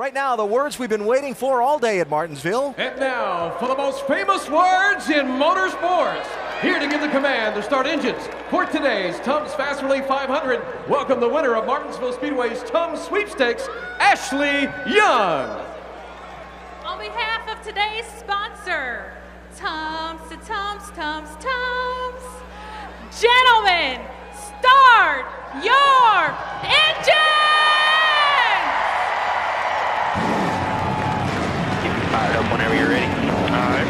Right now, the words we've been waiting for all day at Martinsville. And now, for the most famous words in motorsports. Here to give the command to start engines for today's Tums Fast Relay 500. Welcome the winner of Martinsville Speedway's Tums Sweepstakes, Ashley Young. On behalf of today's sponsor, Tums to Tums, Tums, Tums. Gentlemen, start your engine! Fired up whenever you're ready. All right.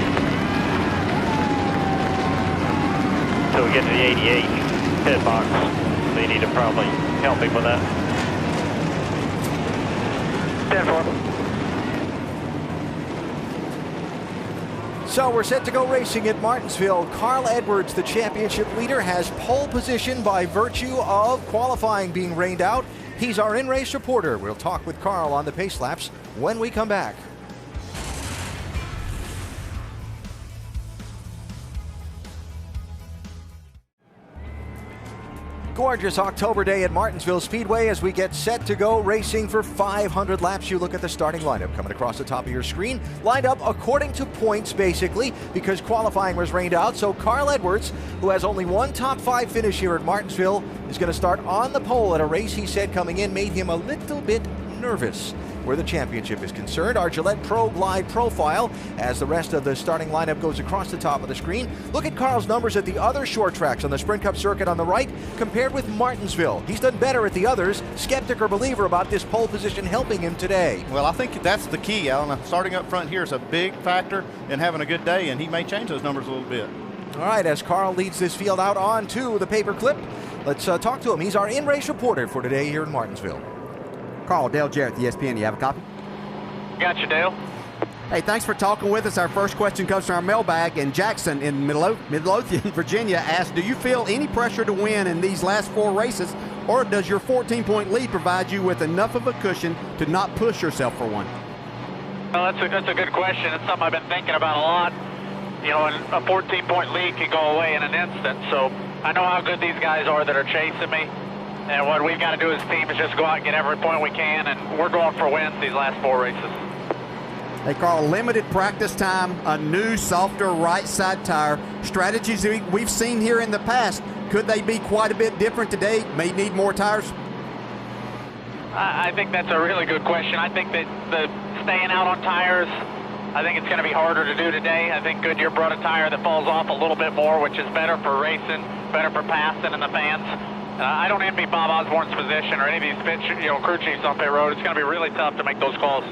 So we get to the 88 pit box. So you need to probably help me with that. 10-4. So we're set to go racing at Martinsville. Carl Edwards, the championship leader, has pole position by virtue of qualifying being rained out. He's our in-race reporter. We'll talk with Carl on the pace laps when we come back. Gorgeous October day at Martinsville Speedway as we get set to go racing for 500 laps. You look at the starting lineup coming across the top of your screen. Lined up according to points, basically, because qualifying was rained out. So Carl Edwards, who has only one top 5 finish here at Martinsville, is going to start on the pole at a race he said coming in made him a little bit nervous where the championship is concerned. Our Gillette Pro Glide profile as the rest of the starting lineup goes across the top of the screen. Look at Carl's numbers at the other short tracks on the Sprint Cup circuit on the right compared with Martinsville. He's done better at the others. Skeptic or believer about this pole position helping him today? Well, I think that's the key, Alan. Starting up front here is a big factor in having a good day, and he may change those numbers a little bit. All right, as Carl leads this field out onto the paperclip, let's talk to him. He's our in-race reporter for today here in Martinsville. Carl, Dale Jarrett, the ESPN. You have a copy? Got you, Dale. Hey, thanks for talking with us. Our first question comes from our mailbag, and Jackson in Midlothian, Virginia asked, do you feel any pressure to win in these last 4 races, or does your 14-point lead provide you with enough of a cushion to not push yourself for one? Well, that's a good question. It's something I've been thinking about a lot. You know, and a 14-point lead can go away in an instant, so I know how good these guys are that are chasing me. And what we've got to do as a team is just go out and get every point we can, and we're going for wins these last 4 races. Hey, Carl, limited practice time, a new, softer right side tire. Strategies we've seen here in the past, could they be quite a bit different today? May need more tires? I think that's a really good question. I think that the staying out on tires, I think it's going to be harder to do today. I think Goodyear brought a tire that falls off a little bit more, which is better for racing, better for passing and the fans. I don't envy Bob Osborne's position or any of these crew chiefs on pit road. It's going to be really tough to make those calls.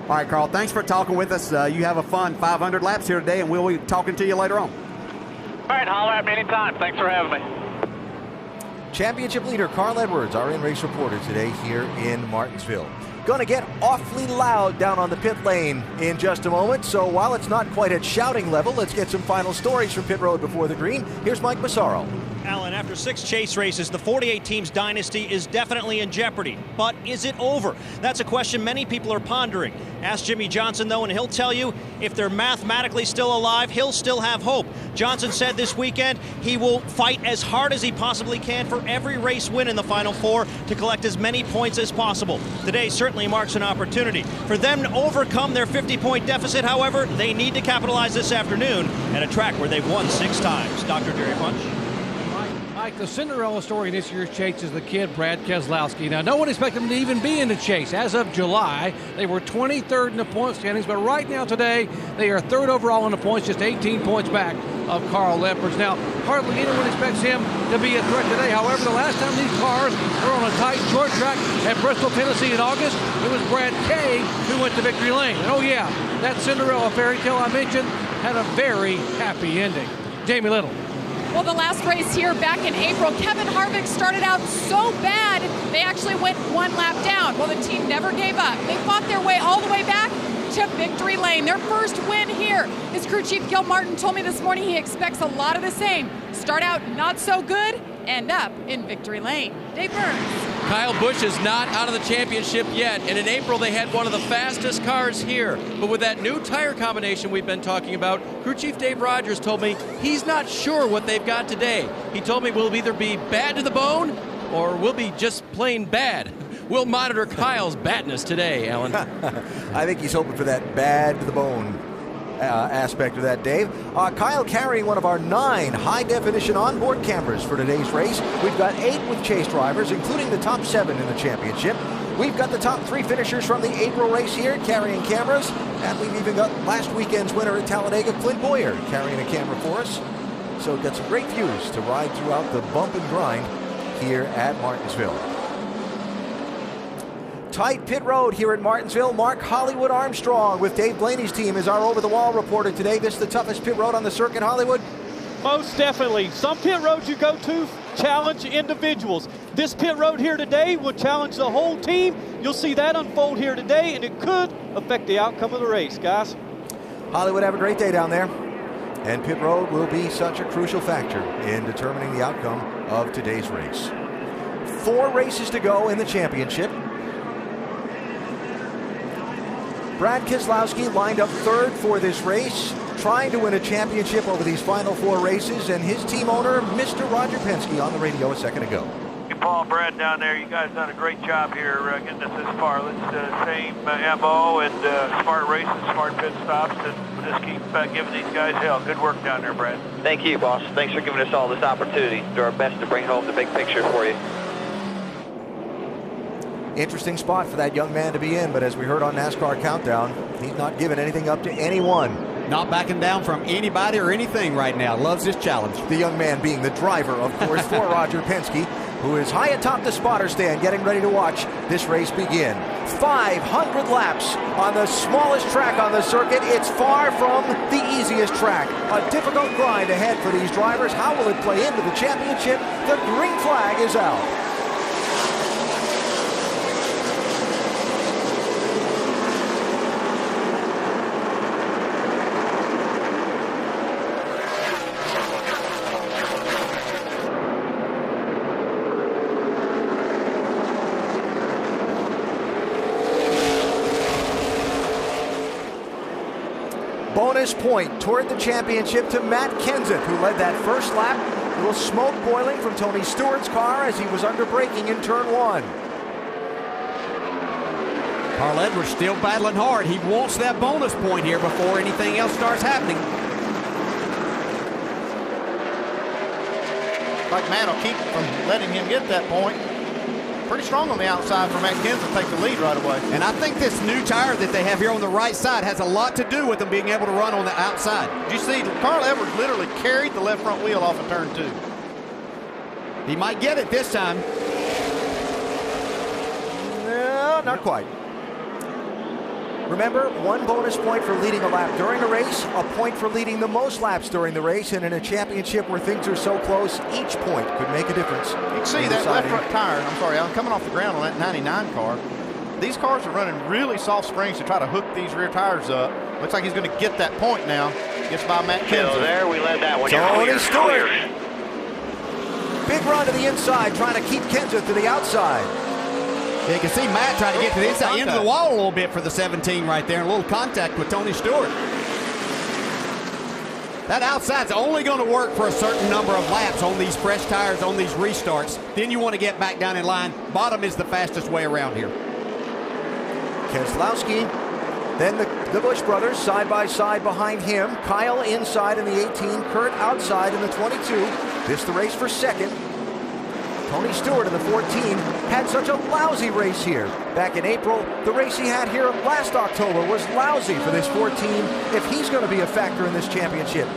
All right, Carl, thanks for talking with us. You have a fun 500 laps here today, and we'll be talking to you later on. All right, holler at me anytime. Thanks for having me. Championship leader Carl Edwards, our in-race reporter today here in Martinsville. Going to get awfully loud down on the pit lane in just a moment. So while it's not quite at shouting level, let's get some final stories from pit road before the green. Here's Mike Massaro. Alan, after 6 chase races, the 48 teams dynasty is definitely in jeopardy. But is it over? That's a question many people are pondering. Ask Jimmy Johnson, though, and he'll tell you if they're mathematically still alive, he'll still have hope. Johnson said this weekend he will fight as hard as he possibly can for every race win in the Final Four to collect as many points as possible. Today certainly marks an opportunity. For them to overcome their 50-point deficit, however, they need to capitalize this afternoon at a track where they've won 6 times. Dr. Jerry Punch. Mike, the Cinderella story in this year's chase is the kid, Brad Keselowski. Now, no one expected him to even be in the chase. As of July, they were 23rd in the point standings, but right now today, they are 3rd overall in the points, just 18 points back of Carl Edwards. Now, hardly anyone expects him to be a threat today. However, the last time these cars were on a tight short track at Bristol, Tennessee in August, it was Brad Kay who went to victory lane. And oh yeah, that Cinderella fairy tale I mentioned had a very happy ending. Jamie Little. Well, the last race here back in April, Kevin Harvick started out so bad, they actually went 1 lap down. Well, the team never gave up. They fought their way all the way back to victory lane. Their first win here. His crew chief, Gil Martin, told me this morning he expects a lot of the same. Start out not so good, end up in victory lane. Dave Burns. Kyle Busch is not out of the championship yet, and in April they had one of the fastest cars here. But with that new tire combination we've been talking about, crew chief Dave Rogers told me he's not sure what they've got today. He told me we'll either be bad to the bone or we'll be just plain bad. We'll monitor Kyle's badness today, Alan. I think he's hoping for that bad to the bone aspect of that, Dave. Kyle carrying one of our 9 high-definition onboard cameras for today's race. We've got 8 with chase drivers, including the top 7 in the championship. We've got the top 3 finishers from the April race here carrying cameras, and we've even got last weekend's winner at Talladega, Clint Boyer, carrying a camera for us. So we've got some great views to ride throughout the bump and grind here at Martinsville. Tight pit road here at Martinsville. Mark Hollywood Armstrong with Dave Blaney's team is our over-the-wall reporter today. This is the toughest pit road on the circuit, Hollywood? Most definitely. Some pit roads you go to challenge individuals. This pit road here today will challenge the whole team. You'll see that unfold here today, and it could affect the outcome of the race, guys. Hollywood, have a great day down there. And pit road will be such a crucial factor in determining the outcome of today's race. 4 races to go in the championship. Brad Keselowski lined up 3rd for this race, trying to win a championship over these final 4 races, and his team owner, Mr. Roger Penske, on the radio a second ago. Hey, Paul, Brad down there, you guys done a great job here getting us this far. Let's same MO and smart races, smart pit stops, and we'll just keep giving these guys hell. Good work down there, Brad. Thank you, boss. Thanks for giving us all this opportunity. Do our best to bring home the big picture for you. Interesting spot for that young man to be in, but as we heard on NASCAR Countdown, he's not giving anything up to anyone. Not backing down from anybody or anything right now. Loves this challenge. The young man being the driver, of course, for Roger Penske, who is high atop the spotter stand, getting ready to watch this race begin. 500 laps on the smallest track on the circuit. It's far from the easiest track. A difficult grind ahead for these drivers. How will it play into the championship? The green flag is out. Bonus point toward the championship to Matt Kenseth, who led that first lap. A little smoke boiling from Tony Stewart's car as he was under braking in turn 1. Carl Edwards still battling hard. He wants that bonus point here before anything else starts happening. Like Matt will keep from letting him get that point. Pretty strong on the outside for Matt Kenseth to take the lead right away. And I think this new tire that they have here on the right side has a lot to do with them being able to run on the outside. Did you see Carl Edwards literally carried the left front wheel off of turn 2? He might get it this time. No, not quite. Remember, 1 bonus point for leading a lap during a race, a point for leading the most laps during the race, and in a championship where things are so close, each point could make a difference. You can see that left front tire, I'm sorry, Alan, coming off the ground on that 99 car. These cars are running really soft springs to try to hook these rear tires up. Looks like he's going to get that point now. Gets by Matt Kenseth. So there, we led that one. Tony Stewart. Big run to the inside, trying to keep Kenseth to the outside. Yeah, you can see Matt trying to get to the inside, into the wall a little bit for the 17 right there. A little contact with Tony Stewart. That outside's only going to work for a certain number of laps on these fresh tires, on these restarts. Then you want to get back down in line. Bottom is the fastest way around here. Keselowski, then the Busch brothers side by side behind him. Kyle inside in the 18, Kurt outside in the 22. This the race for second. Tony Stewart in the 14 had such a lousy race here. Back in April, the race he had here last October was lousy for this 14 if he's going to be a factor in this championship.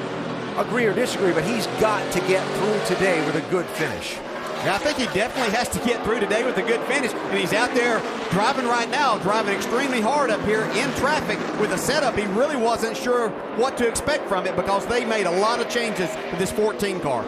Agree or disagree, but he's got to get through today with a good finish. Yeah, I think he definitely has to get through today with a good finish, and he's out there driving right now, driving extremely hard up here in traffic with a setup. He really wasn't sure what to expect from it because they made a lot of changes to this 14 car.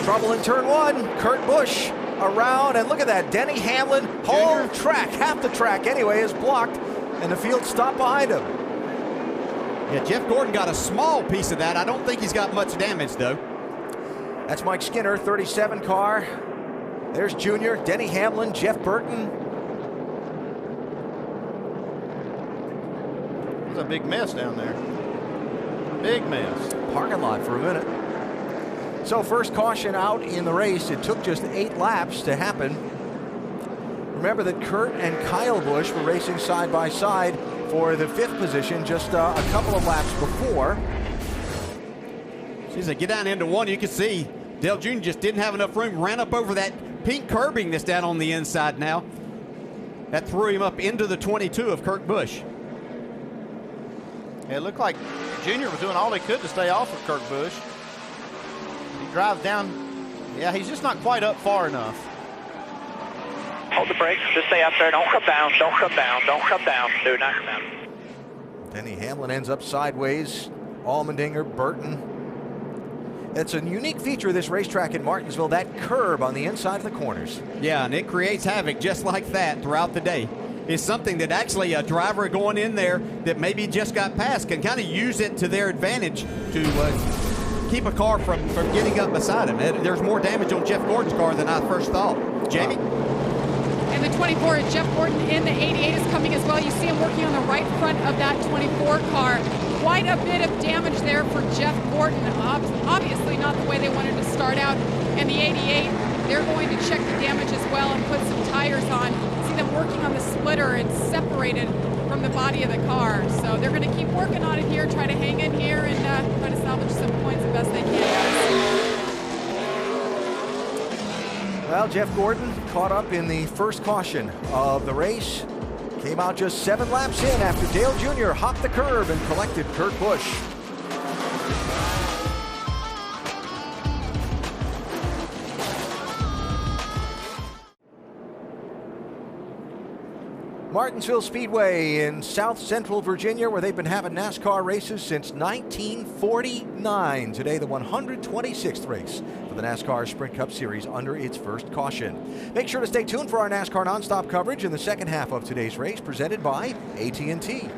Trouble in turn 1. Kurt Busch around, and look at that. Denny Hamlin, whole track, half the track anyway, is blocked, and the field stopped behind him. Yeah, Jeff Gordon got a small piece of that. I don't think he's got much damage, though. That's Mike Skinner, 37 car. There's Junior, Denny Hamlin, Jeff Burton. It's a big mess down there. Big mess. Parking lot for a minute. So first caution out in the race. It took just 8 laps to happen. Remember that Kurt and Kyle Busch were racing side by side for the 5th position just a couple of laps before. As they get down into one, you can see Dale Jr. just didn't have enough room, ran up over that pink curbing that's down on the inside now. That threw him up into the 22 of Kurt Busch. It looked like Junior was doing all he could to stay off of Kurt Busch. He drives down. Yeah, he's just not quite up far enough. Hold the brakes. Just stay up there. Don't come down. Don't come down. Don't come down. Do not come down. Denny Hamlin ends up sideways. Allmendinger, Burton. It's a unique feature of this racetrack in Martinsville, that curb on the inside of the corners. Yeah, and it creates havoc just like that throughout the day. It's something that actually a driver going in there that maybe just got past can kind of use it to their advantage to keep a car from getting up beside him. There's more damage on Jeff Gordon's car than I first thought. Jamie? And the 24, Jeff Gordon in the 88 is coming as well. You see him working on the right front of that 24 car. Quite a bit of damage there for Jeff Gordon. Obviously not the way they wanted to start out. And the 88, they're going to check the damage as well and put some tires on. See them working on the splitter. It's separated from the body of the car. So they're going to keep working on it here, try to hang in here and try to salvage some points the best they can. Well, Jeff Gordon caught up in the first caution of the race. Came out just 7 laps in after Dale Jr. hopped the curb and collected Kurt Busch. Martinsville Speedway in South Central Virginia, where they've been having NASCAR races since 1949. Today, the 126th race for the NASCAR Sprint Cup Series under its first caution. Make sure to stay tuned for our NASCAR nonstop coverage in the second half of today's race, presented by AT&T.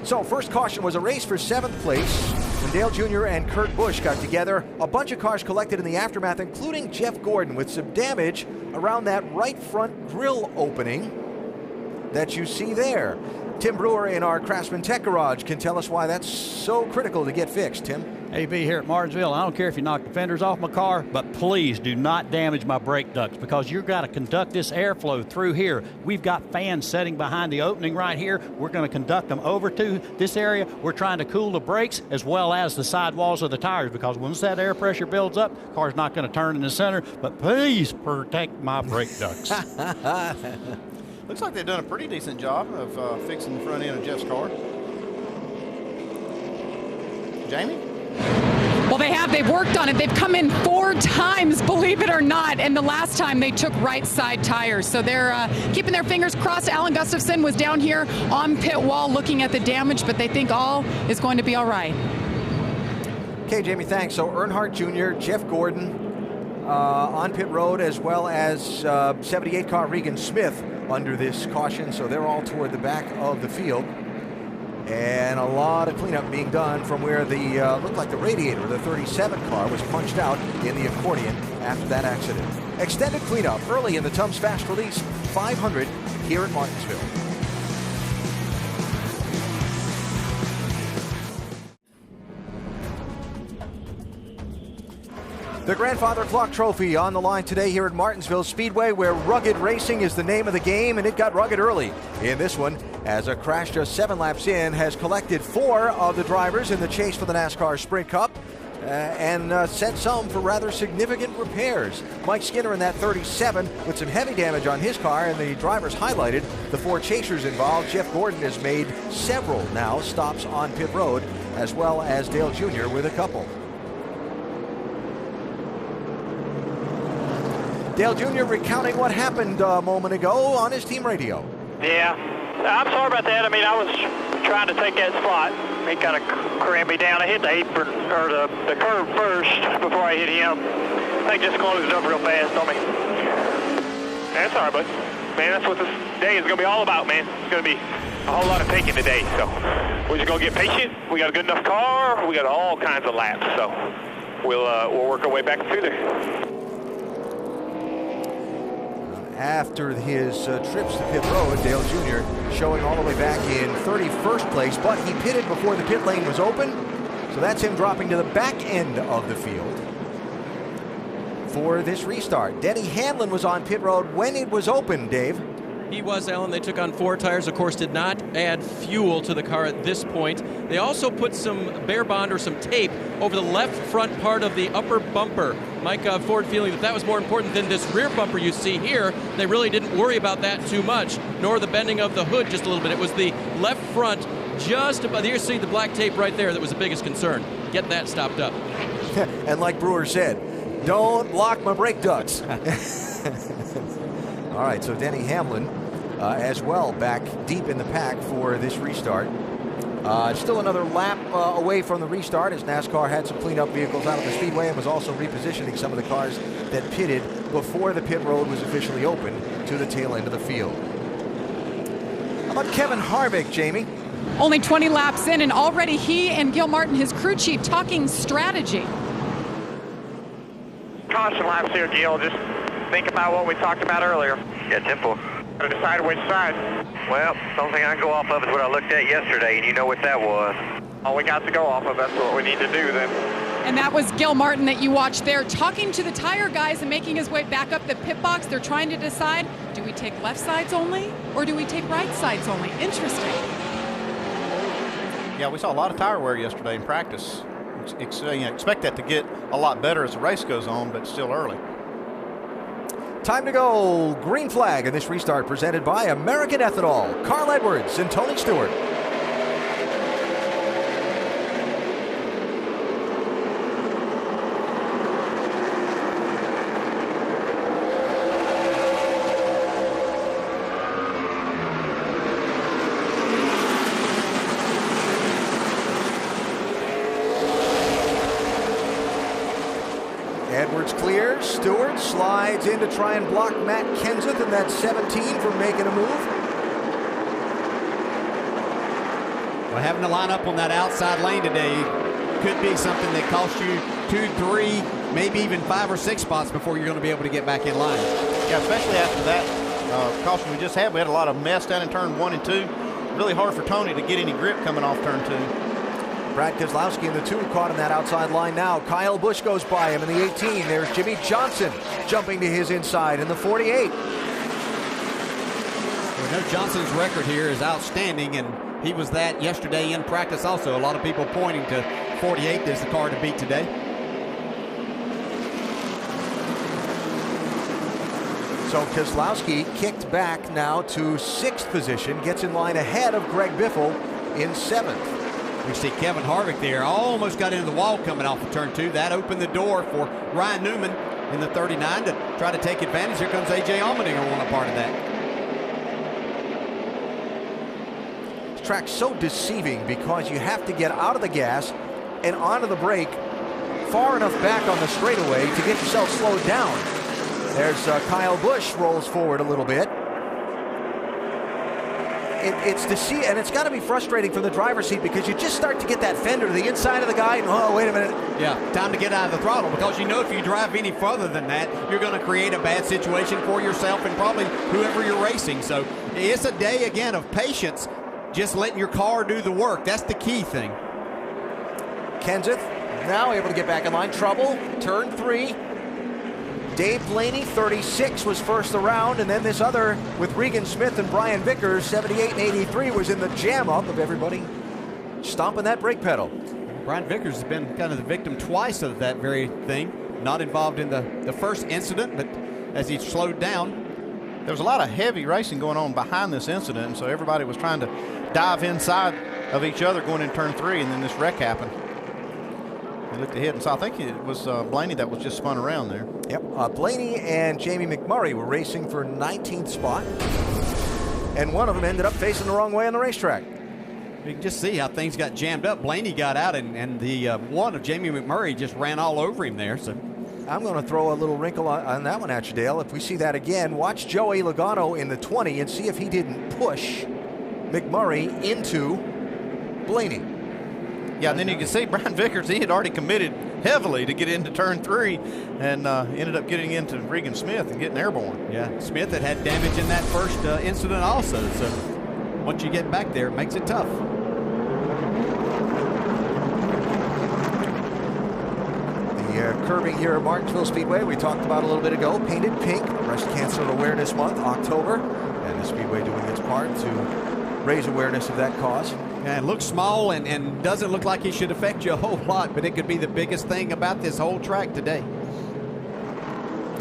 So, first caution was a race for 7th place when Dale Jr. and Kurt Busch got together. A bunch of cars collected in the aftermath, including Jeff Gordon, with some damage around that right front grille opening that you see there. Tim Brewer in our Craftsman Tech Garage can tell us why that's so critical to get fixed. Tim? AB here at Martinsville. I don't care if you knock the fenders off my car, but please do not damage my brake ducts, because you've got to conduct this airflow through here. We've got fans setting behind the opening right here. We're going to conduct them over to this area. We're trying to cool the brakes as well as the sidewalls of the tires, because once that air pressure builds up, the car's not going to turn in the center. But please protect my brake ducts. Looks like they've done a pretty decent job of fixing the front end of Jeff's car. Jamie? Well, they have. They've worked on it. They've come in 4 times, believe it or not, and the last time they took right side tires. So they're keeping their fingers crossed. Alan Gustafson was down here on pit wall looking at the damage, but they think all is going to be all right. Okay, Jamie, thanks. So Earnhardt Jr., Jeff Gordon on pit road, as well as 78 car Regan Smith under this caution. So they're all toward the back of the field. And a lot of cleanup being done from where the looked like the radiator, the 37 car, was punched out in the accordion after that accident. Extended cleanup early in the Tums Fast Release 500 here at Martinsville. The Grandfather Clock Trophy on the line today here at Martinsville Speedway, where rugged racing is the name of the game, and it got rugged early in this one, as a crash just 7 laps in has collected 4 of the drivers in the chase for the NASCAR Sprint Cup and sent some for rather significant repairs. Mike Skinner in that 37 with some heavy damage on his car, and the drivers highlighted the 4 chasers involved. Jeff Gordon has made several now stops on pit road, as well as Dale Jr. with a couple. Dale Jr. recounting what happened a moment ago on his team radio. Yeah, I'm sorry about that. I mean, I was trying to take that spot. He kind of crammed me down. I hit the apron, or the curb first before I hit him. I think just closed up real fast on me. That's all right, bud. Man, that's what this day is going to be all about, man. It's going to be a whole lot of taking today, so we're just going to get patient. We got a good enough car. We got all kinds of laps, so we'll work our way back through there. After his trips to pit road, Dale Jr. showing all the way back in 31st place, but he pitted before the pit lane was open. So that's him dropping to the back end of the field for this restart. Denny Hamlin was on pit road when it was open, Dave. He was, Alan. They took on 4 tires, of course, did not add fuel to the car at this point. They also put some bare bond or some tape over the left front part of the upper bumper. Mike Ford feeling that was more important than this rear bumper you see here. They really didn't worry about that too much, nor the bending of the hood just a little bit. It was the left front just above. You see the black tape right there that was the biggest concern. Get that stopped up. And like Brewer said, don't block my brake ducts. All right, so Denny Hamlin as well back deep in the pack for this restart. Still another lap away from the restart as NASCAR had some cleanup vehicles out of the speedway and was also repositioning some of the cars that pitted before the pit road was officially open to the tail end of the field. How about Kevin Harvick, Jamie? Only 20 laps in, and already he and Gil Martin, his crew chief, talking strategy. Caution laps here, Gil. Just think about what we talked about earlier. Yeah, simple. Gotta decide which side. Well, the only thing I can go off of is what I looked at yesterday, and you know what that was. All we got to go off of, that's what we need to do then. And that was Gil Martin that you watched there, talking to the tire guys and making his way back up the pit box. They're trying to decide, do we take left sides only, or do we take right sides only? Interesting. Yeah, we saw a lot of tire wear yesterday in practice. Expect that to get a lot better as the race goes on, but still early. Time to go. Green flag in this restart presented by American Ethanol, Carl Edwards and Tony Stewart. Edwards clears, Stewart slides in to try and block Matt Kenseth and that 17 from making a move. Well, having to line up on that outside lane today could be something that costs you 2, 3, maybe even 5 or 6 spots before you're going to be able to get back in line. Yeah, especially after that caution we just had. We had a lot of mess down in turn 1 and 2. Really hard for Tony to get any grip coming off turn 2. Brad Keselowski in the 2 caught in that outside line now. Kyle Busch goes by him in the 18. There's Jimmy Johnson jumping to his inside in the 48. We know Johnson's record here is outstanding, and he was that yesterday in practice also. A lot of people pointing to 48 as the car to beat today. So Keselowski kicked back now to 6th position, gets in line ahead of Greg Biffle in 7th. We see Kevin Harvick there, almost got into the wall coming off of turn 2. That opened the door for Ryan Newman in the 39 to try to take advantage. Here comes A.J. Allmendinger on a part of that. This track's so deceiving because you have to get out of the gas and onto the brake far enough back on the straightaway to get yourself slowed down. There's Kyle Busch rolls forward a little bit. It's deceiving, and it's got to be frustrating from the driver's seat because you just start to get that fender to the inside of the guy, and oh, wait a minute. Yeah, time to get out of the throttle because you know if you drive any further than that, you're going to create a bad situation for yourself and probably whoever you're racing. So it's a day, again, of patience, just letting your car do the work. That's the key thing. Kenseth now able to get back in line. Trouble, turn 3. Dave Blaney, 36, was first around, and then this other with Regan Smith and Brian Vickers, 78 and 83, was in the jam up of everybody stomping that brake pedal. Brian Vickers has been kind of the victim twice of that very thing. Not involved in the first incident, but as he slowed down. There was a lot of heavy racing going on behind this incident, and so everybody was trying to dive inside of each other going in turn 3, and then this wreck happened. He looked ahead and saw, I think it was Blaney that was just spun around there. Yep, Blaney and Jamie McMurray were racing for 19th spot, and one of them ended up facing the wrong way on the racetrack. You can just see how things got jammed up. Blaney got out, and the one of Jamie McMurray just ran all over him there. So I'm going to throw a little wrinkle on that one at you, Dale. If we see that again, watch Joey Logano in the 20 and see if he didn't push McMurray into Blaney. Yeah, and then you can see Brian Vickers, he had already committed heavily to get into turn 3 and ended up getting into Regan Smith and getting airborne. Yeah, Smith had damage in that first incident also. So once you get back there, it makes it tough. curbing here at Martinsville Speedway. We talked about a little bit ago, painted pink, Breast Cancer Awareness Month, October, and the Speedway doing its part to raise awareness of that cause. Yeah, it looks small and doesn't look like it should affect you a whole lot, but it could be the biggest thing about this whole track today.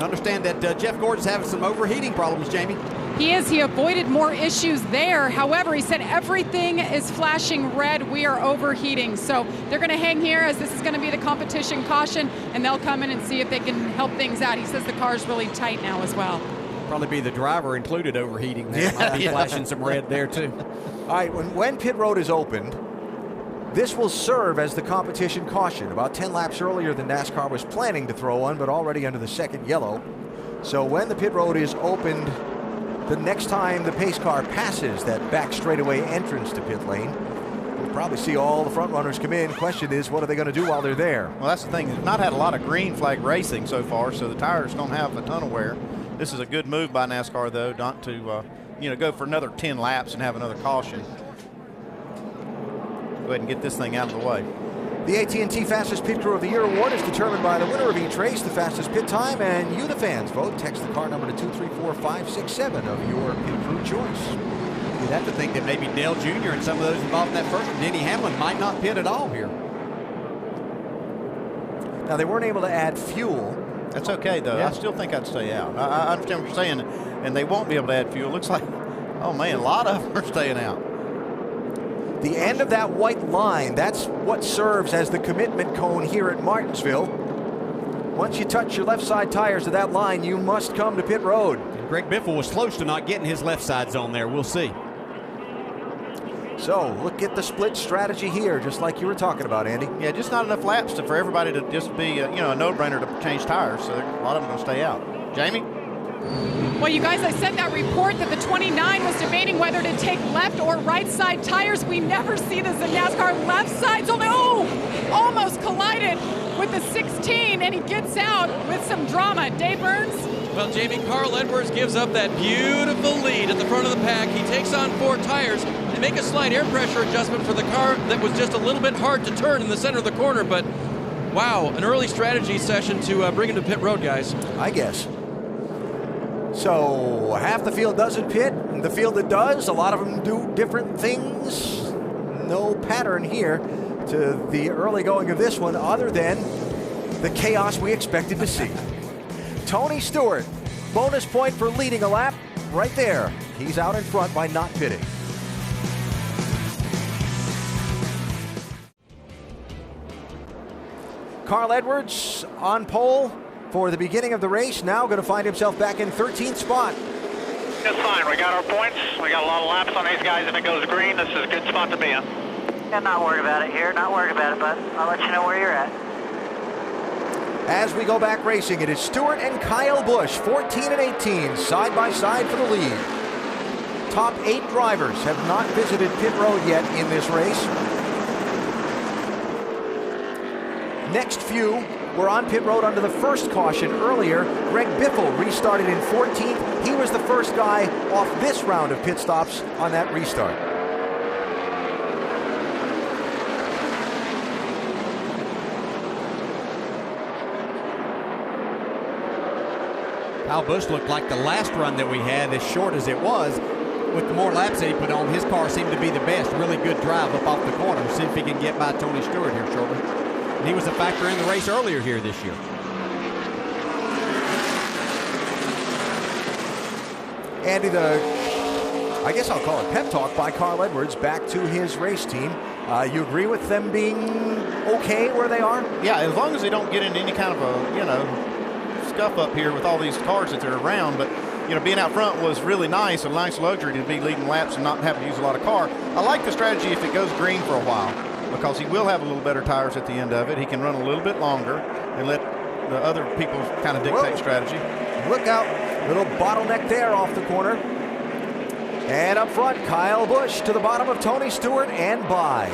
Understand that Jeff Gordon's having some overheating problems, Jamie. He is. He avoided more issues there. However, he said everything is flashing red. We are overheating. So they're going to hang here as this is going to be the competition caution, and they'll come in and see if they can help things out. He says the car's really tight now as well. Probably be the driver included overheating there. Might be flashing some red there too. All right, when pit road is opened, this will serve as the competition caution. About 10 laps earlier than NASCAR was planning to throw one, but already under the second yellow. So when the pit road is opened, the next time the pace car passes that back straightaway entrance to pit lane, we'll probably see all the front runners come in. Question is, what are they going to do while they're there? Well, that's the thing. They've not had a lot of green flag racing so far, so the tires don't have a ton of wear. This is a good move by NASCAR, though, not to go for another 10 laps and have another caution. Go ahead and get this thing out of the way. The AT&T Fastest Pit Crew of the Year award is determined by the winner of each race, the fastest pit time, and you, the fans, vote. Text the car number to 234567 of your pit crew choice. You'd have to think that maybe Dale Jr. and some of those involved in that first one, Denny Hamlin, might not pit at all here. Now, they weren't able to add fuel. That's okay, though. Yeah. I still think I'd stay out. I understand what you're saying, and they won't be able to add fuel. Looks like, oh, man, a lot of them are staying out. The end of that white line, that's what serves as the commitment cone here at Martinsville. Once you touch your left side tires of that line, you must come to pit road. And Greg Biffle was close to not getting his left side zone there. We'll see. So look at the split strategy here, just like you were talking about, Andy. Yeah, just not enough laps for everybody to just be a no-brainer to change tires. So a lot of them are going to stay out. Jamie? Well, you guys, I sent that report that the 29 was debating whether to take left or right side tires. We never see this in NASCAR. Left side's only, almost collided with the 16, and he gets out with some drama. Dave Burns? Well, Jamie, Carl Edwards gives up that beautiful lead at the front of the pack. He takes on 4 tires and make a slight air pressure adjustment for the car that was just a little bit hard to turn in the center of the corner. But, wow, an early strategy session to bring him to pit road, guys. I guess. So half the field doesn't pit, and the field that does, a lot of them do different things. No pattern here to the early going of this one other than the chaos we expected to see. Tony Stewart, bonus point for leading a lap right there. He's out in front by not pitting. Carl Edwards on pole for the beginning of the race, now going to find himself back in 13th spot. That's fine. We got our points. We got a lot of laps on these guys. If it goes green, this is a good spot to be in. Yeah, not worried about it here. Not worried about it, bud. I'll let you know where you're at. As we go back racing, it is Stewart and Kyle Busch, 14 and 18, side by side for the lead. Top 8 drivers have not visited pit road yet in this race. Next few were on pit road under the first caution earlier. Greg Biffle restarted in 14th. He was the first guy off this round of pit stops on that restart. Kyle Busch looked like the last run that we had, as short as it was. With the more laps that he put on, his car seemed to be the best. Really good drive up off the corner. See if he can get by Tony Stewart here shortly. And he was a factor in the race earlier here this year. Andy, I guess I'll call it pep talk by Carl Edwards back to his race team. You agree with them being okay where they are? Yeah, as long as they don't get into any kind of a, scuff up here with all these cars that they're around. But, being out front was really nice, a nice luxury to be leading laps and not having to use a lot of car. I like the strategy if it goes green for a while, because he will have a little better tires at the end of it. He can run a little bit longer and let the other people kind of dictate strategy. Look out, little bottleneck there off the corner. And up front, Kyle Busch to the bottom of Tony Stewart and by.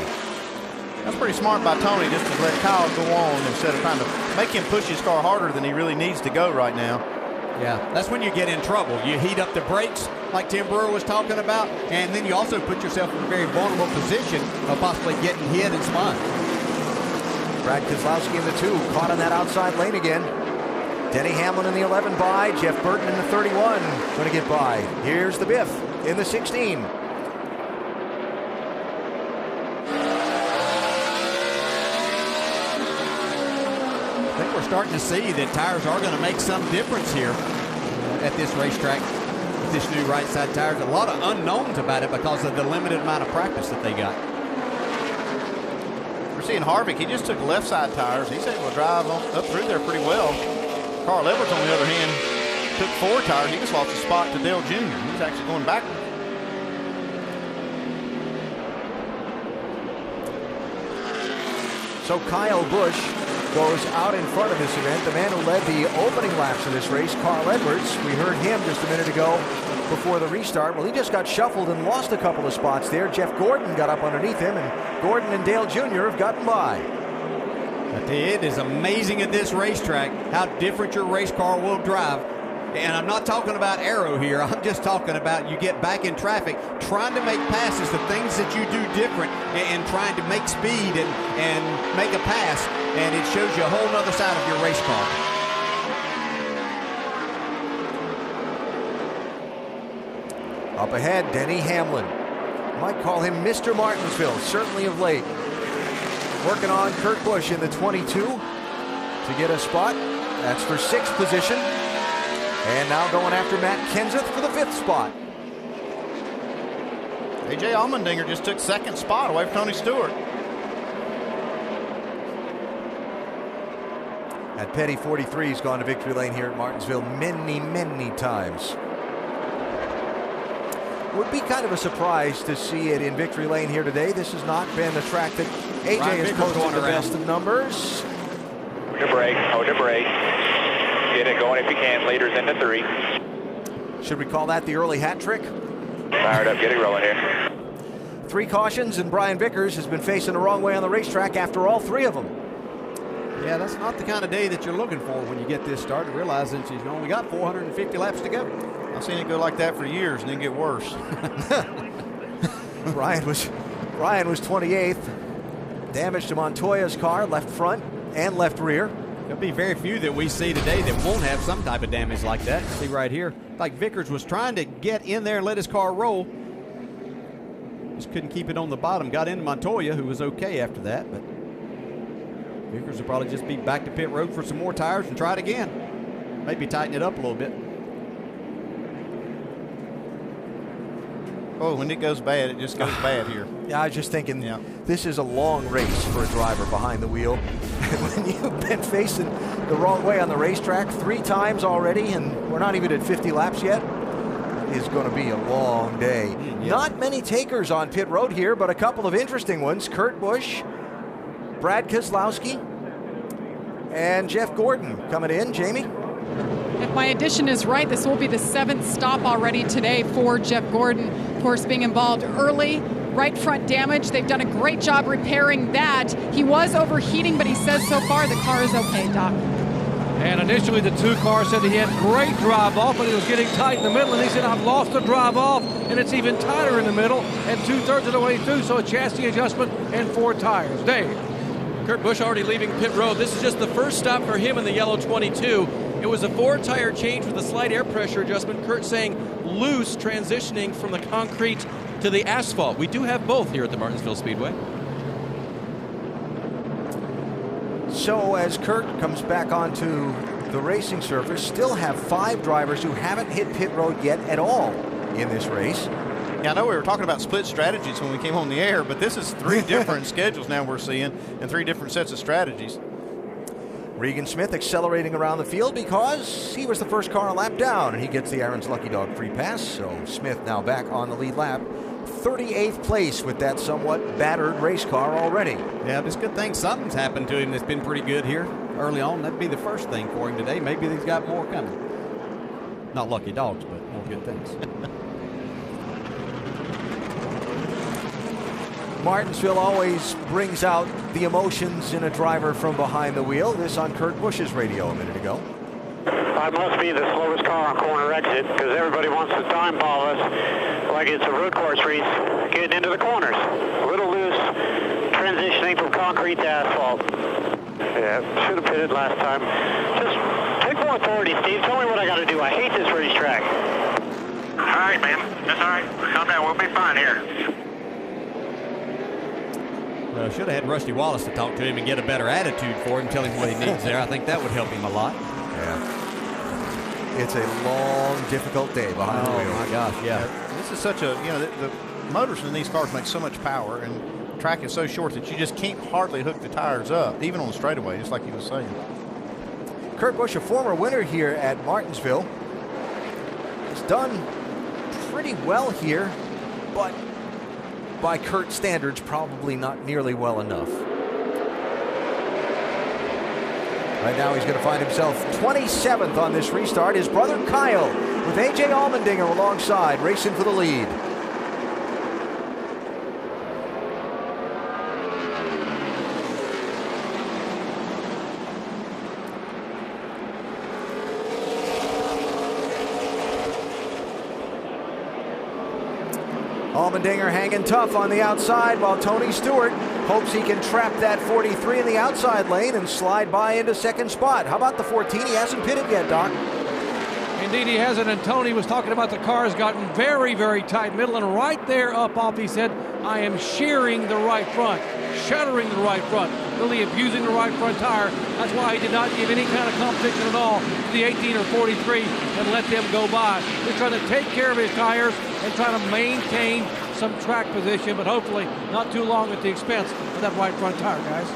That's pretty smart by Tony, just to let Kyle go on instead of trying to make him push his car harder than he really needs to go right now. Yeah, that's when you get in trouble. You heat up the brakes, like Tim Brewer was talking about, and then you also put yourself in a very vulnerable position of possibly getting hit and spun. Brad Keselowski in the 2, caught on that outside lane again. Denny Hamlin in the 11 by, Jeff Burton in the 31, going to get by. Here's the Biff in the 16. I think we're starting to see that tires are going to make some difference here at this racetrack. This new right side tires, a lot of unknowns about it because of the limited amount of practice that they got. We're seeing Harvick, he just took left side tires. He's able to drive up through there pretty well. Carl Edwards, on the other hand, took 4 tires. He just lost a spot to Dale Jr. He's actually going backwards. So Kyle Busch goes out in front of this event. The man who led the opening laps of this race, Carl Edwards, we heard him just a minute ago before the restart. Well, he just got shuffled and lost a couple of spots there. Jeff Gordon got up underneath him, and Gordon and Dale Jr. have gotten by. It is amazing at this racetrack how different your race car will drive. And I'm not talking about aero here. I'm just talking about you get back in traffic, trying to make passes, the things that you do different, and trying to make speed and make a pass. And it shows you a whole other side of your race car. Up ahead, Denny Hamlin. Might call him Mr. Martinsville, certainly of late. Working on Kurt Busch in the 22 to get a spot. That's for 6th position. And now going after Matt Kenseth for the 5th spot. A.J. Allmendinger just took 2nd spot away from Tony Stewart. At Petty 43, he's gone to victory lane here at Martinsville many, many times. Would be kind of a surprise to see it in victory lane here today. This has not been the track that AJ has posted the best of numbers. Hold your brake, hold your brake. Get it going if you can. Leaders into 3. Should we call that the early hat trick? Fired up, get it rolling here. 3 cautions, and Brian Vickers has been facing the wrong way on the racetrack after all 3 of them. Yeah, that's not the kind of day that you're looking for when you get this started, realizing you've only got 450 laps to go. I've seen it go like that for years and then get worse. Brian was 28th. Damage to Montoya's car, left front and left rear. There'll be very few that we see today that won't have some type of damage like that. See right here, like Vickers was trying to get in there and let his car roll. Just couldn't keep it on the bottom. Got into Montoya, who was okay after that, but Vickers will probably just be back to pit road for some more tires and try it again. Maybe tighten it up a little bit. Oh, when it goes bad, it just goes bad here. Yeah, I was just thinking, this is a long race for a driver behind the wheel. When you've been facing the wrong way on the racetrack 3 times already, and we're not even at 50 laps yet, it is going to be a long day. Not many takers on pit road here, but a couple of interesting ones. Kurt Busch, Brad Keselowski, and Jeff Gordon coming in. Jamie? If my addition is right, this will be the 7th stop already today for Jeff Gordon. Of course, being involved early, right front damage. They've done a great job repairing that. He was overheating, but he says so far the car is okay, Doc. And initially the 2 cars said that he had great drive off, but it was getting tight in the middle, and he said, I've lost the drive off, and it's even tighter in the middle, and 2/3 of the way through, so a chassis adjustment and 4 tires. Dave? Kurt Busch already leaving pit road. This is just the first stop for him in the yellow 22. It was a 4-tire change with a slight air pressure adjustment. Kurt saying loose, transitioning from the concrete to the asphalt. We do have both here at the Martinsville Speedway. So as Kurt comes back onto the racing surface, still have 5 drivers who haven't hit pit road yet at all in this race. Yeah, I know we were talking about split strategies when we came on the air, but this is 3 different schedules now we're seeing and 3 different sets of strategies. Regan Smith accelerating around the field because he was the first car a lap down, and he gets the Aaron's Lucky Dog free pass. So Smith now back on the lead lap. 38th place with that somewhat battered race car already. Yeah, but it's a good thing something's happened to him that's been pretty good here early on. That'd be the first thing for him today. Maybe he's got more coming. Not lucky dogs, but more good things. Martinsville always brings out the emotions in a driver from behind the wheel. This on Kurt Busch's radio a minute ago. I must be the slowest car on corner exit because everybody wants to time ball us like it's a road course race getting into the corners. A little loose, transitioning from concrete to asphalt. Yeah, should have pitted last time. Just take more authority, Steve. Tell me what I got to do. I hate this racetrack. All right, man. That's all right. Calm down. We'll be fine here. Should have had Rusty Wallace to talk to him and get a better attitude for him, tell him what he needs there. I think that would help him a lot. Yeah. It's a long, difficult day behind the wheel. Oh, my gosh, yeah. This is such a, the motors in these cars make so much power, and the track is so short that you just can't hardly hook the tires up, even on the straightaway, just like he was saying. Kurt Busch, a former winner here at Martinsville, has done pretty well here, but by Kurt's standards, probably not nearly well enough. Right now, he's going to find himself 27th on this restart. His brother Kyle, with A.J. Allmendinger alongside, racing for the lead. Allmendinger hanging tough on the outside while Tony Stewart hopes he can trap that 43 in the outside lane and slide by into second spot. How about the 14? He hasn't pitted yet, Doc. Indeed he hasn't, and Tony was talking about the car has gotten very, very tight middle, and right there up off he said, I am shearing the right front, shuttering the right front, really abusing the right front tire. That's why he did not give any kind of competition at all to the 18 or 43 and let them go by. He's trying to take care of his tires and trying to maintain some track position, but hopefully not too long at the expense of that right front tire, guys.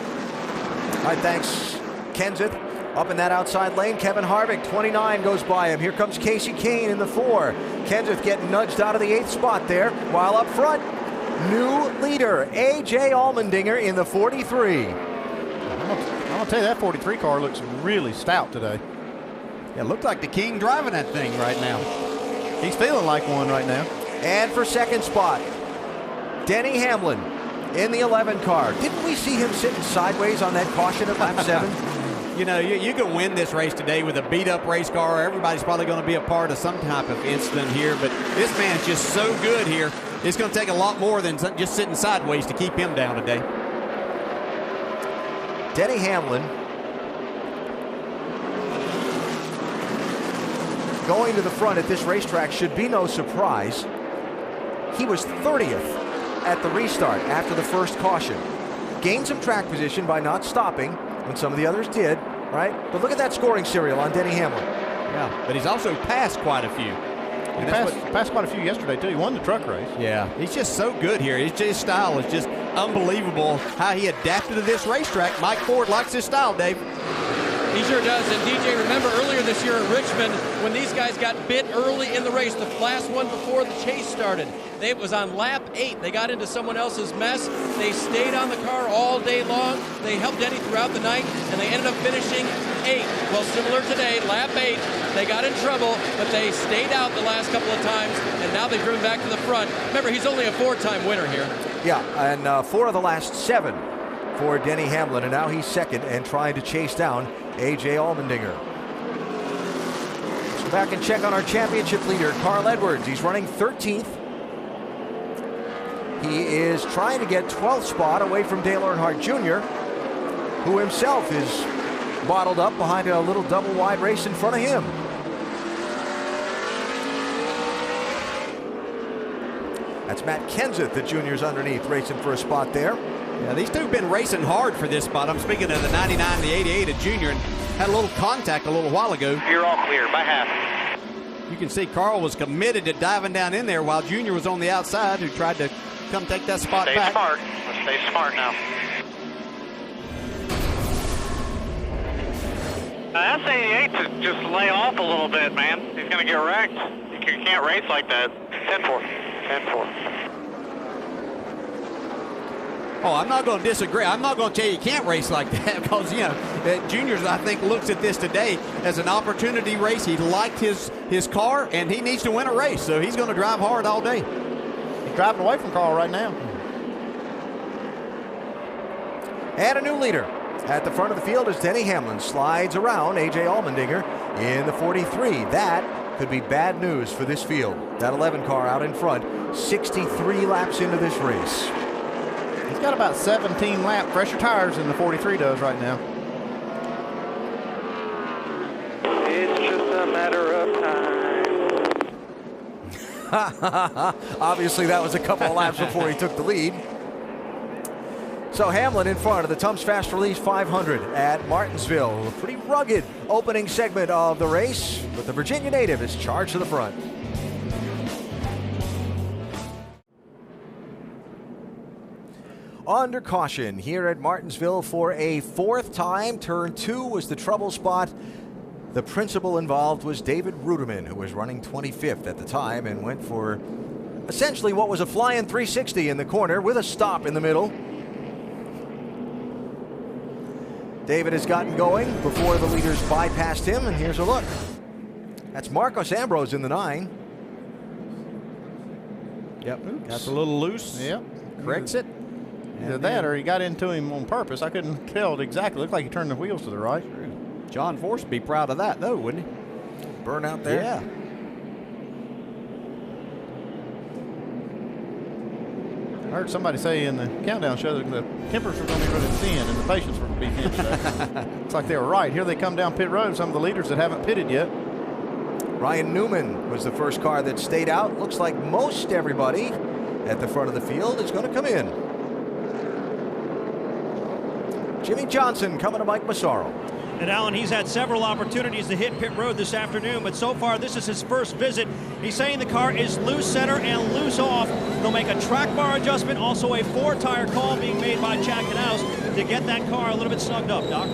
All right, thanks, Kenseth. Up in that outside lane, Kevin Harvick, 29, goes by him. Here comes Casey Kane in the 4. Kenseth getting nudged out of the 8th spot there, while up front, new leader, A.J. Allmendinger in the 43. I'm going to tell you, that 43 car looks really stout today. Yeah, looked like the king driving that thing right now. He's feeling like one right now. And for second spot, Denny Hamlin in the 11 car. Didn't we see him sitting sideways on that caution at lap 7? You know, you can win this race today with a beat-up race car. Everybody's probably going to be a part of some type of incident here, but this man's just so good here. It's going to take a lot more than just sitting sideways to keep him down today. Denny Hamlin going to the front at this racetrack should be no surprise. He was 30th at the restart after the first caution. Gained some track position by not stopping when some of the others did, right? But look at that scoring serial on Denny Hamlin. Yeah, but he's also passed quite a few. He passed quite a few yesterday, too. He won the truck race. Yeah, he's just so good here. His style is just unbelievable how he adapted to this racetrack. Mike Ford likes his style, Dave. He sure does. And DJ, remember earlier this year at Richmond when these guys got bit early in the race, the last one before the chase started. It was on lap 8. They got into someone else's mess. They stayed on the car all day long. They helped Denny throughout the night, and they ended up finishing 8. Well, similar today, lap 8, they got in trouble, but they stayed out the last couple of times, and now they've driven back to the front. Remember, he's only a 4-time winner here. Yeah, and 4 of the last 7 for Denny Hamlin, and now he's second and trying to chase down A.J. Allmendinger. Let's go back and check on our championship leader, Carl Edwards. He's running 13th. He is trying to get 12th spot away from Dale Earnhardt Jr., who himself is bottled up behind a little double wide race in front of him. That's Matt Kenseth, the junior's underneath, racing for a spot there. Yeah, these two have been racing hard for this spot. I'm speaking of the 99 and the 88 at Junior, and had a little contact a little while ago. You're all clear by half. You can see Carl was committed to diving down in there while Junior was on the outside, who tried to come take that spot Stay back. smart. Let's stay smart now. That's 88 to just lay off a little bit, man. He's going to get wrecked. You can't race like that. 10-4. 10-4. Oh, I'm not going to disagree. I'm not going to tell you can't race like that because, you know, Juniors, I think, looks at this today as an opportunity race. He liked his car, and he needs to win a race, so he's going to drive hard all day. He's driving away from Carl right now. And a new leader at the front of the field as Denny Hamlin slides around A.J. Allmendinger in the 43. That could be bad news for this field. That 11 car out in front, 63 laps into this race. He's got about 17 lap fresher tires than the 43 does right now. Obviously, that was a couple of laps before he took the lead. So Hamlin in front of the Tums Fast Release 500 at Martinsville. A pretty rugged opening segment of the race, but the Virginia native is charged to the front. Under caution here at Martinsville for a fourth time. Turn 2 was the trouble spot. The principal involved was David Ruderman, who was running 25th at the time and went for essentially what was a flying 360 in the corner with a stop in the middle. David has gotten going before the leaders bypassed him, and here's a look. That's Marcos Ambrose in the 9. Yep, got a little loose. Yep. Corrects it. Either that or he got into him on purpose. I couldn't tell exactly. Looked like he turned the wheels to the right. John Force would be proud of that, though, wouldn't he? Burn out there. Yeah. I heard somebody say in the countdown show that the tempers were going to be really thin and the patience were going to be thin today. It's like they were right. Here they come down pit road, some of the leaders that haven't pitted yet. Ryan Newman was the first car that stayed out. Looks like most everybody at the front of the field is going to come in. Jimmy Johnson coming to Mike Massaro. And Alan, he's had several opportunities to hit pit road this afternoon, but so far this is his first visit. He's saying the car is loose center and loose off. They'll make a track bar adjustment, also a 4-tire call being made by Jack Knaus to get that car a little bit snugged up, Doc.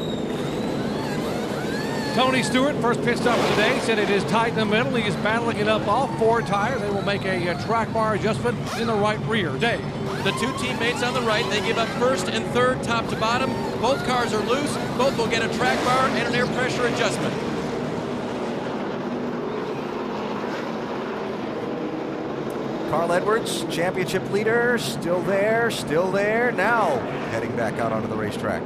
Tony Stewart, first pit stop of the day, said it is tight in the middle. He is battling it up all 4 tires. They will make a track bar adjustment in the right rear. Dave. The 2 teammates on the right, they give up first and third top to bottom. Both cars are loose. Both will get a track bar and an air pressure adjustment. Carl Edwards, championship leader, still there, now heading back out onto the racetrack.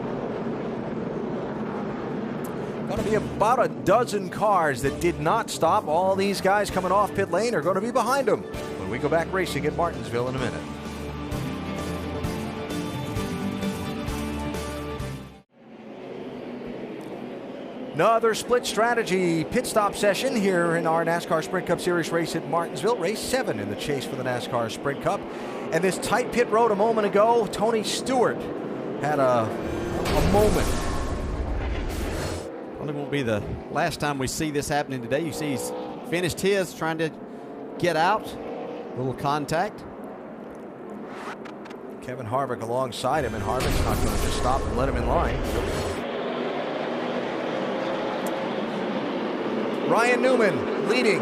Going to be about a dozen cars that did not stop. All these guys coming off pit lane are going to be behind them when we go back racing at Martinsville in a minute. Another split strategy pit stop session here in our NASCAR Sprint Cup Series race at Martinsville. Race 7 in the chase for the NASCAR Sprint Cup. And this tight pit road a moment ago, Tony Stewart had a moment. Probably won't be the last time we see this happening today. You see he's finished his, trying to get out. A little contact. Kevin Harvick alongside him, and Harvick's not going to just stop and let him in line. Ryan Newman leading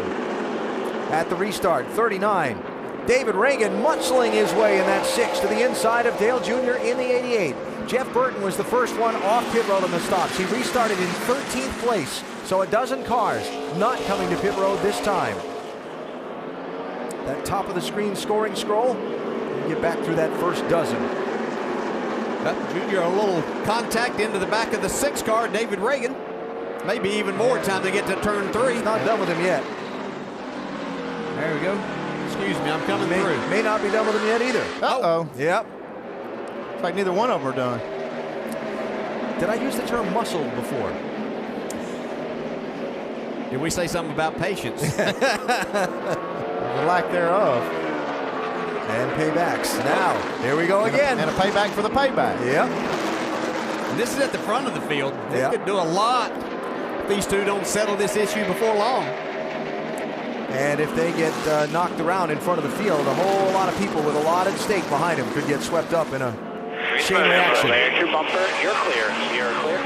at the restart, 39. David Reagan muscling his way in that 6 to the inside of Dale Jr. in the 88. Jeff Burton was the first one off pit road on the stops. He restarted in 13th place, so a dozen cars not coming to pit road this time. That top of the screen scoring scroll, and get back through that first dozen. Junior, a little contact into the back of the 6 car, David Reagan. Maybe even more time to get to turn 3. He's not done with him yet. There we go. Excuse me, I'm coming through. May not be done with him yet either. Uh-oh. Yep. It's like neither one of them are done. Did I use the term muscled before? Did we say something about patience? The lack thereof. And paybacks. Now, here we go again. And a payback for the payback. Yep. And this is at the front of the field. They could do a lot if these two don't settle this issue before long. And if they get knocked around in front of the field, a whole lot of people with a lot at stake behind them could get swept up in a chain reaction. There's your bumper. You're clear. You're clear.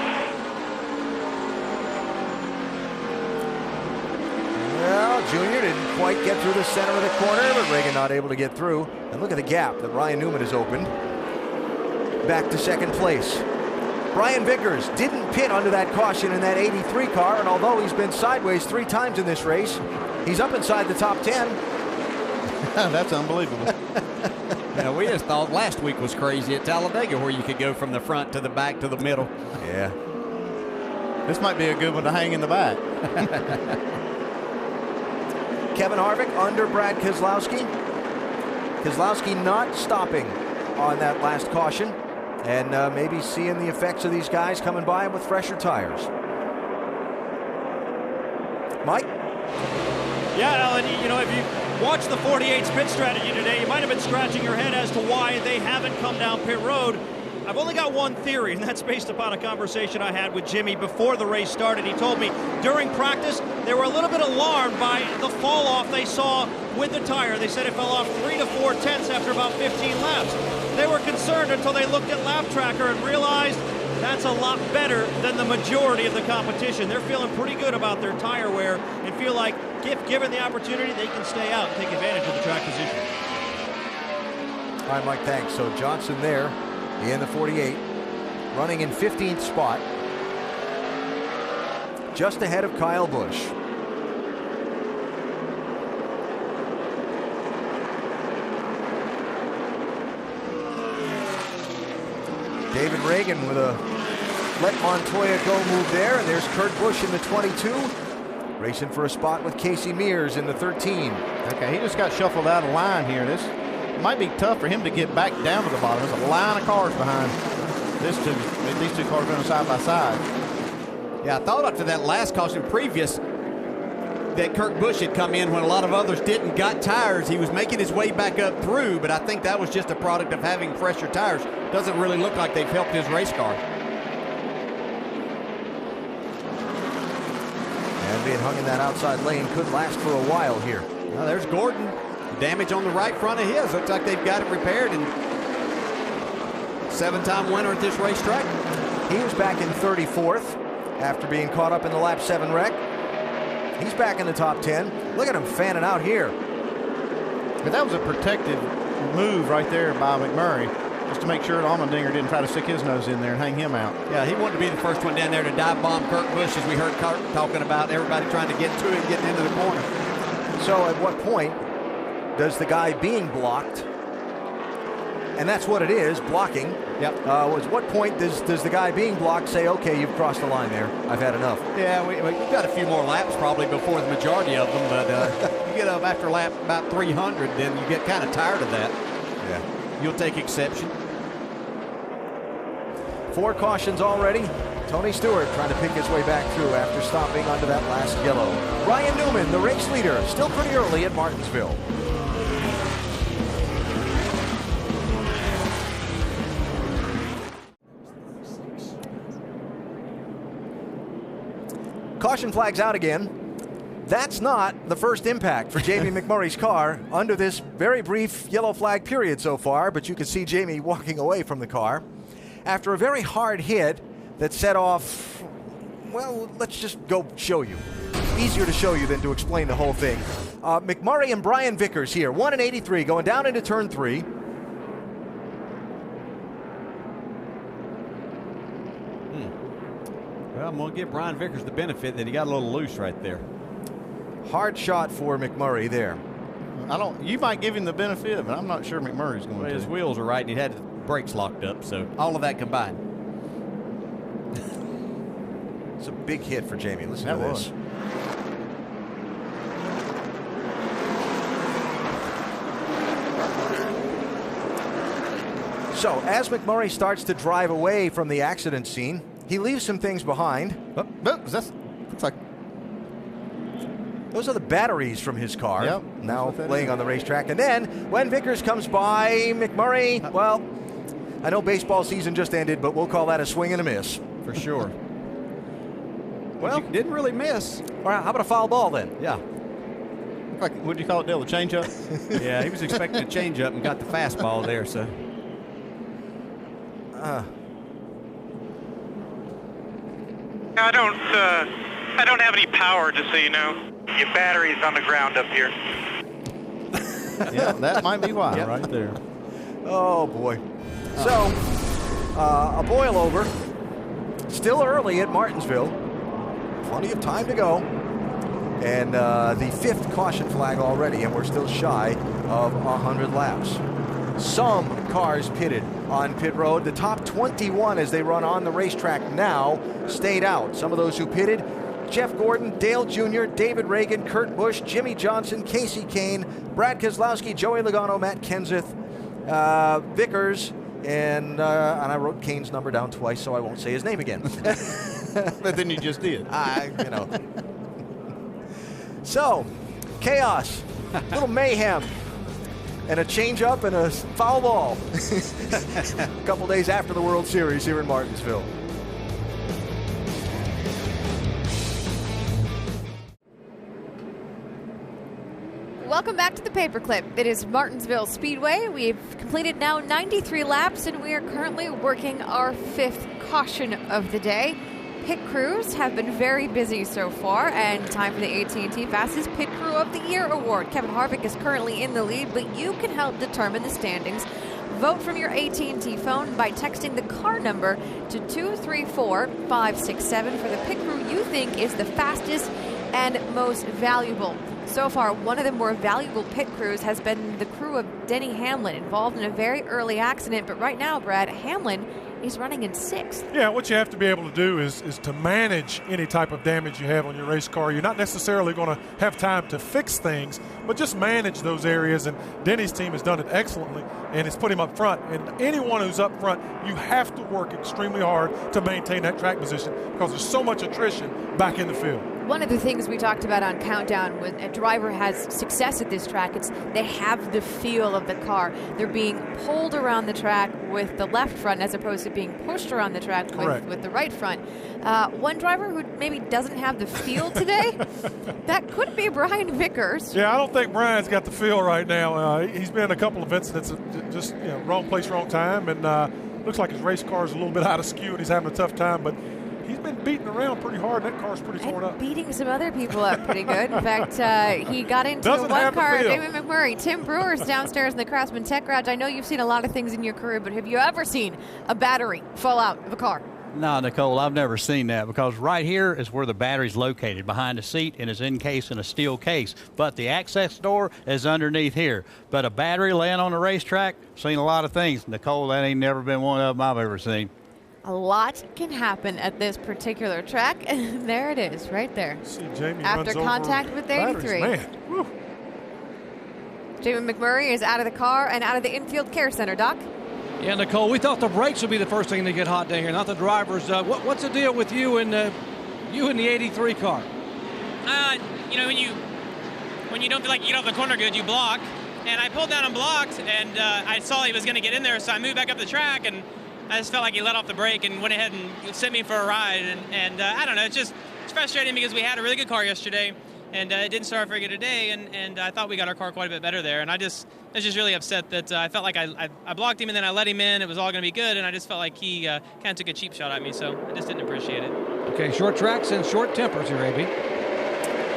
Well, Junior didn't quite get through the center of the corner, but Reagan not able to get through. And look at the gap that Ryan Newman has opened. Back to second place. Brian Vickers didn't pit under that caution in that 83 car, and although he's been sideways 3 times in this race, he's up inside the top 10. That's unbelievable. We just thought last week was crazy at Talladega, where you could go from the front to the back to the middle. Yeah. This might be a good one to hang in the back. Kevin Harvick under Brad Keselowski. Keselowski not stopping on that last caution. And maybe seeing the effects of these guys coming by with fresher tires. Mike? Yeah, Alan, you know, if you watch the 48 pit strategy today, you might have been scratching your head as to why they haven't come down pit road. I've only got one theory, and that's based upon a conversation I had with Jimmy before the race started. He told me during practice they were a little bit alarmed by the fall off they saw with the tire. They said it fell off 3 to 4 tenths after about 15 laps. They were concerned until they looked at Lap Tracker and realized that's a lot better than the majority of the competition. They're feeling pretty good about their tire wear and feel like if given the opportunity, they can stay out and take advantage of the track position. All right, Mike, thanks. So Johnson there in the 48, running in 15th spot, just ahead of Kyle Busch. David Reagan with a let Montoya go move there, and there's Kurt Busch in the 22, racing for a spot with Casey Mears in the 13. Okay, he just got shuffled out of line here. This might be tough for him to get back down to the bottom. There's a line of cars behind these two cars running side by side. Yeah, I thought after that last caution previous that Kurt Busch had come in when a lot of others didn't, got tires. He was making his way back up through, but I think that was just a product of having fresher tires. Doesn't really look like they've helped his race car. And being hung in that outside lane could last for a while here. Well, there's Gordon. Damage on the right front of his. Looks like they've got it repaired. And 7-time winner at this racetrack. He was back in 34th after being caught up in the lap 7 wreck. He's back in the top 10. Look at him fanning out here. But that was a protective move right there by McMurray, just to make sure Allmendinger didn't try to stick his nose in there and hang him out. Yeah, he wanted to be the first one down there to dive bomb Kurt Busch, as we heard Kurt talking about everybody trying to get to him, getting into the corner. So at what point does the guy being blocked, and that's what it is, blocking. Yep. At what point does the guy being blocked say, okay, you've crossed the line there, I've had enough? Yeah, we've got a few more laps probably before the majority of them, but you get up after lap about 300, then you get kind of tired of that. Yeah. You'll take exception. 4 cautions already. Tony Stewart trying to pick his way back through after stopping under that last yellow. Ryan Newman, the race leader, still pretty early at Martinsville. Caution flags out again. That's not the first impact for Jamie McMurray's car under this very brief yellow flag period so far, but you can see Jamie walking away from the car after a very hard hit that set off, well, let's just go show you. Easier to show you than to explain the whole thing. McMurray and Brian Vickers here, 1 and 83, going down into turn 3. Well, I'm going to give Brian Vickers the benefit that he got a little loose right there. Hard shot for McMurray there. You might give him the benefit, but I'm not sure McMurray's going to. His wheels are right, and he had the brakes locked up, so all of that combined. It's a big hit for Jamie. Listen to this. So as McMurray starts to drive away from the accident scene, he leaves some things behind. Looks like those are the batteries from his car. Yep, now laying on the racetrack. And then when Vickers comes by, McMurray, well, I know baseball season just ended, but we'll call that a swing and a miss. For sure. Well, didn't really miss. All right, how about a foul ball then? Yeah. What'd you call it, Dale? A change-up? Yeah, he was expecting a change-up and got the fastball there, so. I don't have any power, just so you know. Your battery's on the ground up here. Yeah, that might be why, right there. Oh, boy. So, a boil over. Still early at Martinsville. Plenty of time to go. And the 5th caution flag already, and we're still shy of 100 laps. Some cars pitted on pit road. The top 21 as they run on the racetrack now stayed out. Some of those who pitted: Jeff Gordon, Dale Jr., David Reagan, Kurt Busch, Jimmy Johnson, Casey Kane, Brad Keselowski, Joey Logano, Matt Kenseth, Vickers, and I wrote Kane's number down twice, so I won't say his name again. But then you just did. So, chaos, a little mayhem, and a change-up and a foul ball. A couple days after the World Series here in Martinsville. Welcome back to the Paperclip. It is Martinsville Speedway. We've completed now 93 laps, and we are currently working our 5th caution of the day. Pit crews have been very busy so far, and time for the AT&T Fastest Pit Crew of the Year Award. Kevin Harvick is currently in the lead, but you can help determine the standings. Vote from your AT&T phone by texting the car number to 234-567 for the pit crew you think is the fastest and most valuable. So far, one of the more valuable pit crews has been the crew of Denny Hamlin, involved in a very early accident. But right now, Brad, Hamlin is running in 6th. Yeah, what you have to be able to do is to manage any type of damage you have on your race car. You're not necessarily going to have time to fix things, but just manage those areas. And Denny's team has done it excellently, and it's put him up front. And anyone who's up front, you have to work extremely hard to maintain that track position because there's so much attrition back in the field. One of the things we talked about on Countdown, when a driver has success at this track, it's they have the feel of the car. They're being pulled around the track with the left front as opposed to being pushed around the track with the right front. One driver who maybe doesn't have the feel today, that could be Brian Vickers. Yeah, I don't think Brian's got the feel right now. He's been in a couple of incidents, just wrong place, wrong time, and looks like his race car is a little bit out of skew and he's having a tough time, but he's been beating around pretty hard. That car's pretty torn up. Beating some other people up pretty good. In fact, he got into one car, David McMurray. Tim Brewer's downstairs in the Craftsman Tech Garage. I know you've seen a lot of things in your career, but have you ever seen a battery fall out of a car? No, Nicole, I've never seen that because right here is where the battery's located, behind the seat, and is encased in a steel case. But the access door is underneath here. But a battery laying on the racetrack, seen a lot of things. Nicole, that ain't never been one of them I've ever seen. A lot can happen at this particular track, and there it is, right there. See, Jamie after contact with 83. Man. Jamie McMurray is out of the car and out of the infield care center, Doc. Yeah, Nicole, we thought the brakes would be the first thing to get hot down here, not the drivers. What's the deal with you and the 83 car? When you don't feel like you get off the corner good, you block. And I pulled down and blocked, and I saw he was going to get in there, so I moved back up the track, and I just felt like he let off the brake and went ahead and sent me for a ride. And I don't know, it's frustrating because we had a really good car yesterday, and it didn't start very good today, and I thought we got our car quite a bit better there. And I was just really upset that I felt like I blocked him and then I let him in. It was all going to be good, and I just felt like he kind of took a cheap shot at me, so I just didn't appreciate it. Okay, short tracks and short tempers here, AB.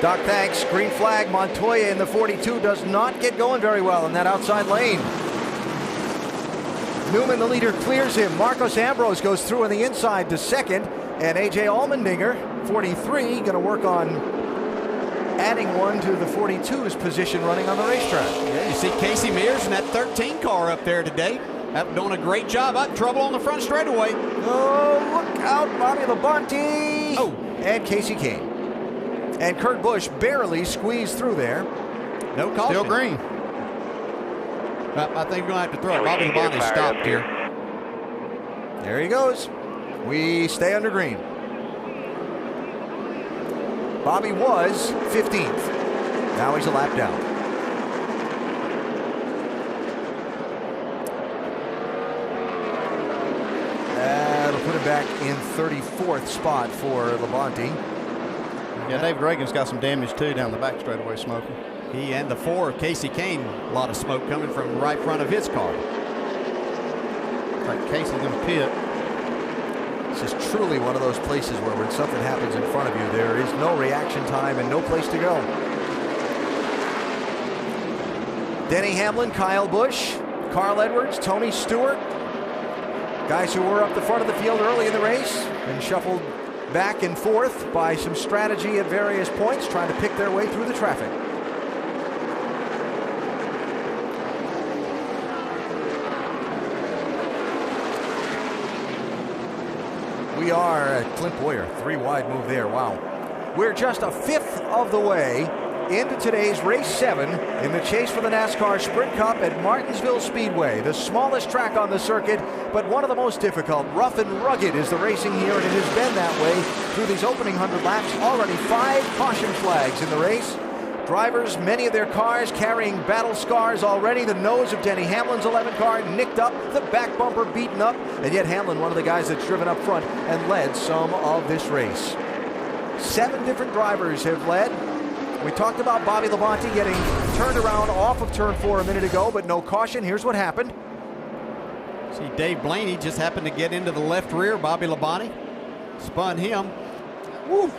Doc, thanks. Green flag. Montoya in the 42 does not get going very well in that outside lane. Newman, the leader, clears him. Marcos Ambrose goes through on the inside to second. And A.J. Allmendinger, 43, going to work on adding one to the 42's position running on the racetrack. Yeah, you see Casey Mears in that 13 car up there today. Doing a great job. Out trouble on the front straightaway. Oh, look out, Bobby Labonte. Oh, and Casey Kane. And Kurt Busch barely squeezed through there. No caution. Still green. I think we're going to have to throw it. Bobby Labonte stopped here. There he goes. We stay under green. Bobby was 15th. Now he's a lap down. That'll put him back in 34th spot for Labonte. Yeah, David Reagan's got some damage too down the back straightaway, smoking. He and the 4, Casey Kane, a lot of smoke coming from right front of his car. Like Casey's going to pit. This is truly one of those places where when something happens in front of you, there is no reaction time and no place to go. Denny Hamlin, Kyle Busch, Carl Edwards, Tony Stewart. Guys who were up the front of the field early in the race and shuffled back and forth by some strategy at various points, trying to pick their way through the traffic. We are at Clint Boyer, 3-wide move there, wow. We're just a fifth of the way into today's race 7 in the chase for the NASCAR Sprint Cup at Martinsville Speedway, the smallest track on the circuit, but one of the most difficult. Rough and rugged is the racing here, and it has been that way through these opening 100 laps. Already 5 caution flags in the race. Drivers, many of their cars carrying battle scars already. The nose of Denny Hamlin's 11 car nicked up, the back bumper beaten up, and yet Hamlin, one of the guys that's driven up front and led some of this race. 7 different drivers have led. We talked about Bobby Labonte getting turned around off of turn 4 a minute ago, but no caution. Here's what happened. See, Dave Blaney just happened to get into the left rear. Bobby Labonte spun him. Woo!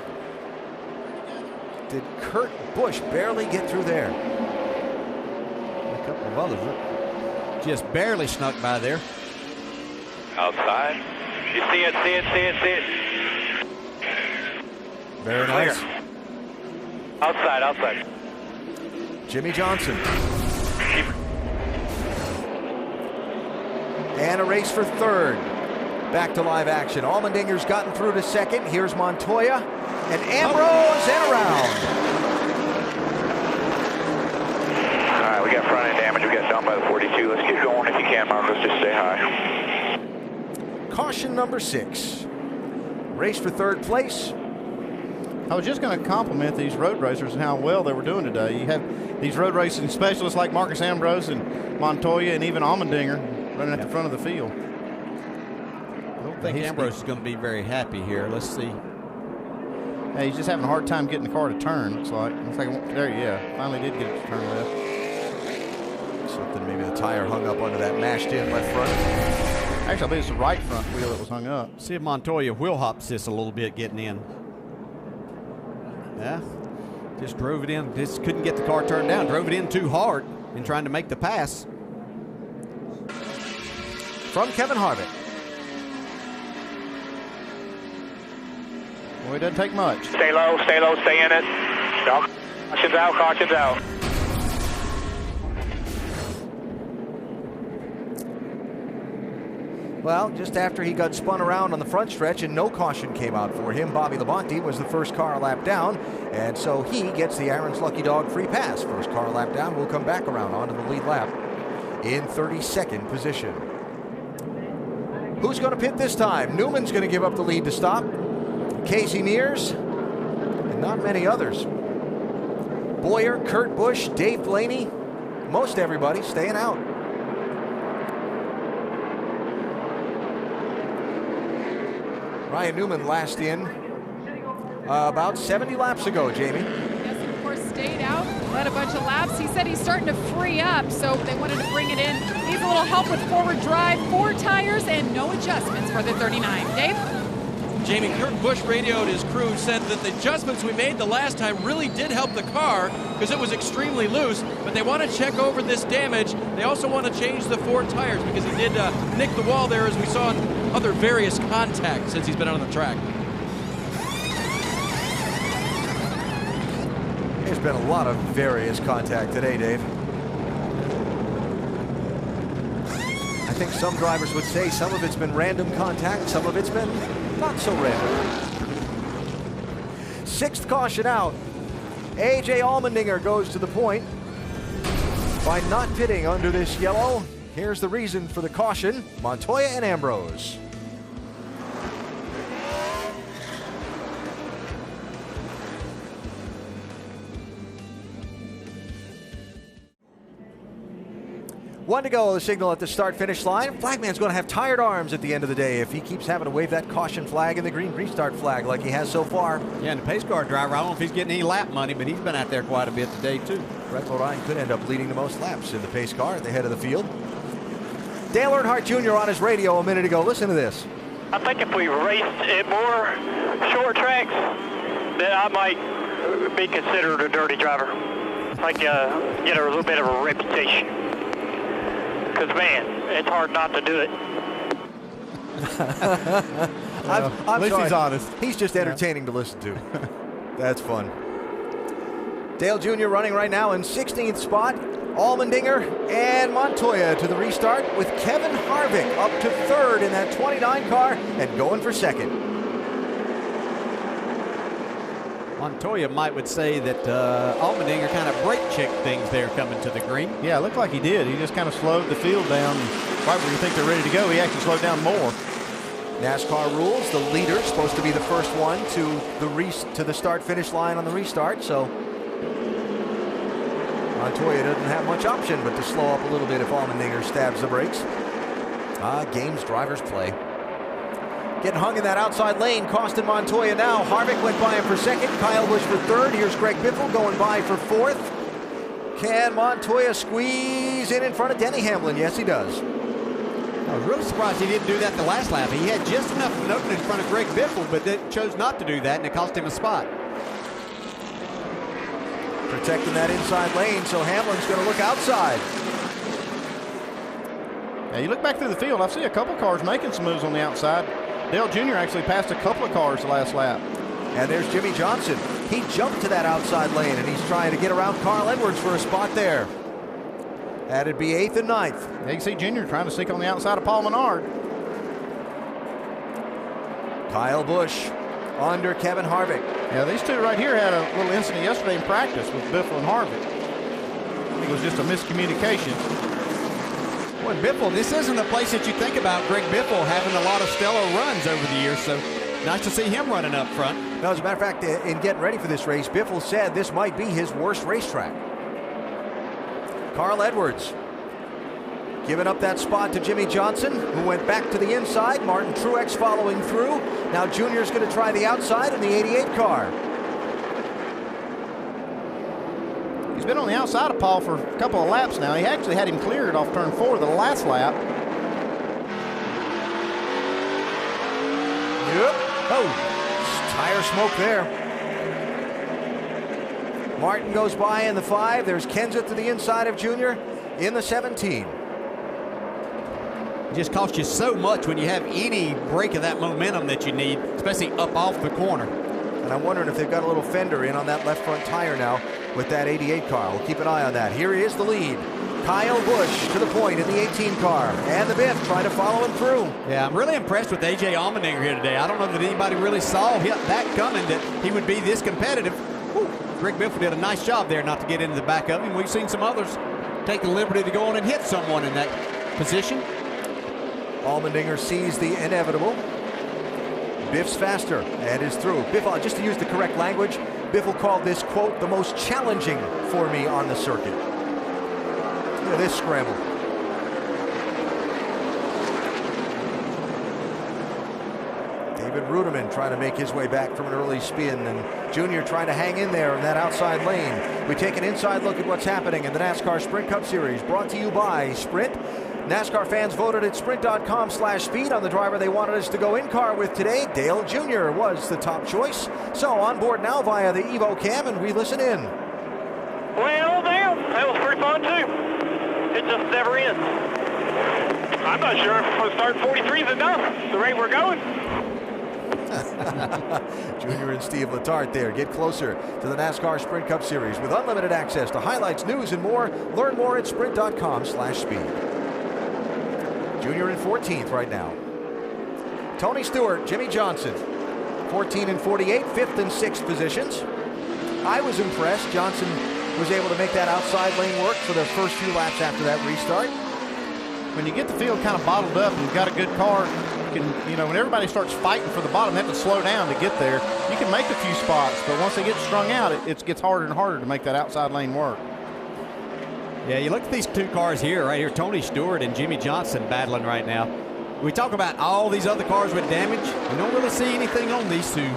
Did Kurt Busch barely get through there? A couple of others just barely snuck by there. Outside. You see it, see it, see it, see it. Very nice. Outside, outside. Jimmy Johnson. And a race for third. Back to live action. Allmendinger's gotten through to second. Here's Montoya. And Ambrose and around. All right, we got front end damage. We got down by the 42. Let's keep going if you can, Marcus. Just stay high. Caution number 6. Race for third place. I was just going to compliment these road racers and how well they were doing today. You have these road racing specialists like Marcus Ambrose and Montoya and even Allmendinger running at the front of the field. I don't think Ambrose is going to be very happy here. Let's see. Hey, he's just having a hard time getting the car to turn. It's like there, yeah, finally did get it to turn left. Something, maybe the tire hung up onto that mashed-in left front. Actually, I believe it's the right front wheel that was hung up. See if Montoya wheel hops this a little bit getting in. Yeah, just drove it in. Just couldn't get the car turned down. Drove it in too hard in trying to make the pass. From Kevin Harvick. Well, it doesn't take much. Stay low, stay in it. Caution's out, caution's out. Well, just after he got spun around on the front stretch and no caution came out for him, Bobby Labonte was the first car a lap down, and so he gets the Aaron's Lucky Dog free pass. First car a lap down will come back around onto the lead lap in 32nd position. Who's going to pit this time? Newman's going to give up the lead to stop. Casey Mears, and not many others. Boyer, Kurt Busch, Dave Blaney, most everybody staying out. Ryan Newman last in about 70 laps ago, Jamie. Yes, of course, stayed out, led a bunch of laps. He said he's starting to free up, so they wanted to bring it in. Needs a little help with forward drive, 4 tires, and no adjustments for the 39. Dave? Jamie, Kurt Busch radioed his crew, said that the adjustments we made the last time really did help the car because it was extremely loose, but they want to check over this damage. They also want to change the 4 tires because he did nick the wall there, as we saw in other various contacts since he's been on the track. There's been a lot of various contact today, Dave. I think some drivers would say some of it's been random contact, some of it's been not so random. 6th caution out. A.J. Allmendinger goes to the point by not pitting under this yellow. Here's the reason for the caution: Montoya and Ambrose. One to go, the signal at the start-finish line. Flagman's going to have tired arms at the end of the day if he keeps having to wave that caution flag and the green restart flag like he has so far. Yeah, and the pace car driver, I don't know if he's getting any lap money, but he's been out there quite a bit today, too. Brett Lorine could end up leading the most laps in the pace car at the head of the field. Dale Earnhardt Jr. on his radio a minute ago. Listen to this. I think if we raced at more short tracks, then I might be considered a dirty driver. Like get a little bit of a reputation. Because, man, it's hard not to do it. I'm at least sorry. he's honest. He's just entertaining to listen to. That's fun. Dale Jr. running right now in 16th spot. Allmendinger and Montoya to the restart with Kevin Harvick up to 3rd in that 29 car and going for 2nd. Montoya would say that Allmendinger kind of brake-checked things there coming to the green. Yeah, it looked like he did. He just kind of slowed the field down. Right where you think they're ready to go, he actually slowed down more. NASCAR rules, the leader supposed to be the first one to the start-finish line on the restart, so Montoya doesn't have much option but to slow up a little bit if Allmendinger stabs the brakes. Game's driver's play. Getting hung in that outside lane, costing Montoya now. Harvick went by him for second. Kyle Busch for third. Here's Greg Biffle going by for fourth. Can Montoya squeeze in front of Denny Hamlin? Yes, he does. I was really surprised he didn't do that the last lap. He had just enough of an opening in front of Greg Biffle, but they chose not to do that, and it cost him a spot. Protecting that inside lane, so Hamlin's going to look outside. Now you look back through the field, I see a couple cars making some moves on the outside. Dale Jr. actually passed a couple of cars the last lap. And there's Jimmy Johnson. He jumped to that outside lane, and he's trying to get around Carl Edwards for a spot there. That'd be 8th and 9th. Yeah, you can see Jr. trying to sneak on the outside of Paul Menard. Kyle Busch under Kevin Harvick. Yeah, these two right here had a little incident yesterday in practice with Biffle and Harvick. It was just a miscommunication. Well, Biffle, this isn't a place that you think about Greg Biffle having a lot of stellar runs over the years, so nice to see him running up front. Now, as a matter of fact, in getting ready for this race, Biffle said this might be his worst racetrack. Carl Edwards giving up that spot to Jimmy Johnson, who went back to the inside. Martin Truex following through. Now Junior's going to try the outside in the 88 car. He's been on the outside of Paul for a couple of laps now. He actually had him cleared off turn 4 the last lap. Yep. Oh, tire smoke there. Martin goes by in the 5. There's Kenseth to the inside of Junior in the 17. It just costs you so much when you have any break of that momentum that you need, especially up off the corner. And I'm wondering if they've got a little fender in on that left front tire now with that 88 car. We'll keep an eye on that. Here is the lead. Kyle Busch to the point in the 18 car. And the Biff trying to follow him through. Yeah, I'm really impressed with A.J. Allmendinger here today. I don't know that anybody really saw that coming, that he would be this competitive. Whew. Greg Biffle did a nice job there not to get into the back of him. We've seen some others take the liberty to go on and hit someone in that position. Allmendinger sees the inevitable. Biff's faster and is through. Biff, just to use the correct language, Biffle called this, quote, the most challenging for me on the circuit. Look at this scramble. David Ruderman trying to make his way back from an early spin, and Junior trying to hang in there in that outside lane. We take an inside look at what's happening in the NASCAR Sprint Cup Series, brought to you by Sprint. NASCAR fans voted at sprint.com/speed on the driver they wanted us to go in car with today. Dale Jr. was the top choice. So on board now via the Evo Cam, and we listen in. Well, damn, that was pretty fun too. It just never ends. I'm not sure if starting 43 is enough, the rate we're going. Junior and Steve Letarte there. Get closer to the NASCAR Sprint Cup Series with unlimited access to highlights, news, and more. Learn more at sprint.com/speed. Junior in 14th right now. Tony Stewart, Jimmy Johnson, 14 and 48, 5th and 6th positions. I was impressed. Johnson was able to make that outside lane work for the first few laps after that restart. When you get the field kind of bottled up and you've got a good car, you can, when everybody starts fighting for the bottom, they have to slow down to get there. You can make a few spots, but once they get strung out, it gets harder and harder to make that outside lane work. Yeah, you look at these two cars here, right here, Tony Stewart and Jimmy Johnson battling right now. We talk about all these other cars with damage. We don't really see anything on these two.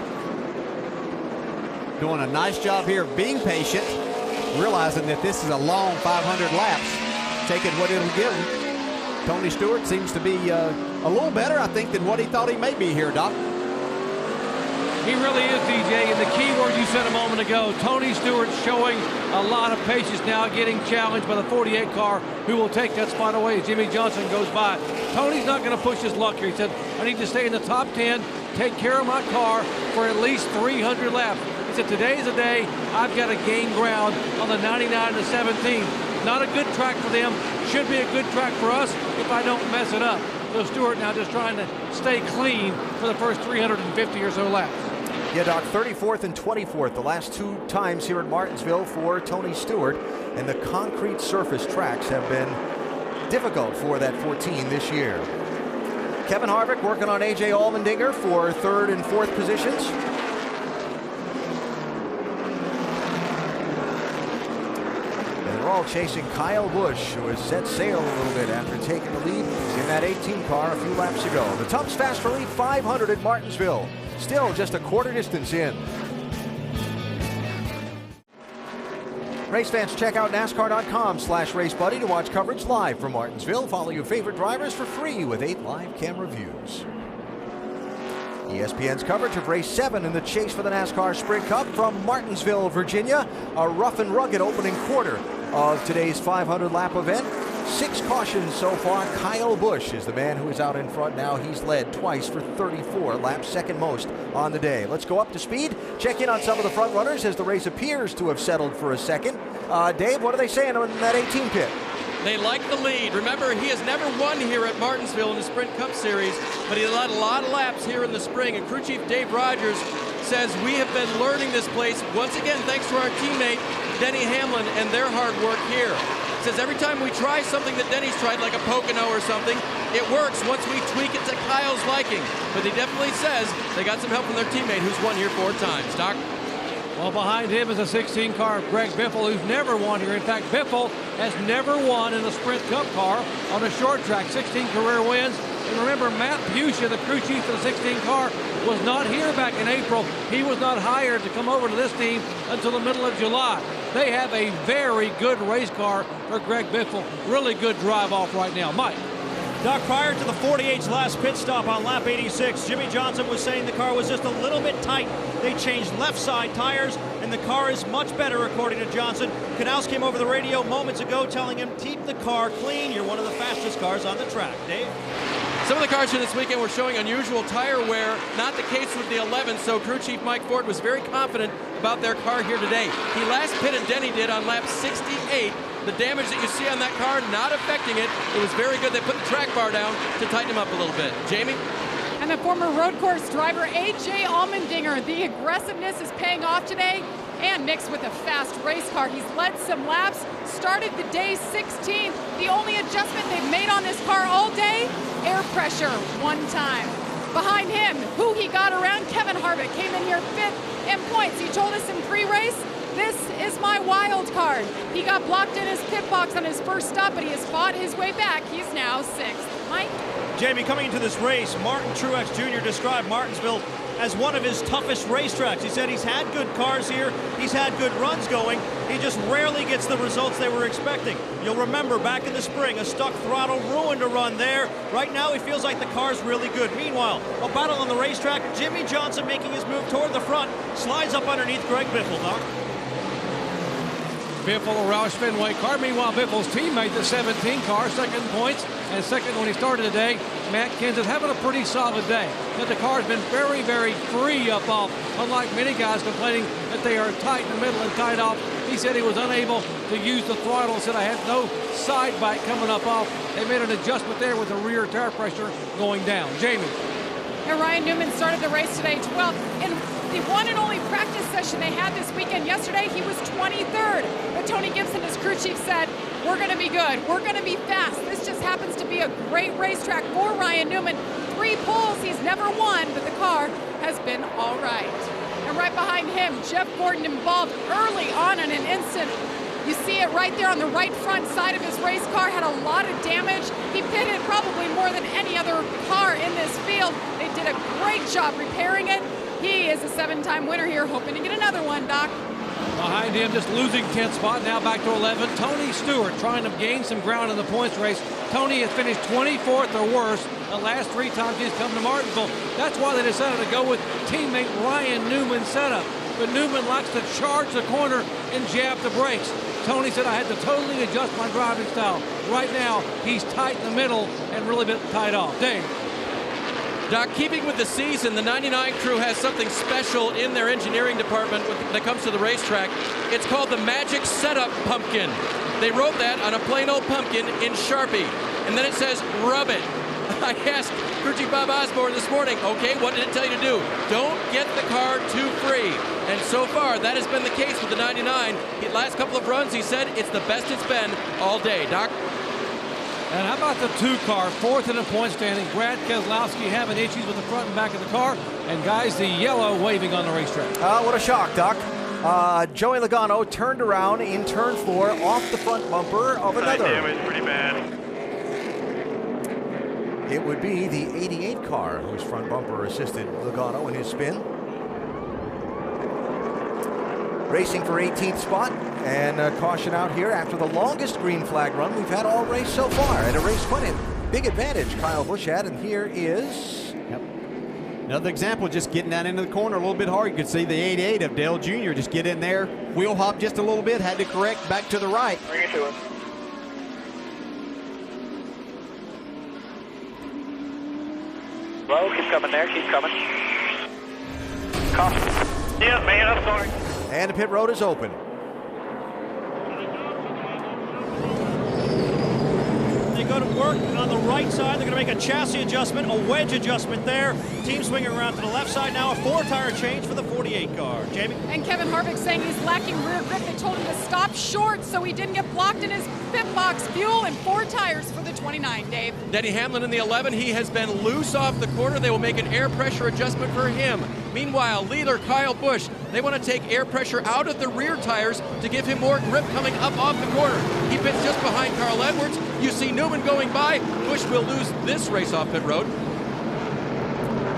Doing a nice job here of being patient, realizing that this is a long 500 laps, taking what it'll give him. Tony Stewart seems to be a little better, I think, than what he thought he may be here, Doc. He really is, DJ, and the key word you said a moment ago, Tony Stewart showing a lot of patience now, getting challenged by the 48 car, who will take that spot away as Jimmy Johnson goes by. Tony's not going to push his luck here. He said, I need to stay in the top 10, take care of my car for at least 300 laps. He said, today's the day I've got to gain ground on the 99 and the 17. Not a good track for them. Should be a good track for us if I don't mess it up. So Stewart now just trying to stay clean for the first 350 or so laps. Yeah, Doc, 34th and 24th, the last two times here at Martinsville for Tony Stewart, and the concrete surface tracks have been difficult for that 14 this year. Kevin Harvick working on A.J. Allmendinger for 3rd and 4th positions. And they're all chasing Kyle Busch, who has set sail a little bit after taking the lead in that 18 car a few laps ago. The Tums Fast Relief 500 at Martinsville, still just a quarter distance in. Race fans, check out NASCAR.com/RaceBuddy to watch coverage live from Martinsville. Follow your favorite drivers for free with 8 live camera views. ESPN's coverage of Race 7 in the chase for the NASCAR Sprint Cup from Martinsville, Virginia. A rough and rugged opening quarter of today's 500-lap event. 6 cautions so far. Kyle Busch is the man who is out in front now. He's led twice for 34 laps, second most on the day. Let's go up to speed, check in on some of the front runners as the race appears to have settled for a second. Dave, what are they saying on that 18 pit? They like the lead. Remember, he has never won here at Martinsville in the Sprint Cup Series, but he led a lot of laps here in the spring. And crew chief Dave Rogers says, we have been learning this place, once again, thanks to our teammate, Denny Hamlin, and their hard work here. He says every time we try something that Denny's tried, like a Pocono or something, it works once we tweak it to Kyle's liking. But he definitely says they got some help from their teammate who's won here 4 times. Doc? Well, behind him is a 16 car of Greg Biffle, who's never won here. In fact, Biffle has never won in a Sprint Cup car on a short track. 16 career wins. And remember, Matt Buscia, the crew chief of the 16 car, was not here back in April. He was not hired to come over to this team until the middle of July. They have a very good race car for Greg Biffle. Really good drive off right now. Mike. Doc, prior to the 48's last pit stop on lap 86, Jimmy Johnson was saying the car was just a little bit tight. They changed left side tires, and the car is much better, according to Johnson. Canals came over the radio moments ago telling him, keep the car clean. You're one of the fastest cars on the track. Dave? Some of the cars here this weekend were showing unusual tire wear. Not the case with the 11, so crew chief Mike Ford was very confident about their car here today. He last pitted, Denny did, on lap 68. The damage that you see on that car, not affecting it. It was very good. They put the track bar down to tighten him up a little bit. Jamie? And the former road course driver, A.J. Allmendinger. The aggressiveness is paying off today, and mixed with a fast race car. He's led some laps, started the day 16th. The only adjustment they've made on this car all day, air pressure, 1 time. Behind him, who he got around, Kevin Harvick came in here 5th in points. He told us in pre-race, this is my wild card. He got blocked in his pit box on his first stop, but he has fought his way back. He's now 6th. Mike? Jamie, coming into this race, Martin Truex Jr. described Martinsville as one of his toughest racetracks. He said he's had good cars here, he's had good runs going, he just rarely gets the results they were expecting. You'll remember back in the spring, a stuck throttle ruined a run there. Right now, he feels like the car's really good. Meanwhile, a battle on the racetrack, Jimmy Johnson making his move toward the front, slides up underneath Greg Biffle, Doc. Biffle, a Roush Fenway car. Meanwhile, Biffle's teammate, the 17 car, second in points, and second when he started today, Matt Kenseth, having a pretty solid day. But the car's been very, very free up off, unlike many guys complaining that they are tight in the middle and tight off. He said he was unable to use the throttle, said I had no side bite coming up off. They made an adjustment there with the rear tire pressure going down. Jamie. And Ryan Newman started the race today 12th. In the one and only practice session they had this weekend yesterday, he was 23rd. But Tony Gibson, his crew chief, said, we're going to be good. We're going to be fast. This just happens to be a great racetrack for Ryan Newman. 3 poles, he's never won, but the car has been all right. And right behind him, Jeff Gordon involved early on in an instant. You see it right there on the right front side of his race car, had a lot of damage. He pitted probably more than any other car in this field. They did a great job repairing it. He is a 7-time winner here, hoping to get another one, Doc. Behind him, just losing 10th spot, now back to 11. Tony Stewart trying to gain some ground in the points race. Tony has finished 24th or worse the last 3 times he's come to Martinsville. That's why they decided to go with teammate Ryan Newman's setup. But Newman likes to charge the corner and jab the brakes. Tony said, I had to totally adjust my driving style. Right now, he's tight in the middle and really bit tight off. Dave. Doc, keeping with the season, the 99 crew has something special in their engineering department when it comes to the racetrack. It's called the Magic Setup Pumpkin. They wrote that on a plain old pumpkin in Sharpie. And then it says, rub it. I asked crew chief Bob Osborne this morning, okay, what did it tell you to do? Don't get the car too free. And so far, that has been the case with the 99. The last couple of runs, he said, it's the best it's been all day. Doc? And how about the 2 car, 4th in the point standing? Brad Keselowski having issues with the front and back of the car. And guys, the yellow waving on the racetrack. What a shock, Doc. Joey Logano turned around in turn 4 off the front bumper of another. Damage, pretty bad. It would be the 88 car whose front bumper assisted Logano in his spin. Racing for 18th spot, and caution out here after the longest green flag run we've had all race so far. At a race 20, big advantage Kyle Busch had, and here is... Yep. Another example, just getting down into the corner a little bit hard. You could see the 88 of Dale Jr. just get in there, wheel hop just a little bit, had to correct back to the right. Bring it to him. Low, keep coming there, keep coming. Caution. Yeah, man, I'm sorry. And the pit road is open. They go to work on the right side. They're going to make a chassis adjustment, a wedge adjustment there. Team swinging around to the left side now. A 4-tire change for the 48 car. Jamie? And Kevin Harvick saying he's lacking rear grip. They told him to stop short so he didn't get blocked in his pit box. Fuel and 4 tires for the 29, Dave. Denny Hamlin in the 11. He has been loose off the corner. They will make an air pressure adjustment for him. Meanwhile, leader Kyle Busch, they want to take air pressure out of the rear tires to give him more grip coming up off the corner. He pits just behind Carl Edwards. You see Newman going by. Busch will lose this race off pit road.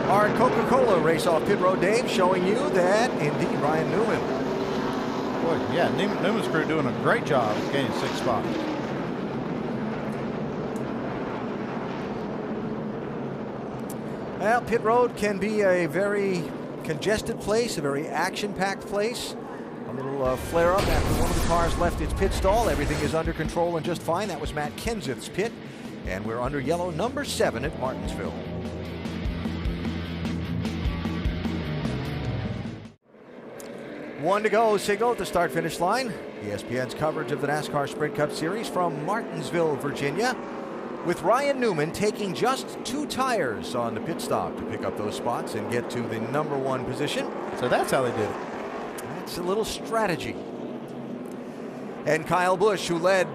Our Coca-Cola race off pit road, Dave, showing you that indeed Ryan Newman. Boy, yeah, Newman's crew doing a great job gaining 6th spot. Well, pit road can be a very congested place, a very action-packed place. A little flare-up after one of the cars left its pit stall. Everything is under control and just fine. That was Matt Kenseth's pit. And we're under yellow number 7 at Martinsville. One to go, signal at the start-finish line. ESPN's coverage of the NASCAR Sprint Cup Series from Martinsville, Virginia, with Ryan Newman taking just 2 tires on the pit stop to pick up those spots and get to the number 1 position. So that's how they did it. That's a little strategy. And Kyle Busch, who led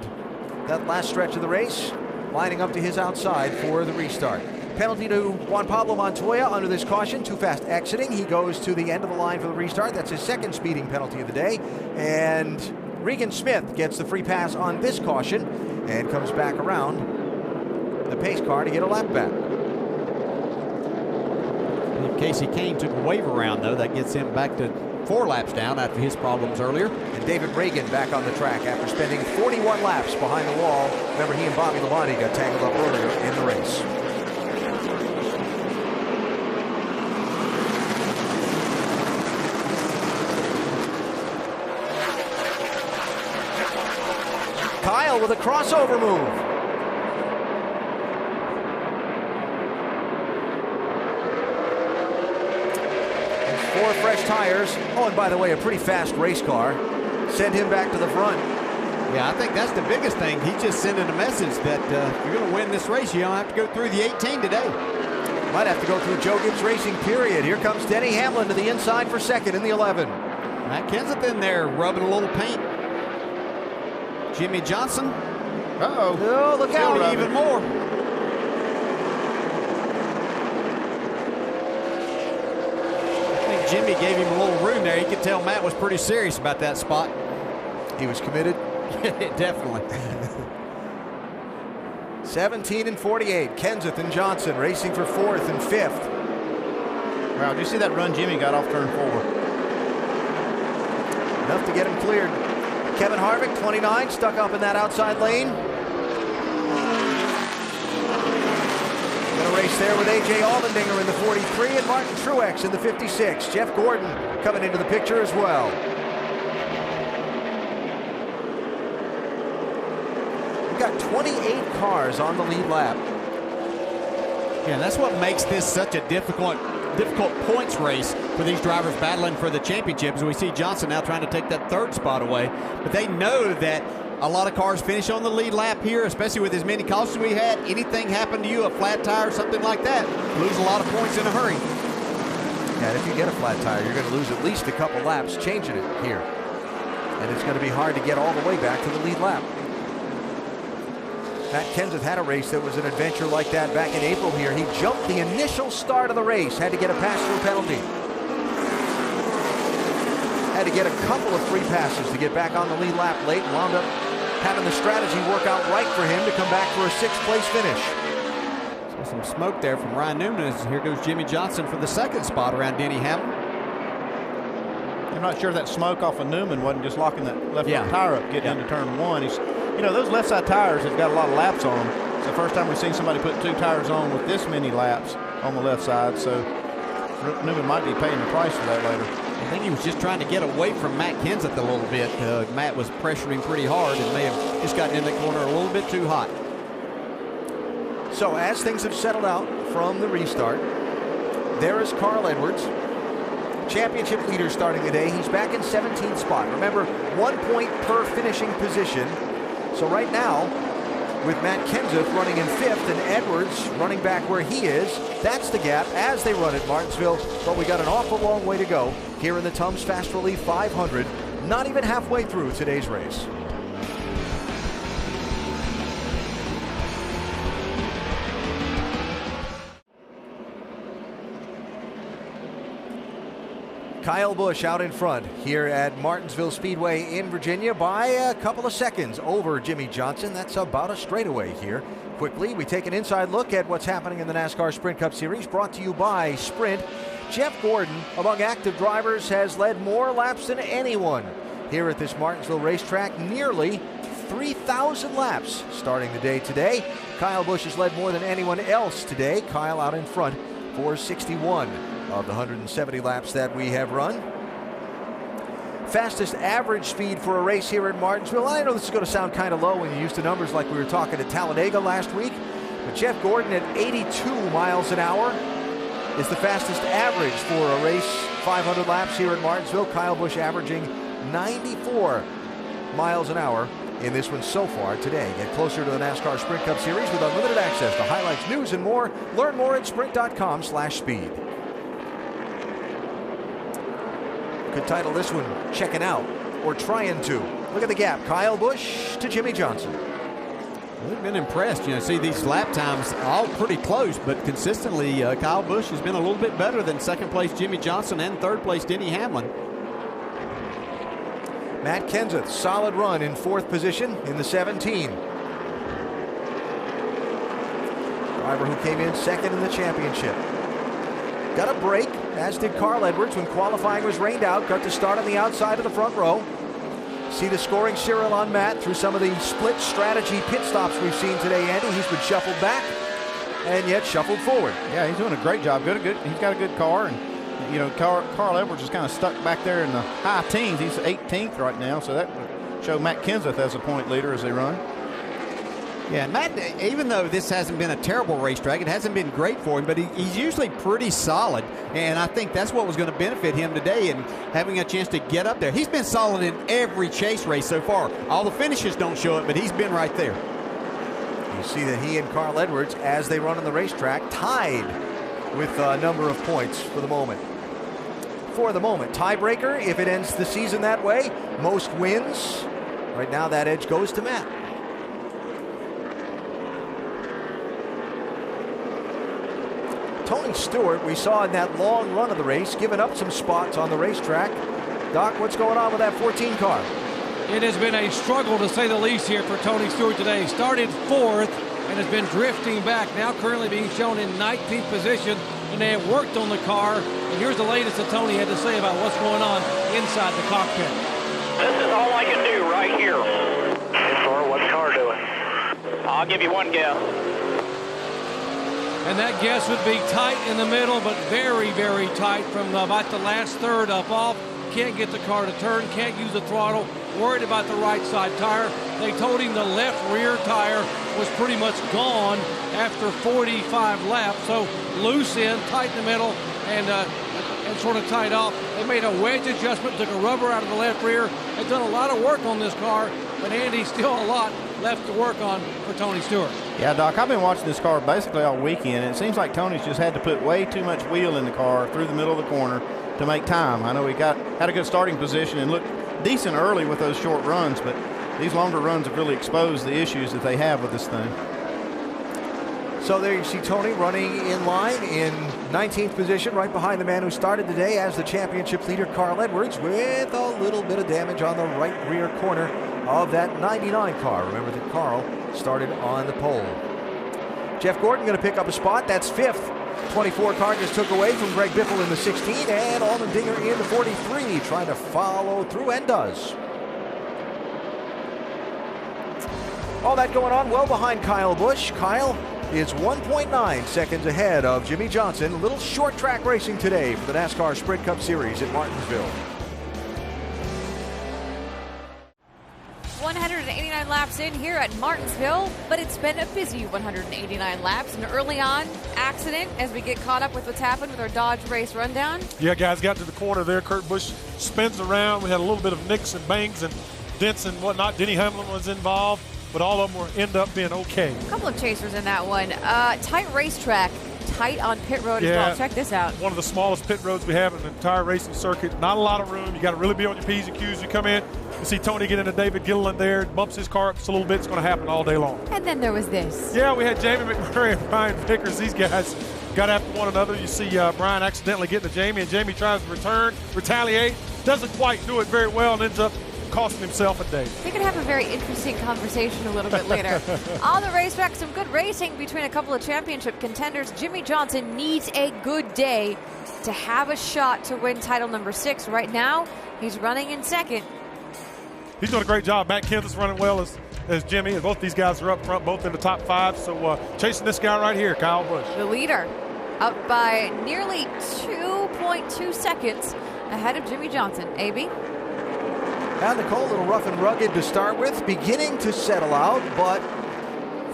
that last stretch of the race, lining up to his outside for the restart. Penalty to Juan Pablo Montoya under this caution. Too fast exiting. He goes to the end of the line for the restart. That's his 2nd speeding penalty of the day. And Regan Smith gets the free pass on this caution and comes back around the pace car to get a lap back. If Casey Kane took a wave around, though, that gets him back to 4 laps down after his problems earlier. And David Reagan back on the track after spending 41 laps behind the wall. Remember, he and Bobby Labonte got tangled up earlier in the race. Kyle with a crossover move. Four fresh tires. Oh, and by the way, a pretty fast race car. Send him back to the front. Yeah, I think that's the biggest thing. He's just sending a message that if you're going to win this race, you don't have to go through the 18 today. Might have to go through Joe Gibbs Racing, period. Here comes Denny Hamlin to the inside for 2nd in the 11. Matt Kenseth in there rubbing a little paint. Jimmy Johnson. Uh-oh. Oh, look out. Even more. Jimmy gave him a little room there. You could tell Matt was pretty serious about that spot. He was committed. Definitely. 17 and 48. Kenseth and Johnson racing for 4th and 5th. Wow, did you see that run Jimmy got off turn 4? Enough to get him cleared. Kevin Harvick, 29, stuck up in that outside lane. Gonna race there with A.J. Allmendinger in the 43 and Martin Truex in the 56. Jeff Gordon coming into the picture as well. We've got 28 cars on the lead lap. Yeah, that's what makes this such a difficult points race for these drivers battling for the championship. As we see Johnson now trying to take that 3rd spot away. But they know that a lot of cars finish on the lead lap here, especially with as many cautions we had. Anything happen to you, a flat tire, something like that, lose a lot of points in a hurry. Yeah, and if you get a flat tire, you're going to lose at least a couple laps changing it here. And it's going to be hard to get all the way back to the lead lap. Matt Kenseth had a race that was an adventure like that back in April here. He jumped the initial start of the race, had to get a pass-through penalty. Had to get a couple of free passes to get back on the lead lap late and wound up having the strategy work out right for him to come back for a 6th place finish. So some smoke there from Ryan Newman as here goes Jimmy Johnson for the 2nd spot around Denny Hamlin. I'm not sure that smoke off of Newman wasn't just locking that left front tire up getting into turn 1. He's, you know, those left side tires have got a lot of laps on them. It's the first time we've seen somebody put 2 tires on with this many laps on the left side, so Newman might be paying the price for that later. I think he was just trying to get away from Matt Kenseth a little bit. Matt was pressuring pretty hard and may have just gotten in the corner a little bit too hot. So as things have settled out from the restart, there is Carl Edwards, championship leader starting the day. He's back in 17th spot. Remember, 1 point per finishing position. So right now, with Matt Kenseth running in 5th and Edwards running back where he is, that's the gap as they run at Martinsville. But we got an awful long way to go here in the Tums Fast Relief 500. Not even halfway through today's race. Kyle Busch out in front here at Martinsville Speedway in Virginia by a couple of seconds over Jimmy Johnson. That's about a straightaway here. Quickly, we take an inside look at what's happening in the NASCAR Sprint Cup Series, brought to you by Sprint. Jeff Gordon, among active drivers, has led more laps than anyone here at this Martinsville racetrack, nearly 3,000 laps starting the day today. Kyle Busch has led more than anyone else today. Kyle out in front for 61 of the 170 laps that we have run. Fastest average speed for a race here at Martinsville. I know this is going to sound kind of low when you're used to numbers like we were talking at Talladega last week, but Jeff Gordon at 82 miles an hour is the fastest average for a race 500 laps here at Martinsville. Kyle Busch averaging 94 miles an hour in this one so far today. Get closer to the NASCAR Sprint Cup Series with unlimited access to highlights, news, and more. Learn more at sprint.com/speed. Could title this one Checking Out or Trying To. Look at the gap. Kyle Busch to Jimmy Johnson. We've been impressed. You know, see these lap times all pretty close, but consistently Kyle Busch has been a little bit better than 2nd place Jimmy Johnson and 3rd place Denny Hamlin. Matt Kenseth, solid run in 4th position in the 17. Driver who came in 2nd in the championship. Got a break, as did Carl Edwards when qualifying was rained out. Got to start on the outside of the front row. See the scoring serial on Matt through some of the split strategy pit stops we've seen today, Andy. He's been shuffled back and yet shuffled forward. Yeah, he's doing a great job. He's got a good car, and you know, Carl Edwards is kind of stuck back there in the high teens. He's 18th right now, so that would show Matt Kenseth as a point leader as they run. Yeah, Matt, even though this hasn't been a terrible racetrack, it hasn't been great for him, but he's usually pretty solid, and I think that's what was going to benefit him today and having a chance to get up there. He's been solid in every chase race so far. All the finishes don't show it, but he's been right there. You see that he and Carl Edwards, as they run on the racetrack, tied with a number of points for the moment. Tiebreaker, if it ends the season that way, most wins. Right now that edge goes to Matt. Tony Stewart, we saw in that long run of the race, giving up some spots on the racetrack. Doc, what's going on with that 14 car? It has been a struggle, to say the least, here for Tony Stewart today. Started 4th and has been drifting back, now currently being shown in 19th position, and they have worked on the car. And here's the latest that Tony had to say about what's going on inside the cockpit. This is all I can do right here. As far as what the car doing? I'll give you one guess. And that guess would be tight in the middle, but very, very tight from about the last third up off. Can't get the car to turn, can't use the throttle, worried about the right side tire. They told him the left rear tire was pretty much gone after 45 laps. So loose end, tight in the middle, and sort of tied off. They made a wedge adjustment, took a rubber out of the left rear. They've done a lot of work on this car, but Andy, still a lot left to work on for Tony Stewart. Yeah, Doc, I've been watching this car basically all weekend, and it seems like Tony's just had to put way too much wheel in the car through the middle of the corner to make time. I know he had a good starting position and looked decent early with those short runs, but these longer runs have really exposed the issues that they have with this thing. So there you see Tony running in line in 19th position, right behind the man who started today as the championship leader, Carl Edwards, with a little bit of damage on the right rear corner of that 99 car. Remember that Carl started on the pole. Jeff Gordon going to pick up a spot. That's 5th. 24 car just took away from Greg Biffle in the 16, and Allmendinger in the 43, trying to follow through, and does. All that going on well behind Kyle Busch. Kyle is 1.9 seconds ahead of Jimmy Johnson. A little short track racing today for the NASCAR Sprint Cup Series at Martinsville. 189 laps in here at Martinsville, but it's been a busy 189 laps. An early on accident as we get caught up with what's happened with our Dodge race rundown. Yeah, guys, got to the corner there. Kurt Busch spins around. We had a little bit of nicks and bangs and dents and whatnot. Denny Hamlin was involved, but all of them end up being okay. A couple of chasers in that one. Tight racetrack, tight on pit road as well. Check this out. One of the smallest pit roads we have in the entire racing circuit. Not a lot of room. You got to really be on your P's and Q's. You come in, you see Tony get into David Gilliland there, bumps his car up just a little bit. It's going to happen all day long. And then there was this. Yeah, we had Jamie McMurray and Brian Vickers. These guys got after one another. You see Brian accidentally getting to Jamie, and Jamie tries to retaliate. Doesn't quite do it very well, and ends up costing himself a day. We could have a very interesting conversation a little bit later. On the racetrack, some good racing between a couple of championship contenders. Jimmy Johnson needs a good day to have a shot to win title number 6. Right now, he's running in second. He's doing a great job. Matt Kenseth's running well as Jimmy, and both these guys are up front, both in the top 5. So chasing this guy right here, Kyle Busch. The leader, up by nearly 2.2 seconds ahead of Jimmy Johnson. AB? And Nicole, a little rough and rugged to start with, beginning to settle out, but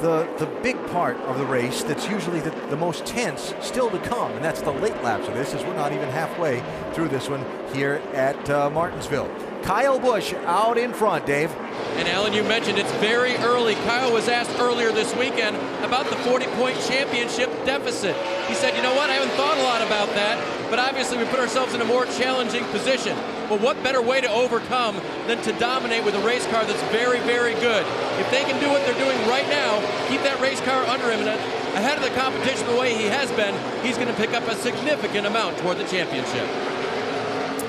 the big part of the race that's usually the most tense still to come, and that's the late laps of this, as we're not even halfway through this one here at Martinsville. Kyle Busch out in front, Dave. And Alan, you mentioned it's very early. Kyle was asked earlier this weekend about the 40-point championship deficit. He said, you know what, I haven't thought a lot about that, but obviously we put ourselves in a more challenging position. But what better way to overcome than to dominate with a race car that's very, very good? If they can do what they're doing right now, keep that race car under him and ahead of the competition the way he has been, he's going to pick up a significant amount toward the championship.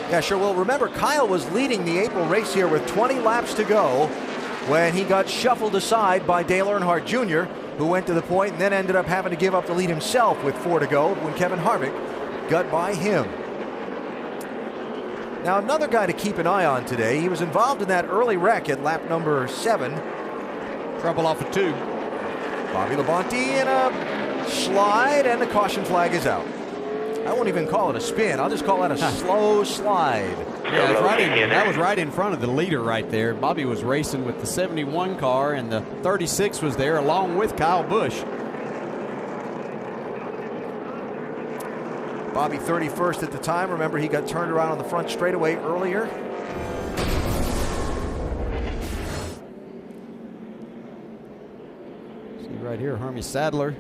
Yeah, sure. Well, remember, Kyle was leading the April race here with 20 laps to go when he got shuffled aside by Dale Earnhardt Jr., who went to the point and then ended up having to give up the lead himself with 4 to go when Kevin Harvick got by him. Now, another guy to keep an eye on today, he was involved in that early wreck at lap number 7. Trouble off of 2. Bobby Labonte in a slide, and the caution flag is out. I won't even call it a spin. I'll just call it a slow slide. Yeah, that was right in front of the leader right there. Bobby was racing with the 71 car, and the 36 was there along with Kyle Busch. Bobby 31st at the time. Remember, he got turned around on the front straightaway earlier. See right here, Hermie Sadler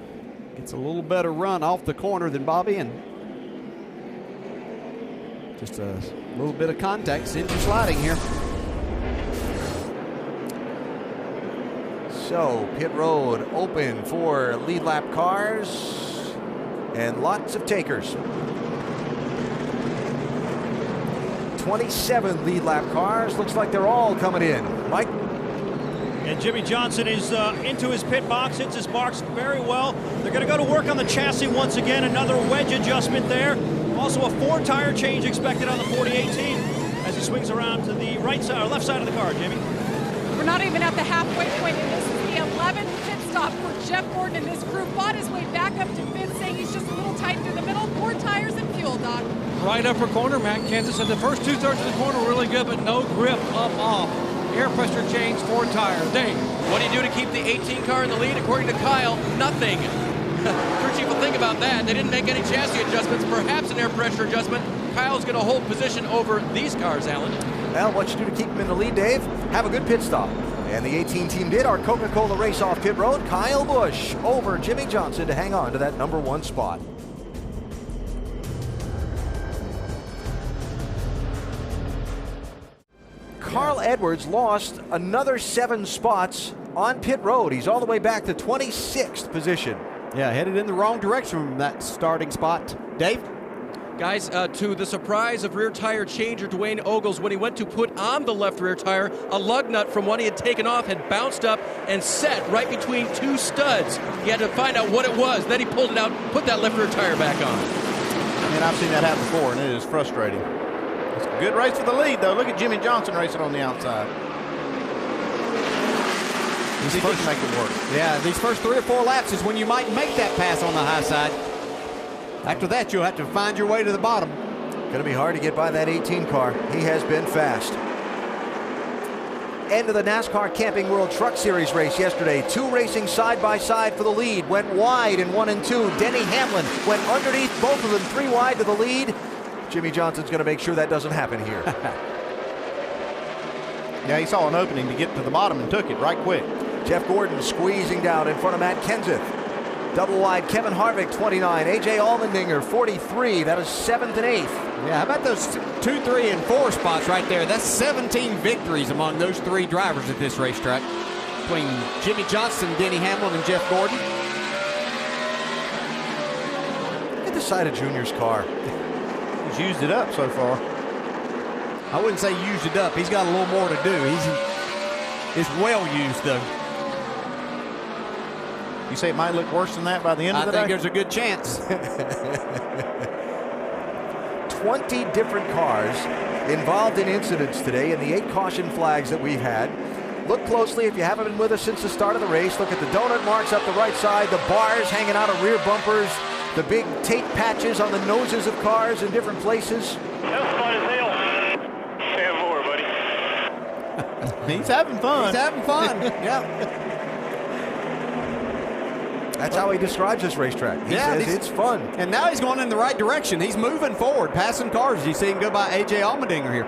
gets a little better run off the corner than Bobby, and just a little bit of contact, sends you sliding here. So, pit road open for lead lap cars and lots of takers. 27 lead lap cars. Looks like they're all coming in. Mike? And Jimmy Johnson is into his pit box, hits his marks very well. They're going to go to work on the chassis once again. Another wedge adjustment there. Also a 4-tire change expected on the 4018 as he swings around to the right side or left side of the car, Jimmy. We're not even at the halfway point, and this is the 11th pit stop for Jeff Gordon and his crew. Fought his way back up to fifth, saying he's just a little tight through the middle. 4 tires and fuel, Doc. Right upper corner, Matt Kenseth said the first 2/3 of the corner were really good, but no grip up off. Air pressure change, 4 tires. Dave. What do you do to keep the 18 car in the lead? According to Kyle, nothing. Crew chief will think about that. They didn't make any chassis adjustments, perhaps an air pressure adjustment. Kyle's going to hold position over these cars, Alan. Well, what you do to keep him in the lead, Dave? Have a good pit stop. And the 18 team did. Our Coca-Cola race off pit road. Kyle Busch over Jimmy Johnson to hang on to that #1 spot. Carl Edwards lost another 7 spots on pit road. He's all the way back to 26th position. Yeah, headed in the wrong direction from that starting spot. Dave? Guys, to the surprise of rear tire changer Dwayne Ogles, when he went to put on the left rear tire, a lug nut from one he had taken off had bounced up and set right between two studs. He had to find out what it was. Then he pulled it out, put that left rear tire back on. And I've seen that happen before, and it is frustrating. It's a good race for the lead, though. Look at Jimmy Johnson racing on the outside. He can make it work. Yeah, these first 3 or 4 laps is when you might make that pass on the high side. After that, you'll have to find your way to the bottom. Going to be hard to get by that 18 car. He has been fast. End of the NASCAR Camping World Truck Series race yesterday. 2 racing side by side for the lead. Went wide in 1 and 2. Denny Hamlin went underneath both of them, 3 wide to the lead. Jimmy Johnson's going to make sure that doesn't happen here. Yeah, he saw an opening to get to the bottom and took it right quick. Jeff Gordon squeezing down in front of Matt Kenseth. Double wide, Kevin Harvick, 29. A.J. Allmendinger, 43. That is 7th and 8th. Yeah, how about those 2, 3, and 4 spots right there? That's 17 victories among those 3 drivers at this racetrack. Between Jimmy Johnson, Denny Hamlin, and Jeff Gordon. Look at the side of Junior's car. He's used it up so far. I wouldn't say used it up. He's got a little more to do. It's well used, though. You say it might look worse than that by the end of the day? I think there's a good chance. 20 different cars involved in incidents today in the 8 caution flags that we've had. Look closely if you haven't been with us since the start of the race. Look at the donut marks up the right side, the bars hanging out of rear bumpers, the big tape patches on the noses of cars in different places. That's fun as hell. Have more, buddy. He's having fun. He's having fun. Yeah. That's how he describes this racetrack. He says it's fun. And now he's going in the right direction. He's moving forward, passing cars. You see him go by A.J. Allmendinger here.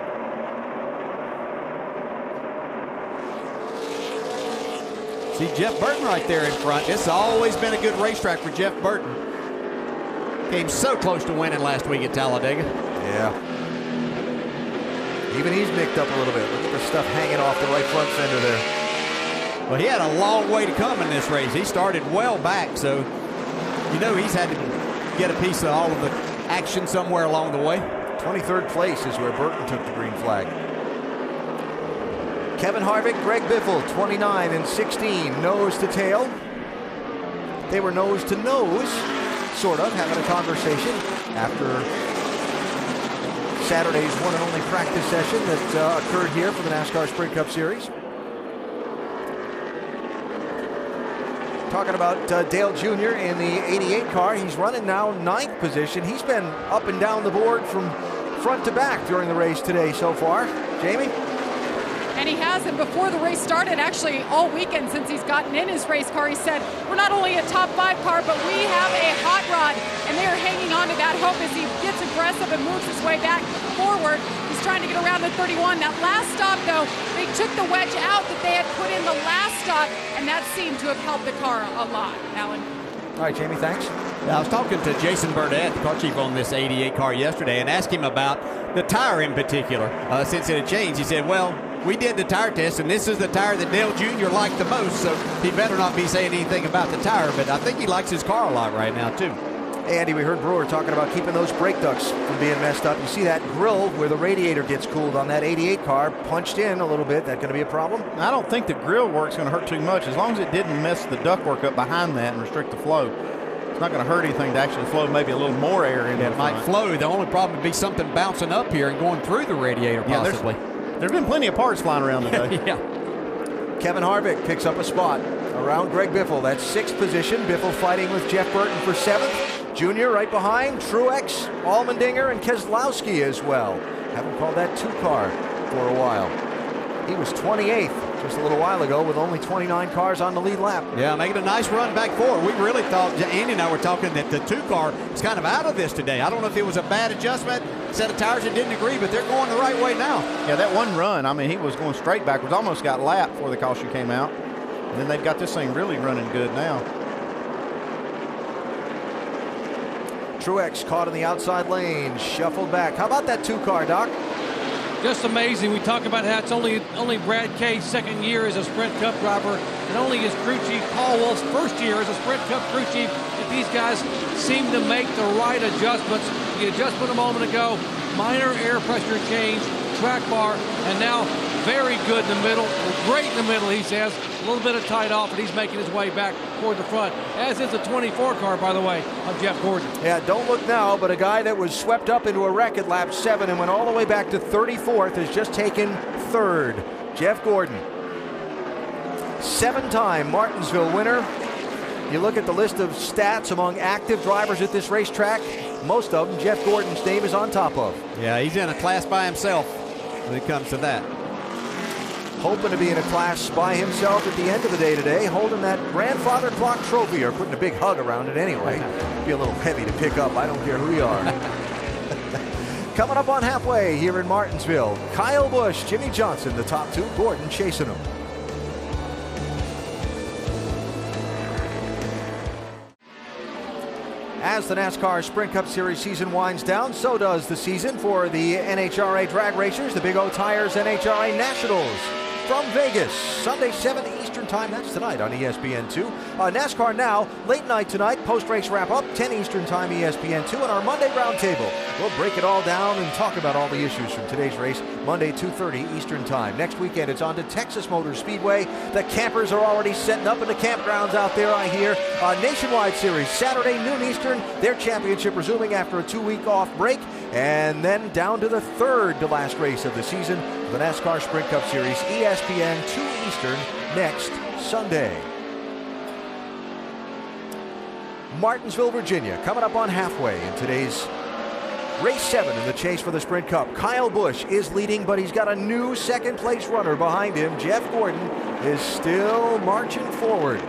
See Jeff Burton right there in front. This has always been a good racetrack for Jeff Burton. Came so close to winning last week at Talladega. Yeah. Even he's nicked up a little bit. Look at the stuff hanging off the right front fender there. But he had a long way to come in this race. He started well back, so you know he's had to get a piece of all of the action somewhere along the way. 23rd place is where Burton took the green flag. Kevin Harvick, Greg Biffle, 29 and 16, nose to tail. They were nose to nose, sort of, having a conversation after Saturday's one and only practice session that occurred here for the NASCAR Sprint Cup Series. Talking about Dale Jr. in the 88 car. He's running now 9th position. He's been up and down the board from front to back during the race today so far. Jamie? And he has, and before the race started, actually all weekend since he's gotten in his race car, he said, we're not only a top 5 car, but we have a hot rod. And they are hanging on to that hope as he gets aggressive and moves his way back forward. He's trying to get around the 31. That last stop, though, they took the wedge out that they had put in the last stop, and that seemed to have helped the car a lot. Alan. All right, Jamie, thanks. Yeah, I was talking to Jason Burdett, the car chief on this 88 car yesterday, and asked him about the tire in particular. Since it had changed, he said, well, we did the tire test, and this is the tire that Dale Jr. liked the most, so he better not be saying anything about the tire, but I think he likes his car a lot right now, too. Hey, Andy, we heard Brewer talking about keeping those brake ducts from being messed up. You see that grill where the radiator gets cooled on that 88 car punched in a little bit. That going to be a problem? I don't think the grill work's going to hurt too much. As long as it didn't mess the ductwork up behind that and restrict the flow, it's not going to hurt anything to actually flow maybe a little more air in there. It might flow. The only problem would be something bouncing up here and going through the radiator possibly. There's been plenty of parts flying around today. Yeah. Kevin Harvick picks up a spot around Greg Biffle. That's 6th position. Biffle fighting with Jeff Burton for 7th. Junior right behind. Truex, Allmendinger, and Keselowski as well. Haven't called that 2-car for a while. He was 28th just a little while ago with only 29 cars on the lead lap. Yeah, making a nice run back forward. We really thought, Andy and I were talking, that the 2-car is kind of out of this today. I don't know if it was a bad adjustment, set of tires that didn't agree, but they're going the right way now. Yeah, that one run, I mean, he was going straight backwards, almost got lapped before the caution came out. And then they've got this thing really running good now. Truex caught in the outside lane, shuffled back. How about that 2-car, Doc? Just amazing. We talk about how it's only Brad Kay's second year as a Sprint Cup driver, and only his crew chief Paul Wolf's first year as a Sprint Cup crew chief. If these guys seem to make the right adjustments. The adjustment a moment ago, minor air pressure change, track bar, and now very good in the middle, great in the middle, he says. A little bit of tight off, and he's making his way back toward the front, as is the 24 car, by the way, of Jeff Gordon. Yeah, don't look now, but a guy that was swept up into a wreck at lap 7 and went all the way back to 34th has just taken 3rd. Jeff Gordon, 7-time Martinsville winner. You look at the list of stats among active drivers at this racetrack, most of them Jeff Gordon's name is on top of. Yeah, he's in a class by himself when it comes to that. Hoping to be in a class by himself at the end of the day today, holding that grandfather clock trophy, or putting a big hug around it anyway. Be a little heavy to pick up, I don't care who you are. Coming up on halfway here in Martinsville, Kyle Busch, Jimmy Johnson, the top two, Gordon chasing them. As the NASCAR Sprint Cup Series season winds down, so does the season for the NHRA drag racers, the Big O Tires NHRA Nationals. From Vegas, Sunday 7 Eastern Time, that's tonight on ESPN2. NASCAR Now, late night tonight, post-race wrap-up, 10 Eastern Time, ESPN2, and our Monday roundtable. We'll break it all down and talk about all the issues from today's race, Monday 2:30 Eastern Time. Next weekend, it's on to Texas Motor Speedway. The campers are already setting up in the campgrounds out there, I hear. Nationwide Series, Saturday, noon Eastern, their championship resuming after a 2-week off break. And then down to the third to last race of the season, the NASCAR Sprint Cup Series, ESPN 2 Eastern next Sunday. Martinsville, Virginia, coming up on halfway in today's race 7 in the chase for the Sprint Cup. Kyle Busch is leading, but he's got a new second-place runner behind him. Jeff Gordon is still marching forward.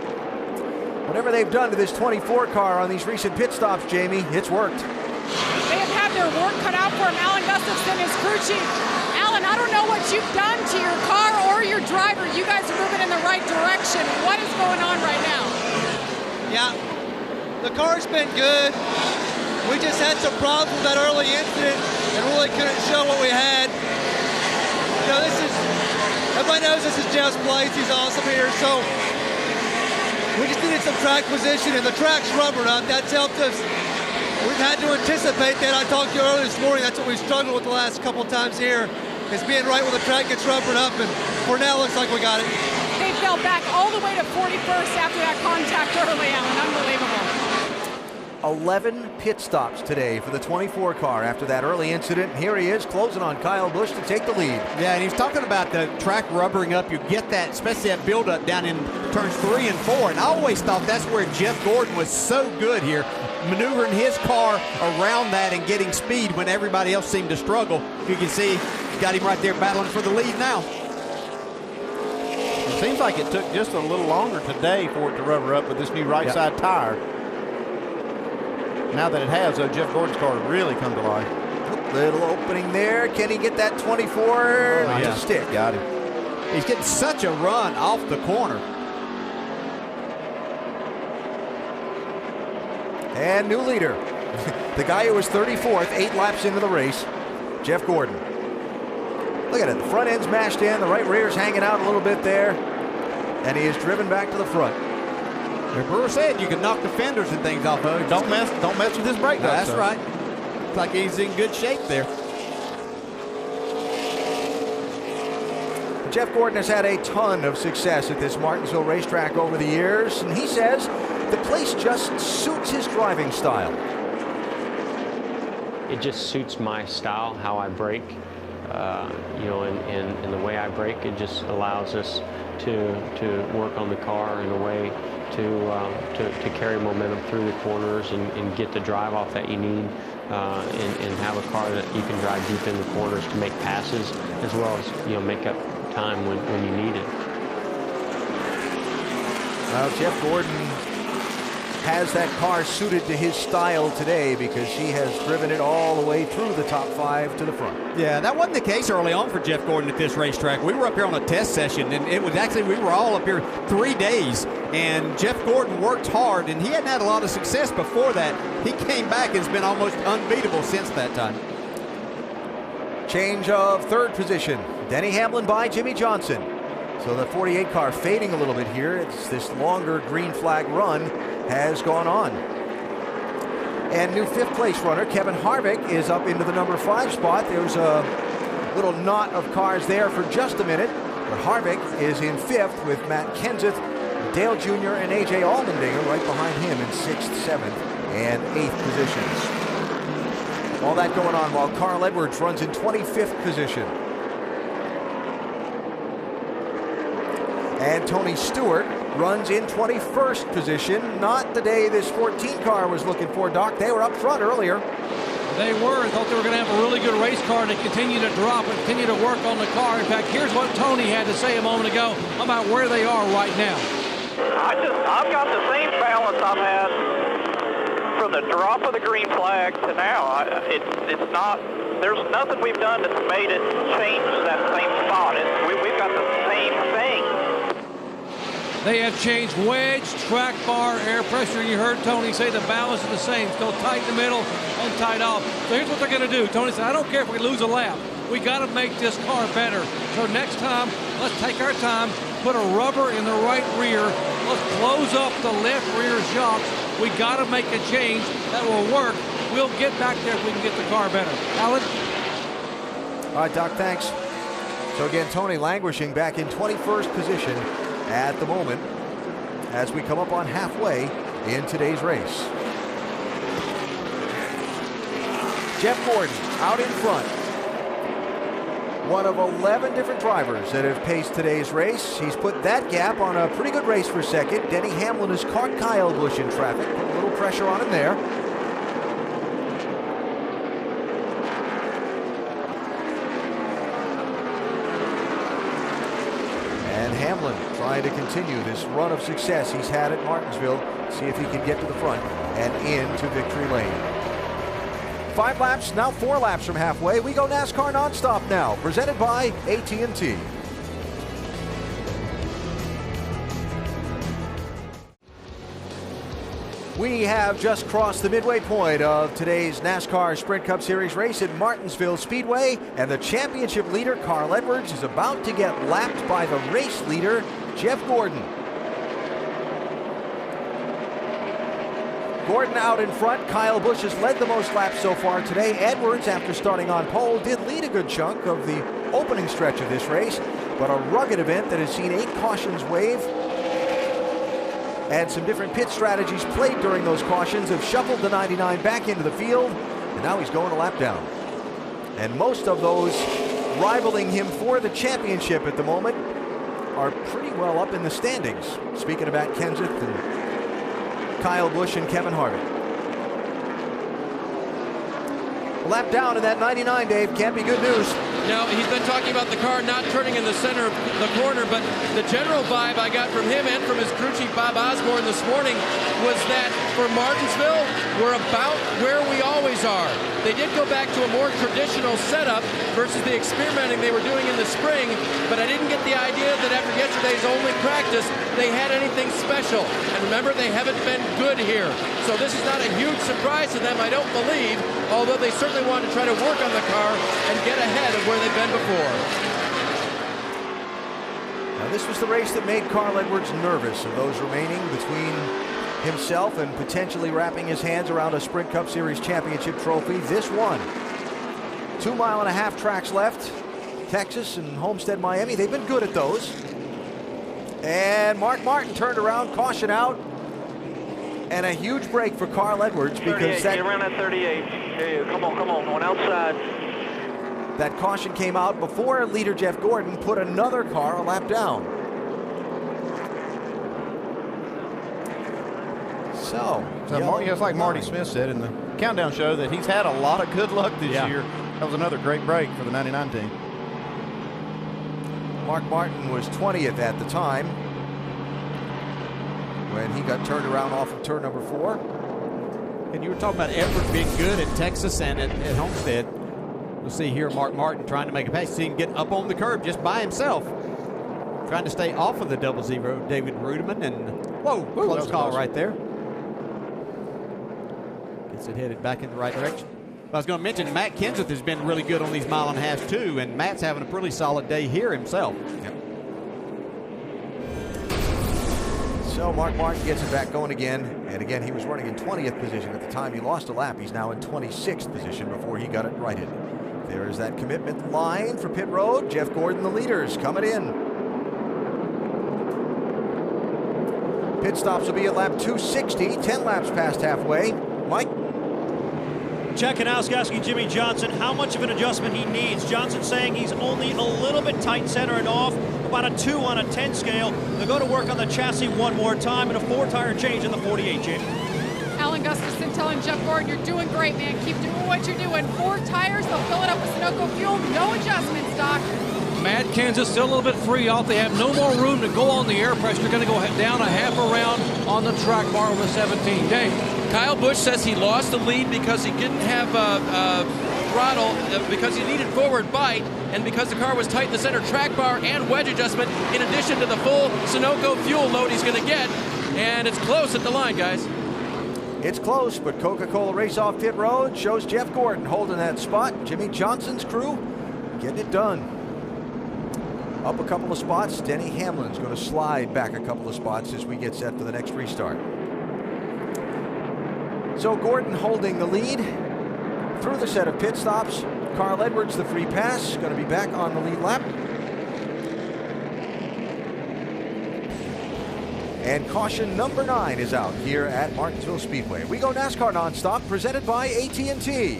Whatever they've done to this 24 car on these recent pit stops, Jamie, it's worked. They have had their work cut out for him. Alan Gustafson, his crew chief. Alan, I don't know what you've done to your car or your driver. You guys are moving in the right direction. What is going on right now? Yeah, the car's been good. We just had some problems with that early incident and really couldn't show what we had. You know, everybody knows this is Jeff's place. He's awesome here. So we just needed some track position, and the track's rubbered up. That's helped us. We've had to anticipate that. I talked to you earlier this morning. That's what we've struggled with the last couple of times here, is being right when the track gets rubbered up, and for now looks like we got it. They fell back all the way to 41st after that contact early, Alan. Unbelievable. 11 pit stops today for the 24 car after that early incident. Here he is closing on Kyle Busch to take the lead. Yeah, and he was talking about the track rubbering up. You get that, especially that buildup down in turns 3 and 4. And I always thought that's where Jeff Gordon was so good here, maneuvering his car around that and getting speed when everybody else seemed to struggle. You can see he's got him right there battling for the lead now. It seems like it took just a little longer today for it to rubber up with this new right side tire. Now that it has, though, Jeff Gordon's car really come to life. Little opening there. Can he get that 24 to stick? Got him. He's getting such a run off the corner. And new leader. The guy who was 34th, 8 laps into the race, Jeff Gordon. Look at it. The front end's mashed in. The right rear's hanging out a little bit there. And he is driven back to the front. The Brewer said you can knock the fenders and things off of it. Don't mess with this brake. That's right. Looks like he's in good shape there. Jeff Gordon has had a ton of success at this Martinsville racetrack over the years, and he says the place just suits his driving style. It just suits my style, how I brake. You know, in the way I brake, it just allows us to work on the car in a way to carry momentum through the corners and get the drive off that you need, and have a car that you can drive deep in the corners to make passes, as well as, you know, make up time when you need it. Well, Jeff Gordon has that car suited to his style today because he has driven it all the way through the top 5 to the front. Yeah, that wasn't the case early on for Jeff Gordon at this racetrack. We were up here on a test session, and it was actually, we were all up here 3 days, and Jeff Gordon worked hard, and he hadn't had a lot of success before that. He came back and has been almost unbeatable since that time. Change of third position. Denny Hamlin by Jimmy Johnson. So the 48 car fading a little bit here. It's this longer green flag run has gone on. And new 5th place runner Kevin Harvick is up into the number 5 spot. There's a little knot of cars there for just a minute. But Harvick is in 5th with Matt Kenseth, Dale Jr. and A.J. Allmendinger right behind him in 6th, 7th, and 8th positions. All that going on while Carl Edwards runs in 25th position. And Tony Stewart runs in 21st position. Not the day this 14 car was looking for, Doc. They were up front earlier. They were. Thought they were going to have a really good race car to continue to drop and continue to work on the car. In fact, here's what Tony had to say a moment ago about where they are right now. I've got the same balance I've had from the drop of the green flag to now. It's not, there's nothing we've done that's made it change that same spot. We've got the same thing. They have changed wedge, track bar, air pressure. You heard Tony say the balance is the same. Still tight in the middle and tight off. So here's what they're going to do. Tony said, I don't care if we lose a lap. We got to make this car better. So next time, let's take our time, put a rubber in the right rear. Let's close up the left rear shocks. We got to make a change that will work. We'll get back there if we can get the car better. Alan? All right, Doc, thanks. So again, Tony languishing back in 21st position at the moment as we come up on halfway in today's race. Jeff Gordon out in front. One of 11 different drivers that have paced today's race. He's put that gap on a pretty good race for second. Denny Hamlin has caught Kyle Busch in traffic. Put a little pressure on him there. And Hamlin trying to continue this run of success he's had at Martinsville. See if he can get to the front and into victory lane. 5 laps, now 4 laps from halfway. We go NASCAR nonstop now, presented by AT&T. We have just crossed the midway point of today's NASCAR Sprint Cup Series race at Martinsville Speedway, and the championship leader, Carl Edwards, is about to get lapped by the race leader, Jeff Gordon. Gordon out in front. Kyle Busch has led the most laps so far today. Edwards, after starting on pole, did lead a good chunk of the opening stretch of this race, but a rugged event that has seen 8 cautions wave, and some different pit strategies played during those cautions have shuffled the 99 back into the field, and now he's going a lap down. And most of those rivaling him for the championship at the moment are pretty well up in the standings. Speaking of Matt Kenseth and Kyle Busch and Kevin Harvick. A lap down in that 99, Dave, can't be good news. No, he's been talking about the car not turning in the center of the corner, but the general vibe I got from him and from his crew chief Bob Osborne this morning was that for Martinsville, we're about where we always are. They did go back to a more traditional setup versus the experimenting they were doing in the spring, but I didn't get the idea that after yesterday's only practice, they had anything special. And remember, they haven't been good here. So this is not a huge surprise to them, I don't believe, although they certainly want to try to work on the car and get ahead of where they've been before. Now this was the race that made Carl Edwards nervous of those remaining between himself and potentially wrapping his hands around a Sprint Cup Series championship trophy. This one. 2.5 mile tracks left. Texas and Homestead, Miami. They've been good at those. And Mark Martin turned around, caution out. And a huge break for Carl Edwards because that... around that 38. Hey, come on, on outside. That caution came out before leader Jeff Gordon put another car a lap down. So just like Marty Smith said in the countdown show, that he's had a lot of good luck this year. That was another great break for the 99 team. Mark Martin was 20th at the time when he got turned around off of turn number 4. And you were talking about Edwards being good at Texas and at Homestead. We'll see here Mark Martin trying to make a pass. See him get up on the curb just by himself. Trying to stay off of the 00 David Rudeman, and whoa, close call right there. Gets it headed back in the right direction. I was going to mention Matt Kenseth has been really good on these mile and a half too, and Matt's having a pretty solid day here himself. Yep. So Mark Martin gets it back going again, and again he was running in 20th position at the time he lost a lap. He's now in 26th position before he got it righted. There is that commitment line for pit road. Jeff Gordon, the leaders, coming in. Pit stops will be at lap 260, 10 laps past halfway. Mike? Jack Kanowski asking Jimmy Johnson how much of an adjustment he needs. Johnson saying he's only a little bit tight center and off, about a 2 on a 10 scale. They'll go to work on the chassis one more time and a 4-tire change in the 48, Jim. Alan Gustafson telling Jeff Gordon, you're doing great, man. Keep doing what you're doing. 4 tires, they'll fill it up with Sunoco fuel. No adjustments, Doc. Matt Kenseth still a little bit free off. They have no more room to go on the air pressure. They're going to go down a half a round on the track bar with 17. Dave. Kyle Busch says he lost the lead because he didn't have throttle, because he needed forward bite, and because the car was tight in the center track bar and wedge adjustment, in addition to the full Sunoco fuel load he's going to get. And it's close at the line, guys. It's close, but Coca-Cola Race Off Pit Road shows Jeff Gordon holding that spot. Jimmy Johnson's crew getting it done. Up a couple of spots. Denny Hamlin's going to slide back a couple of spots as we get set for the next restart. So Gordon holding the lead through the set of pit stops. Carl Edwards, the free pass, going to be back on the lead lap. And caution number 9 is out here at Martinsville Speedway. We go NASCAR nonstop, presented by AT&T.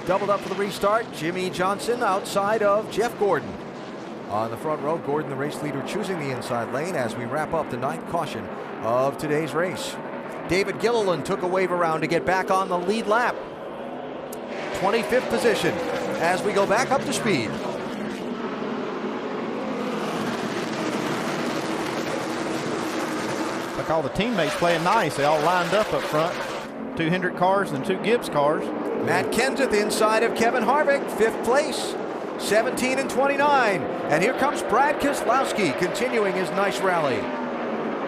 Doubled up for the restart. Jimmy Johnson outside of Jeff Gordon. On the front row, Gordon, the race leader, choosing the inside lane as we wrap up the 9th caution of today's race. David Gilliland took a wave around to get back on the lead lap. 25th position as we go back up to speed. Like all the teammates playing nice. They all lined up front. 2 Hendrick cars and 2 Gibbs cars. Matt Kenseth inside of Kevin Harvick, 5th place, 17 and 29. And here comes Brad Keselowski continuing his nice rally.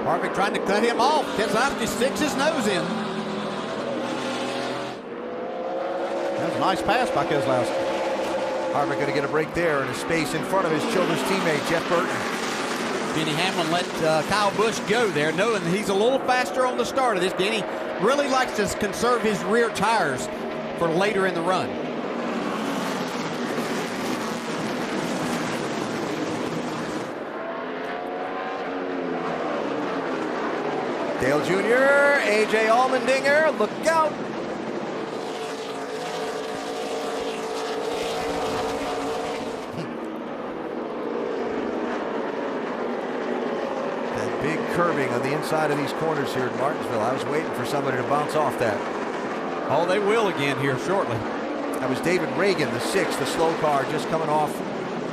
Harvick trying to cut him off. Keselowski sticks his nose in. That was a nice pass by Keselowski. Harvick going to get a break there in a space in front of his Childress teammate, Jeff Burton. Denny Hamlin let Kyle Busch go there, knowing that he's a little faster on the start of this. Denny really likes to conserve his rear tires for later in the run. Dale Jr., A.J. Allmendinger, look out. That big curving on the inside of these corners here at Martinsville. I was waiting for somebody to bounce off that. Oh, they will again here shortly. That was David Reagan, the 6th, the slow car, just coming off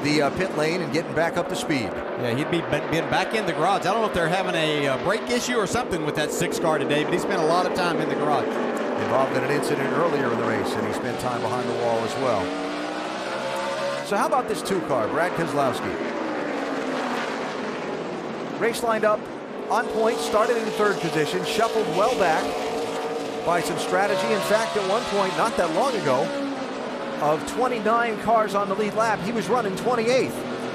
the pit lane and getting back up to speed. Yeah, he'd be back in the garage. I don't know if they're having a brake issue or something with that 6 car today, but he spent a lot of time in the garage. Involved in an incident earlier in the race, and he spent time behind the wall as well. So how about this 2 car, Brad Keselowski? Race lined up on point, started in 3rd position, shuffled well back by some strategy. In fact, at one point, not that long ago, of 29 cars on the lead lap, he was running 28th.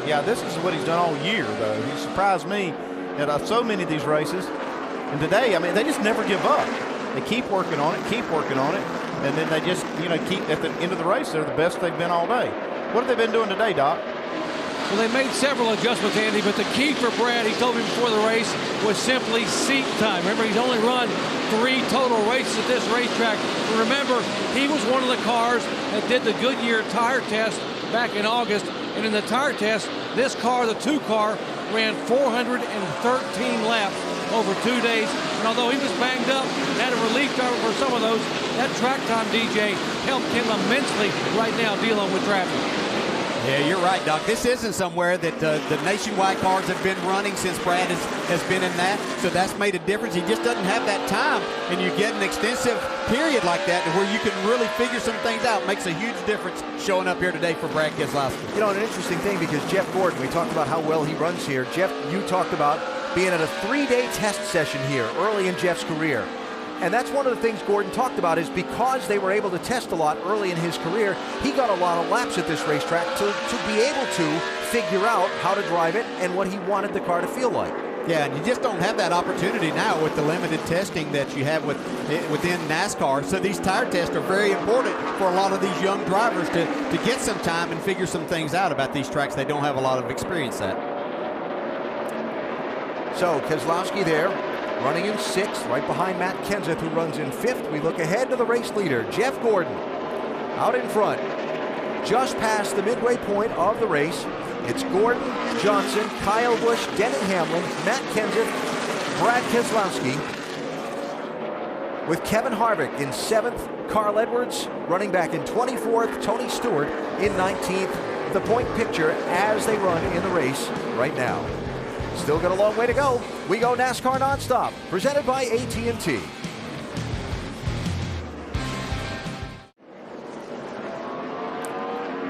Yeah, this is what he's done all year, though. He surprised me at so many of these races. And today, I mean, they just never give up. They keep working on it, and then they just, keep at the end of the race, they're the best they've been all day. What have they been doing today, Doc? Well, they made several adjustments, Andy, but the key for Brad, he told me before the race, was simply seat time. Remember, he's only run 3 total races at this racetrack. And remember, he was one of the cars that did the Goodyear tire test back in August. And in the tire test, this car, the 2 car, ran 413 laps over 2 days. And although he was banged up and had a relief driver for some of those, that track time, DJ, helped him immensely right now dealing with traffic. Yeah, you're right, Doc. This isn't somewhere that the nationwide cars have been running since Brad has been in that, so that's made a difference. He just doesn't have that time, and you get an extensive period like that where you can really figure some things out. Makes a huge difference showing up here today for Brad Keselowski. An interesting thing, because Jeff Gordon, we talked about how well he runs here. Jeff, you talked about being at a 3-day test session here early in Jeff's career. And that's one of the things Gordon talked about, is because they were able to test a lot early in his career, he got a lot of laps at this racetrack to be able to figure out how to drive it and what he wanted the car to feel like. Yeah, and you just don't have that opportunity now with the limited testing that you have within NASCAR. So these tire tests are very important for a lot of these young drivers to get some time and figure some things out about these tracks they don't have a lot of experience at. So Keselowski there, running in 6th, right behind Matt Kenseth, who runs in 5th. We look ahead to the race leader, Jeff Gordon, out in front, just past the midway point of the race. It's Gordon, Johnson, Kyle Busch, Denny Hamlin, Matt Kenseth, Brad Keselowski, with Kevin Harvick in 7th, Carl Edwards running back in 24th, Tony Stewart in 19th. The point picture as they run in the race right now. Still got a long way to go. We go NASCAR Nonstop, presented by AT&T.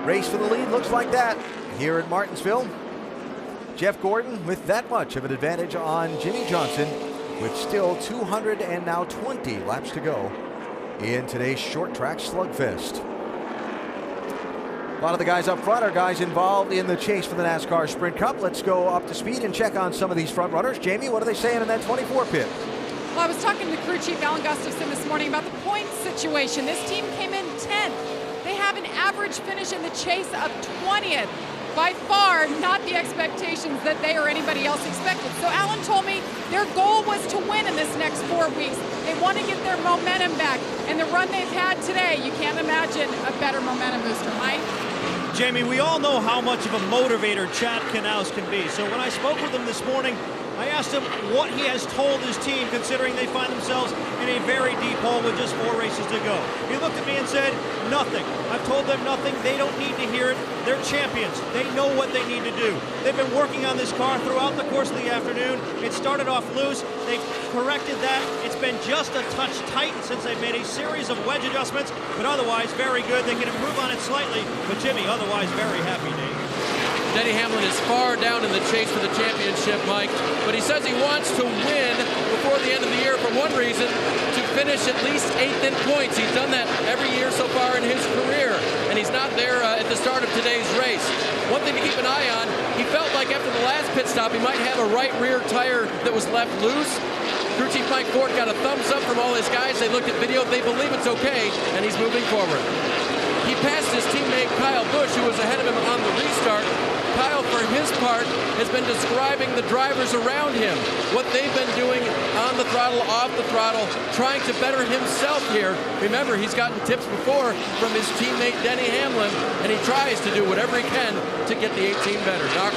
Race for the lead looks like that here at Martinsville. Jeff Gordon with that much of an advantage on Jimmy Johnson, with still 220 laps to go in today's short track slugfest. A lot of the guys up front are guys involved in the chase for the NASCAR Sprint Cup. Let's go up to speed and check on some of these front runners. Jamie, what are they saying in that 24 pit? Well, I was talking to crew chief Alan Gustafson this morning about the points situation. This team came in 10th. They have an average finish in the chase of 20th. By far not the expectations that they or anybody else expected. So Alan told me their goal was to win in this next 4 weeks. They want to get their momentum back. And the run they've had today, you can't imagine a better momentum booster, Mike. Jamie, we all know how much of a motivator Chad Knaus can be. So when I spoke with him this morning, I asked him what he has told his team, considering they find themselves in a very deep hole with just 4 races to go. He looked at me and said, nothing. I've told them nothing. They don't need to hear it. They're champions. They know what they need to do. They've been working on this car throughout the course of the afternoon. It started off loose. They've corrected that. It's been just a touch tight since they've made a series of wedge adjustments, but otherwise very good. They can improve on it slightly, but Jimmy, otherwise very happy, Dave. Denny Hamlin is far down in the chase for the championship, Mike, but he says he wants to win before the end of the year for one reason, to finish at least 8th in points. He's done that every year so far in his career, and he's not there at the start of today's race. One thing to keep an eye on, he felt like after the last pit stop he might have a right rear tire that was left loose. Crew chief Mike Ford got a thumbs up from all his guys. They looked at video, they believe it's okay, and he's moving forward. He passed his teammate Kyle Busch, who was ahead of him on the restart. Kyle, for his part, has been describing the drivers around him, what they've been doing on the throttle, off the throttle, trying to better himself here. Remember, he's gotten tips before from his teammate Denny Hamlin, and he tries to do whatever he can to get the 18 better. Doc?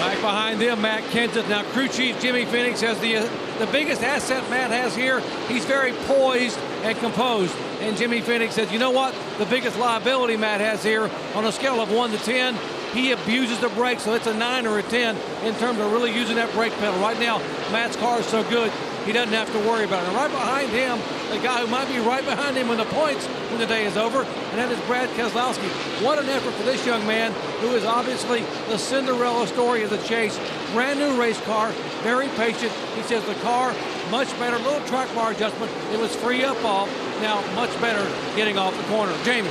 Right behind them, Matt Kenseth. Now, crew chief Jimmy Phoenix has the biggest asset Matt has here. He's very poised and composed. And Jimmy Phoenix says, you know what? The biggest liability Matt has here, on a scale of 1 to 10, he abuses the brake, so it's a 9 or a 10 in terms of really using that brake pedal. Right now, Matt's car is so good, he doesn't have to worry about it. And right behind him, the guy who might be right behind him in the points when the day is over, and that is Brad Keselowski. What an effort for this young man, who is obviously the Cinderella story of the chase. Brand new race car, very patient. He says the car, much better, little track bar adjustment. It was free up off, now much better getting off the corner. Jamie.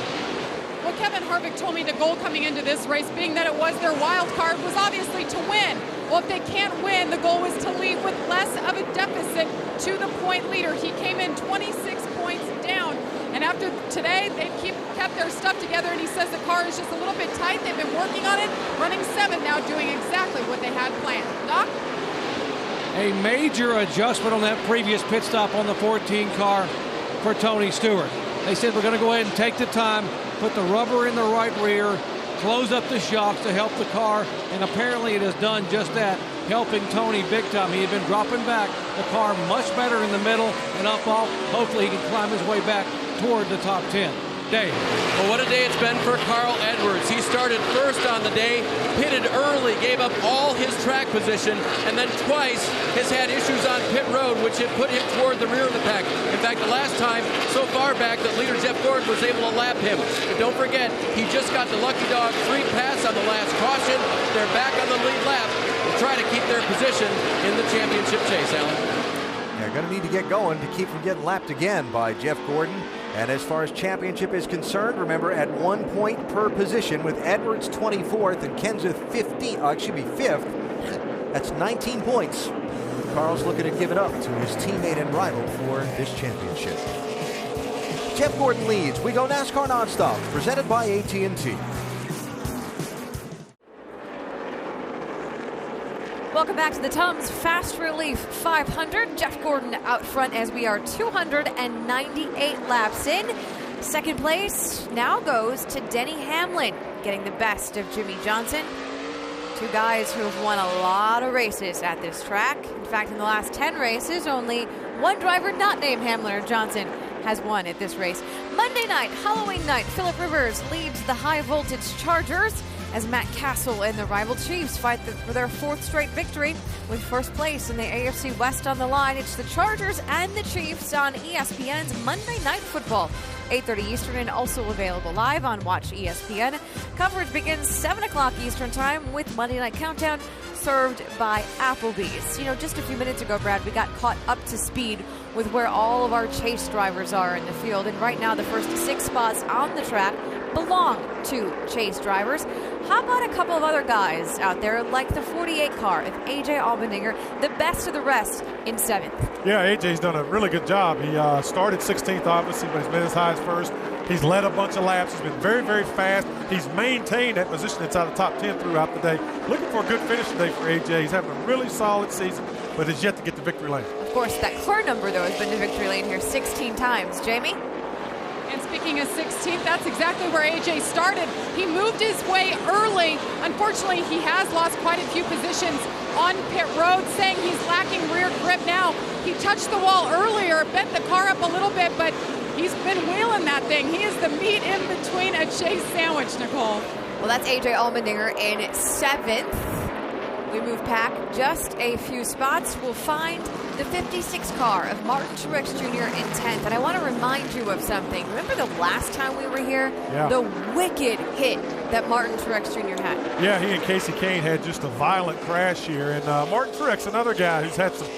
Well, Kevin Harvick told me the goal coming into this race, being that it was their wild card, was obviously to win. Well, if they can't win, the goal was to leave with less of a deficit to the point leader. He came in 26 points down, and after today, they've kept their stuff together, and he says the car is just a little bit tight. They've been working on it, running 7th now, doing exactly what they had planned. Doc? A major adjustment on that previous pit stop on the 14 car for Tony Stewart. They said, we're going to go ahead and take the time, put the rubber in the right rear, close up the shocks to help the car, and apparently it has done just that, helping Tony big time. He had been dropping back the car much better in the middle and up off. Hopefully he can climb his way back toward the top 10. Dave. Well, what a day it's been for Carl Edwards. He started first on the day, pitted early, gave up all his track position, and then twice has had issues on pit road, which had put him toward the rear of the pack. In fact, the last time, so far back, that leader Jeff Gordon was able to lap him. But don't forget, he just got the lucky dog free pass on the last caution. They're back on the lead lap. The try to keep their position in the championship chase, Alan. Yeah, going to need to get going to keep from getting lapped again by Jeff Gordon. And as far as championship is concerned, remember at 1 point per position with Edwards 24th and Kenseth 5th. That's 19 points. Carl's looking to give it up to his teammate and rival for this championship. Jeff Gordon leads. We go NASCAR Nonstop, presented by AT&T. Welcome back to the Tums Fast Relief 500. Jeff Gordon out front as we are 298 laps in. Second place now goes to Denny Hamlin, getting the best of Jimmy Johnson. Two guys who have won a lot of races at this track. In fact, in the last 10 races, only one driver not named Hamlin or Johnson has won at this race. Monday night, Halloween night, Phillip Rivers leads the high voltage Chargers as Matt Castle and the rival Chiefs fight for their 4th straight victory with first place in the AFC West on the line. It's the Chargers and the Chiefs on ESPN's Monday Night Football, 8:30 Eastern, and also available live on Watch ESPN. Coverage begins 7 o'clock Eastern Time with Monday Night Countdown served by Applebee's. You know, just a few minutes ago, Brad, we got caught up to speed with where all of our chase drivers are in the field, and right now the first 6 spots on the track belong to chase drivers. How about a couple of other guys out there, like the 48 car of A.J. Allmendinger, the best of the rest in 7th? Yeah, A.J.'s done a really good job. He started 16th, obviously, but he's been as high as first. He's led a bunch of laps. He's been very, very fast. He's maintained that position inside the top 10 throughout the day. Looking for a good finish today for A.J. He's having a really solid season, but has yet to get to victory lane. Of course, that car number, though, has been to victory lane here 16 times. Jamie? And speaking of 16th, that's exactly where AJ started. He moved his way early. Unfortunately, he has lost quite a few positions on pit road, saying he's lacking rear grip now. He touched the wall earlier, bent the car up a little bit, but he's been wheeling that thing. He is the meat in between a chase sandwich, Nicole. Well, that's A.J. Allmendinger in 7th. We move back just a few spots. We'll find the 56 car of Martin Truex Jr. in 10th. And I want to remind you of something. Remember the last time we were here? Yeah. The wicked hit that Martin Truex Jr. had. Yeah, he and Casey Kane had just a violent crash here. And Martin Truex, another guy who's had some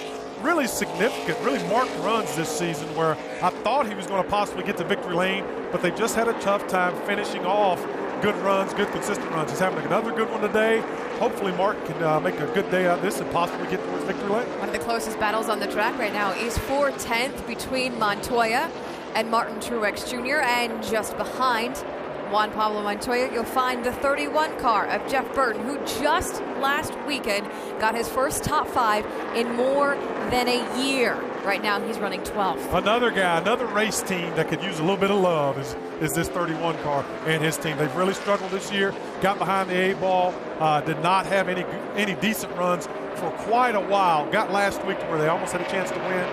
really significant, really marked runs this season where I thought he was going to possibly get to victory lane, but they just had a tough time finishing off good runs, good consistent runs. He's having another good one today. Hopefully Martin can make a good day out of this and possibly get towards victory lane. One of the closest battles on the track right now is for 10th between Montoya and Martin Truex Jr. And just behind Juan Pablo Montoya, you'll find the 31 car of Jeff Burton, who just last weekend got his first top 5 in more than a year. Right now, he's running 12th. Another guy, another race team that could use a little bit of love is this 31 car and his team. They've really struggled this year, got behind the 8-ball, did not have any decent runs for quite a while. Got last week to where they almost had a chance to win,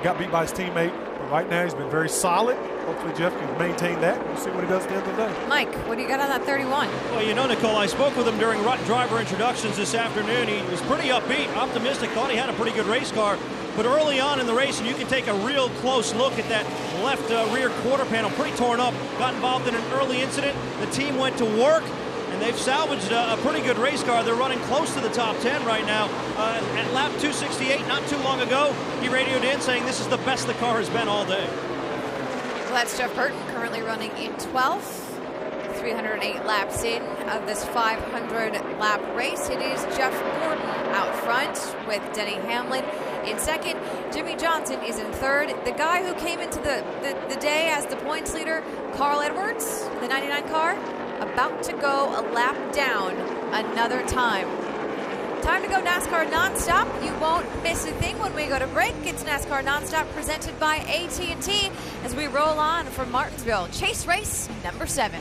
got beat by his teammate. But right now, he's been very solid. Hopefully, Jeff can maintain that. We'll see what he does at the end of the day. Mike, what do you got on that 31? Well, you know, Nicole, I spoke with him during driver introductions this afternoon. He was pretty upbeat, optimistic, thought he had a pretty good race car. But early on in the race, and you can take a real close look at that left rear quarter panel, pretty torn up, got involved in an early incident. The team went to work, and they've salvaged a pretty good race car. They're running close to the top 10 right now. At lap 268, not too long ago, he radioed in saying this is the best the car has been all day. Well, that's Jeff Burton, currently running in 12th. 308 laps in of this 500-lap race. It is Jeff Gordon out front with Denny Hamlin in 2nd. Jimmy Johnson is in 3rd. The guy who came into the day as the points leader, Carl Edwards, the 99 car, about to go a lap down another time. Time to go NASCAR Nonstop. You won't miss a thing when we go to break. It's NASCAR Nonstop presented by AT&T as we roll on from Martinsville. Chase race number 7.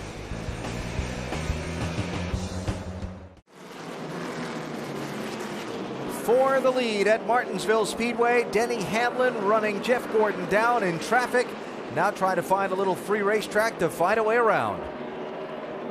For the lead at Martinsville Speedway, Denny Hamlin running Jeff Gordon down in traffic. Now trying to find a little free racetrack to find a way around.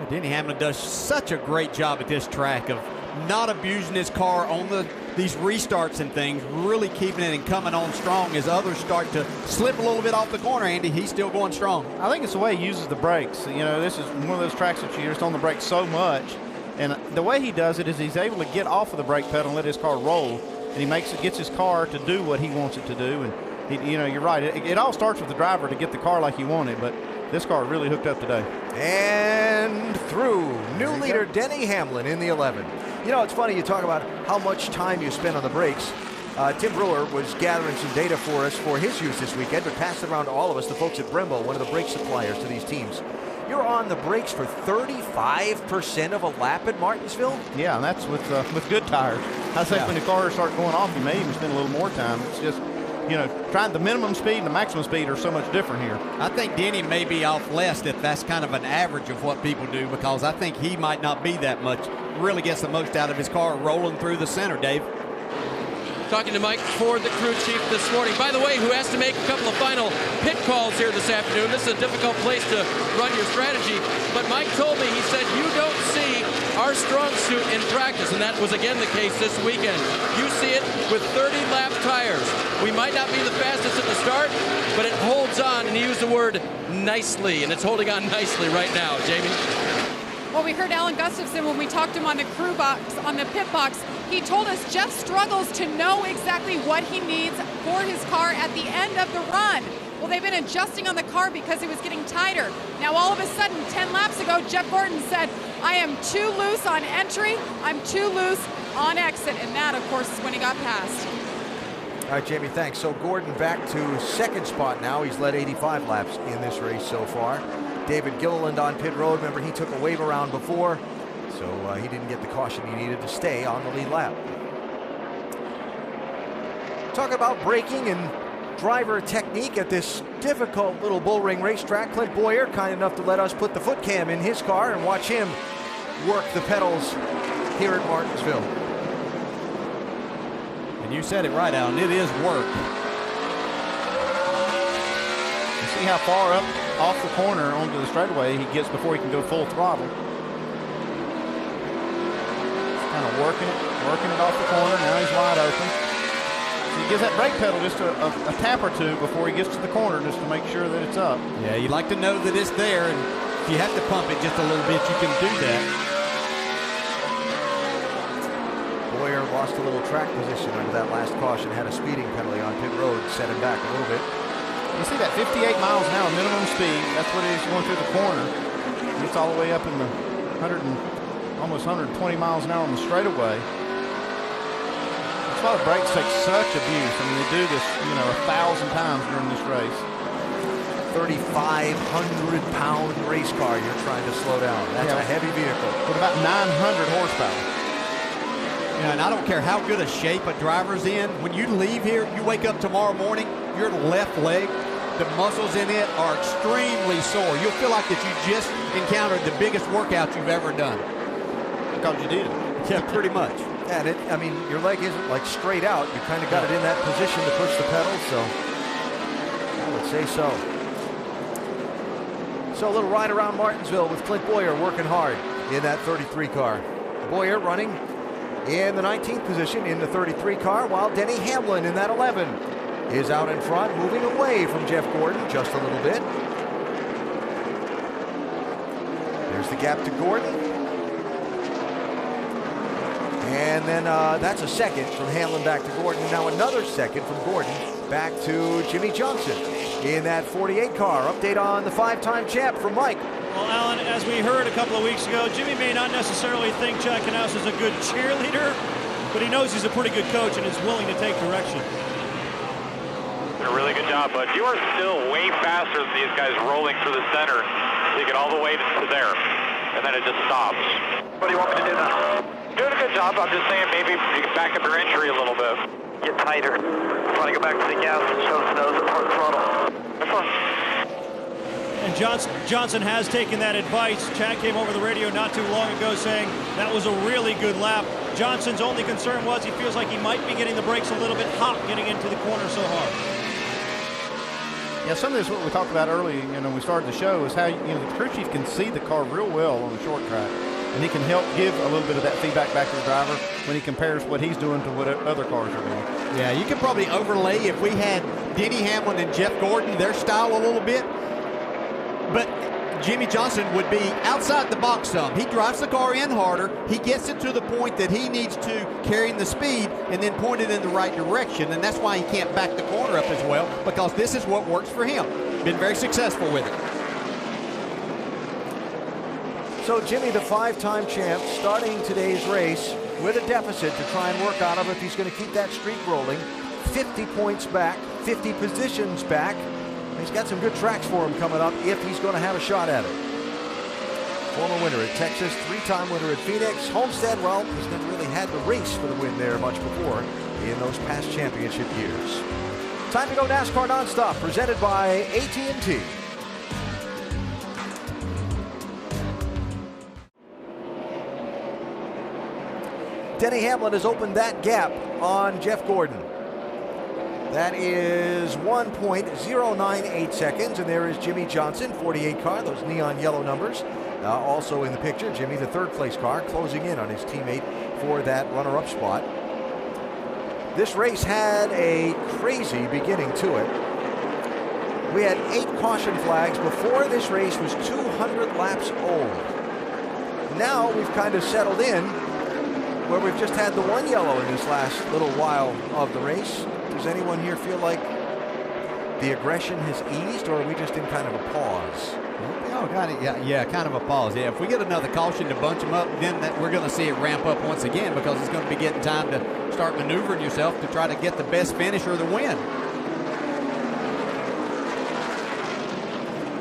Denny Hamlin does such a great job at this track of not abusing his car on these restarts and things, really keeping it and coming on strong as others start to slip a little bit off the corner. Andy, he's still going strong. I think it's the way he uses the brakes. You know, this is one of those tracks that you just on the brakes so much And the way he does it is he's able to get off of the brake pedal and let his car roll, and he gets his car to do what he wants it to do. And you're right. It all starts with the driver to get the car like you want it, but this car really hooked up today. And through. New leader Denny Hamlin in the 11. You know, it's funny you talk about how much time you spend on the brakes. Tim Brewer was gathering some data for us for his use this weekend, but passed it around to all of us, the folks at Brembo, one of the brake suppliers to these teams. You're on the brakes for 35% of a lap at Martinsville? Yeah, and that's with good tires. I think when the cars start going off, you may even spend a little more time. It's just, trying the minimum speed and the maximum speed are so much different here. I think Denny may be off less if that's kind of an average of what people do, because I think he might not be that much. Really gets the most out of his car rolling through the center, Dave. Talking to Mike Ford, the crew chief, this morning. By the way, who has to make a couple of final pit calls here this afternoon. This is a difficult place to run your strategy. But Mike told me, he said, you don't see our strong suit in practice. And that was again the case this weekend. You see it with 30-lap tires. We might not be the fastest at the start, but it holds on, and he used the word nicely, and it's holding on nicely right now. Jamie? Well, we heard Alan Gustafson when we talked to him on the crew box, on the pit box. He told us Jeff struggles to know exactly what he needs for his car at the end of the run. Well, they've been adjusting on the car because it was getting tighter. Now, all of a sudden, 10 laps ago, Jeff Gordon said, I am too loose on entry, I'm too loose on exit. And that, of course, is when he got passed. All right, Jamie, thanks. So Gordon back to second spot now. He's led 85 laps in this race so far. David Gilliland on pit road. Remember, he took a wave around before, so he didn't get the caution he needed to stay on the lead lap. Talk about braking and driver technique at this difficult little bullring racetrack. Clint Boyer, kind enough to let us put the foot cam in his car and watch him work the pedals here at Martinsville. And you said it right, Alan. It is work. You see how far up off the corner onto the straightaway he gets before he can go full throttle. Just kind of working it off the corner. Now he's wide open. So he gives that brake pedal just a tap or two before he gets to the corner, just to make sure that it's up. Yeah, you like to know that it's there, and if you have to pump it just a little bit, you can do that. Boyer lost a little track position under that last caution, had a speeding penalty on pit road, set him back a little bit. You see that 58 miles an hour minimum speed. That's what it is going through the corner. It's all the way up in the almost 120 miles an hour on the straightaway. That's why the brakes take such abuse. I mean, they do this, 1,000 times during this race. 3,500-pound race car you're trying to slow down. That's a heavy vehicle. With about 900 horsepower. And I don't care how good a shape a driver's in. When you leave here, you wake up tomorrow morning, your left leg, the muscles in it are extremely sore. You'll feel like that you just encountered the biggest workout you've ever done. Because you did. Yeah, pretty much. Yeah, and your leg isn't like straight out. You kind of got it in that position to push the pedal, so I would say so. So a little ride around Martinsville with Clint Boyer working hard in that 33 car. Boyer running in the 19th position in the 33 car, while Denny Hamlin in that 11 is out in front, moving away from Jeff Gordon just a little bit. There's the gap to Gordon. And then that's a second from Hamlin back to Gordon. Now another second from Gordon back to Jimmy Johnson in that 48 car. Update on the 5-time champ from Mike. Well, Alan, as we heard a couple of weeks ago, Jimmy may not necessarily think Jack Knaus is a good cheerleader, but he knows he's a pretty good coach and is willing to take direction. Did a really good job, bud. You are still way faster than these guys rolling through the center. You get all the way to there, and then it just stops. What do you want me to do now? Doing a good job. I'm just saying maybe you can back up your entry a little bit. Get tighter. Want to go back to the gas and show the nose at front throttle. That's fine. And Johnson has taken that advice. Chad came over the radio not too long ago saying that was a really good lap. Johnson's only concern was he feels like he might be getting the brakes a little bit hot getting into the corner so hard. Yeah, some of this, what we talked about earlier, when we started the show, is how the crew chief can see the car real well on the short track, and he can help give a little bit of that feedback back to the driver when he compares what he's doing to what other cars are doing. Yeah, you could probably overlay, if we had Denny Hamlin and Jeff Gordon, their style a little bit. But Jimmy Johnson would be outside the box some. He drives the car in harder. He gets it to the point that he needs to carry the speed and then point it in the right direction. And that's why he can't back the corner up as well, because this is what works for him. Been very successful with it. So Jimmy, the 5-time champ, starting today's race with a deficit to try and work out of if he's going to keep that streak rolling. 50 points back, 50 positions back. He's got some good tracks for him coming up if he's going to have a shot at it. Former winner at Texas, 3-time winner at Phoenix. Homestead, well, he's never really had the race for the win there much before in those past championship years. Time to go NASCAR Nonstop, presented by AT&T. Denny Hamlin has opened that gap on Jeff Gordon. That is 1.098 seconds, and there is Jimmy Johnson, 48 car, those neon yellow numbers. Also in the picture, Jimmy, the 3rd place car, closing in on his teammate for that runner-up spot. This race had a crazy beginning to it. We had 8 caution flags before this race was 200 laps old. Now we've kind of settled in where we've just had the 1 yellow in this last little while of the race. Does anyone here feel like the aggression has eased, or are we just in kind of a pause? Oh, kind of, yeah, kind of a pause. Yeah, if we get another caution to bunch them up, then we're going to see it ramp up once again, because it's going to be getting time to start maneuvering yourself to try to get the best finish or the win.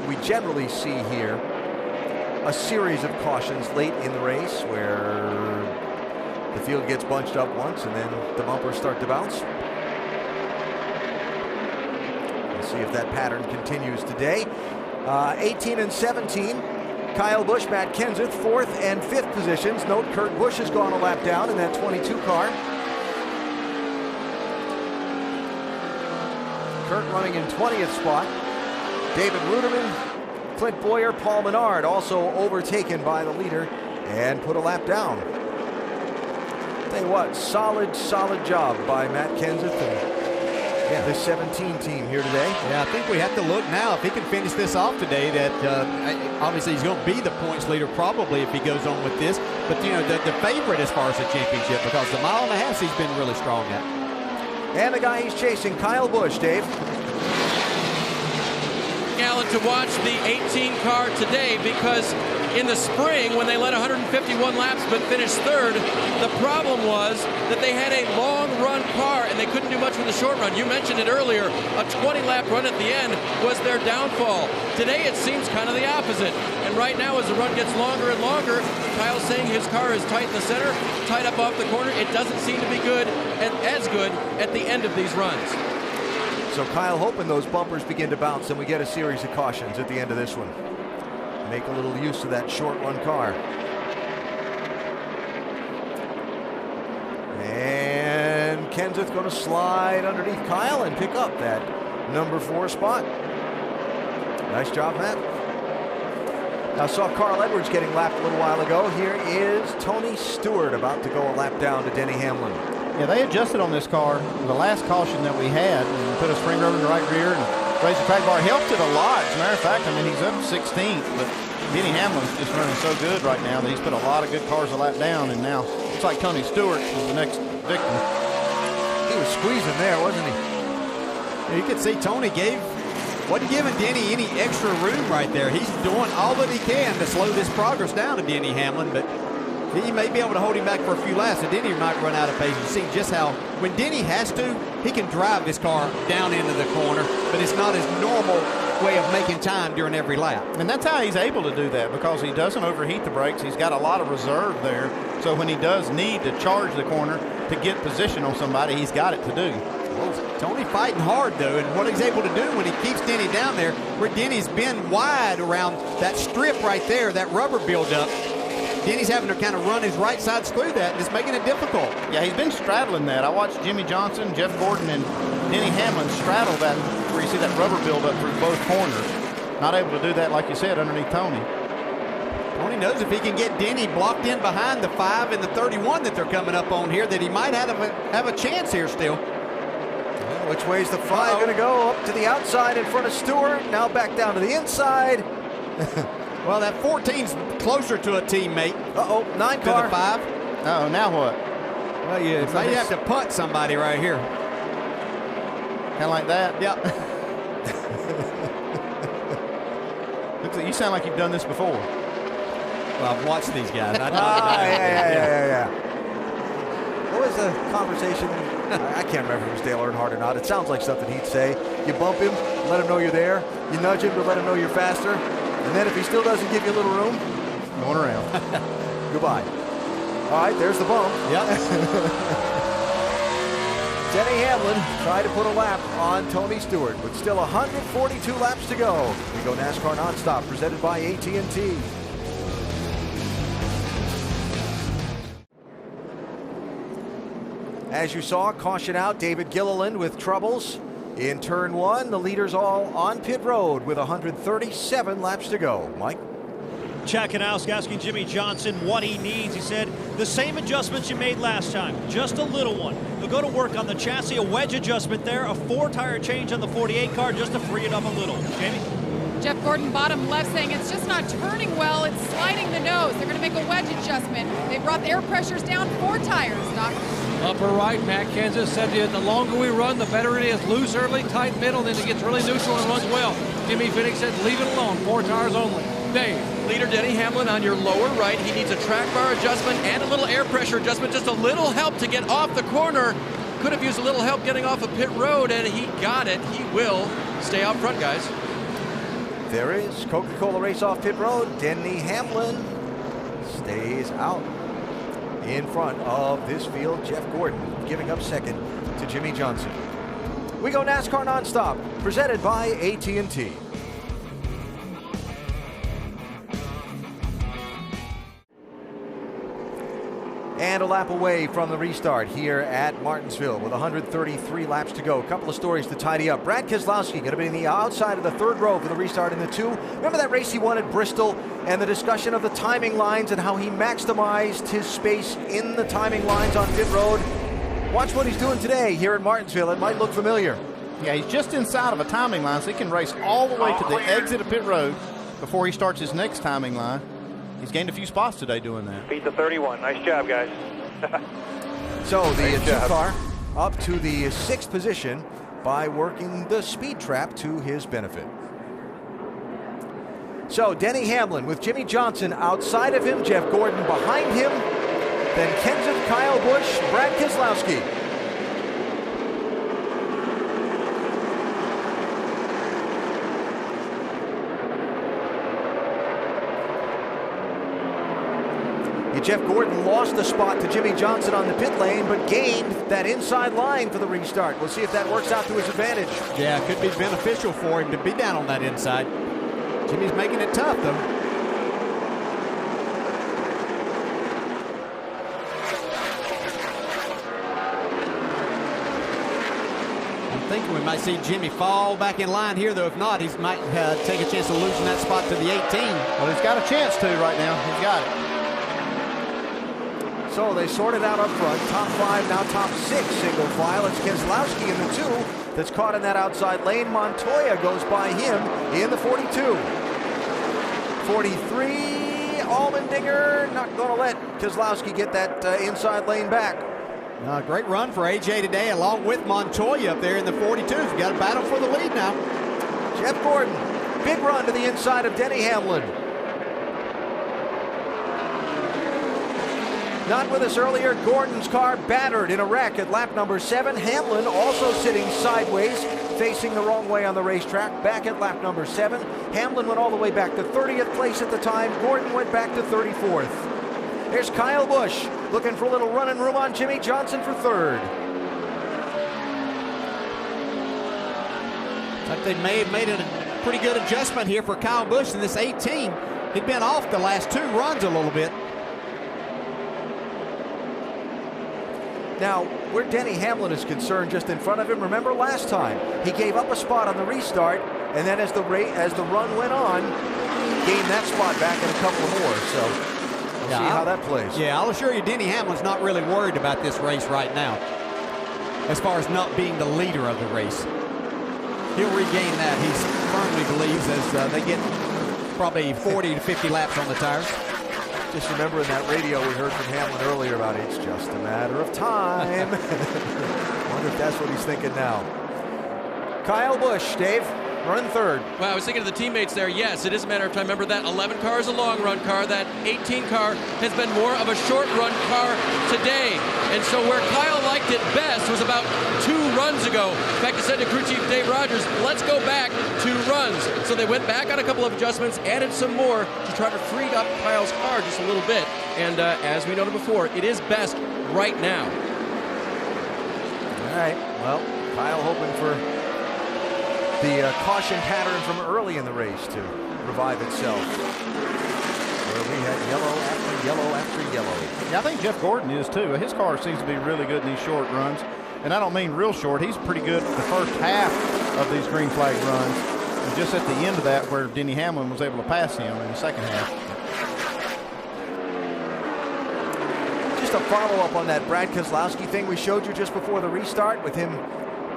We generally see here a series of cautions late in the race where the field gets bunched up once and then the bumpers start to bounce. We'll see if that pattern continues today. 18 and 17, Kyle Busch, Matt Kenseth, 4th and 5th positions. Note Kurt Busch has gone a lap down in that 22 car. Kurt running in 20th spot. David Ruderman, Clint Boyer, Paul Menard also overtaken by the leader and put a lap down. Tell you what, solid job by Matt Kenseth and the 17 team here today. Yeah, I think we have to look now if he can finish this off today. That obviously he's going to be the points leader probably if he goes on with this. But you know, the favorite as far as the championship, because the mile and a half he's been really strong at. And the guy he's chasing, Kyle Busch, Dave. Allen, to watch the 18 car today, because in the spring when they led 151 laps but finished 3rd, the problem was that they had a long run car and they couldn't do much with the short run. You mentioned it earlier, a 20-lap run at the end was their downfall. Today it seems kind of the opposite, and right now as the run gets longer and longer, Kyle's saying his car is tight in the center, tight up off the corner. It doesn't seem to be good and as good at the end of these runs. So Kyle hoping those bumpers begin to bounce and we get a series of cautions at the end of this one. Make a little use of that short run car. And Kenseth going to slide underneath Kyle and pick up that number 4 spot. Nice job, Matt. Now saw Carl Edwards getting lapped a little while ago. Here is Tony Stewart about to go a lap down to Denny Hamlin. Yeah, they adjusted on this car. The last caution that we had, and put a spring rubber in the right rear and raised the track bar, helped it a lot. As a matter of fact, I mean, he's up 16th, but Denny Hamlin's just running so good right now that he's put a lot of good cars a lap down, and now it's like Tony Stewart is the next victim. He was squeezing there, wasn't he? You could see Tony wasn't giving Denny any extra room right there. He's doing all that he can to slow this progress down to Denny Hamlin, but he may be able to hold him back for a few laps, and Denny might run out of pace. You see just how, when Denny has to, he can drive this car down into the corner, but it's not his normal way of making time during every lap. And that's how he's able to do that, because he doesn't overheat the brakes. He's got a lot of reserve there. So when he does need to charge the corner to get position on somebody, he's got it to do. Well, Tony fighting hard, though, and what he's able to do when he keeps Denny down there, where Denny's been wide around that strip right there, that rubber buildup, Denny's having to kind of run his right side through that, and it's making it difficult. Yeah, he's been straddling that. I watched Jimmy Johnson, Jeff Gordon, and Denny Hamlin straddle that, where you see that rubber buildup through both corners. Not able to do that, like you said, underneath Tony. Tony knows if he can get Denny blocked in behind the 5 and the 31 that they're coming up on here, that he might have a chance here still. Well, which way's the 5 going to go? Up to the outside in front of Stewart, now back down to the inside. Well, that 14's closer to a teammate. Uh-oh, 9 car. To the 5. Uh-oh, now what? Well, you may have to punt somebody right here. Kind of like that? Yep. Looks like you sound like you've done this before. Well, I've watched these guys. Yeah. What was the conversation? I can't remember if it was Dale Earnhardt or not. It sounds like something he'd say. You bump him, let him know you're there. You nudge him to let him know you're faster. And then if he still doesn't give you a little room, going around. Goodbye. All right, there's the bump. Yep. Denny Hamlin tried to put a lap on Tony Stewart, but still 142 laps to go. We go NASCAR Nonstop, presented by AT&T. As you saw, caution out, David Gilliland with troubles. In turn 1, the leaders all on pit road with 137 laps to go. Mike? Chad Kanowski asking Jimmy Johnson what he needs. He said, the same adjustments you made last time, just a little one. They'll go to work on the chassis, a wedge adjustment there, a 4-tire change on the 48 car just to free it up a little. Jamie? Jeff Gordon, bottom left, saying it's just not turning well. It's sliding the nose. They're going to make a wedge adjustment. They brought the air pressures down 4 tires, Doc. Upper right, Matt Kenseth said the longer we run, the better it is. Loose early, tight middle, then it gets really neutral and runs well. Jimmy Phoenix said leave it alone, 4 tires only. Dave. Leader Denny Hamlin on your lower right. He needs a track bar adjustment and a little air pressure adjustment. Just a little help to get off the corner. Could have used a little help getting off of pit road, and he got it. He will stay out front, guys. There is Coca-Cola race off pit road. Denny Hamlin stays out in front of this field. Jeff Gordon giving up second to Jimmy Johnson. We go NASCAR Nonstop, presented by AT&T. And a lap away from the restart here at Martinsville with 133 laps to go. A couple of stories to tidy up. Brad Keselowski going to be in the outside of the 3rd row for the restart in the 2. Remember that race he won at Bristol and the discussion of the timing lines and how he maximized his space in the timing lines on pit road? Watch what he's doing today here at Martinsville. It might look familiar. Yeah, he's just inside of a timing line, so he can race all the way to the exit of pit road before he starts his next timing line. He's gained a few spots today doing that. Beat the 31. Nice job, guys. So the 2 car up to the 6th position by working the speed trap to his benefit. So Denny Hamlin with Jimmy Johnson outside of him, Jeff Gordon behind him, then Kenseth, Kyle Busch, Brad Keselowski. Jeff Gordon lost the spot to Jimmy Johnson on the pit lane, but gained that inside line for the restart. We'll see if that works out to his advantage. Yeah, it could be beneficial for him to be down on that inside. Jimmy's making it tough, though. I'm thinking we might see Jimmy fall back in line here, though. If not, he might take a chance of losing that spot to the 18. Well, he's got a chance to right now. He's got it. So they sorted out up front. Top 5, now top 6 single file. It's Keselowski in the 2 that's caught in that outside lane. Montoya goes by him in the 42. 43, Allmendinger not going to let Keselowski get that inside lane back. Great run for AJ today, along with Montoya up there in the 42s. We got a battle for the lead now. Jeff Gordon, big run to the inside of Denny Hamlin. Not with us earlier, Gordon's car battered in a wreck at lap number 7. Hamlin also sitting sideways, facing the wrong way on the racetrack, back at lap number 7. Hamlin went all the way back to 30th place at the time. Gordon went back to 34th. There's Kyle Busch looking for a little running room on Jimmy Johnson for 3rd. Like they may have made a pretty good adjustment here for Kyle Busch in this 18. He'd been off the last 2 runs a little bit. Now, where Denny Hamlin is concerned, just in front of him, remember last time, he gave up a spot on the restart, and then as the run went on, gained that spot back and a couple more. So we'll see how that plays. Yeah, I'll assure you, Denny Hamlin's not really worried about this race right now, as far as not being the leader of the race. He'll regain that, he firmly believes, as they get probably 40 to 50 laps on the tires. Just remember in that radio we heard from Hamlin earlier about it's just a matter of time. Wonder if that's what he's thinking now. Kyle Busch, Dave, running third. Well, I was thinking of the teammates there. Yes, it is a matter of time. Remember that 11 car is a long run car. That 18 car has been more of a short run car today. And so where Kyle liked it best was about 2 runs ago. In fact, he said to crew chief Dave Rogers, let's go back 2 runs. So they went back on a couple of adjustments, added some more to try to free up Kyle's car just a little bit. And as we noted before, it is best right now. All right, well, Kyle hoping for the caution pattern from early in the race to revive itself, where we had yellow after yellow after yellow. Yeah, I think Jeff Gordon is too. His car seems to be really good in these short runs, and I don't mean real short. He's pretty good the first half of these green flag runs, and just at the end of that where Denny Hamlin was able to pass him in the second half. Just a follow-up on that Brad Keselowski thing we showed you just before the restart, with him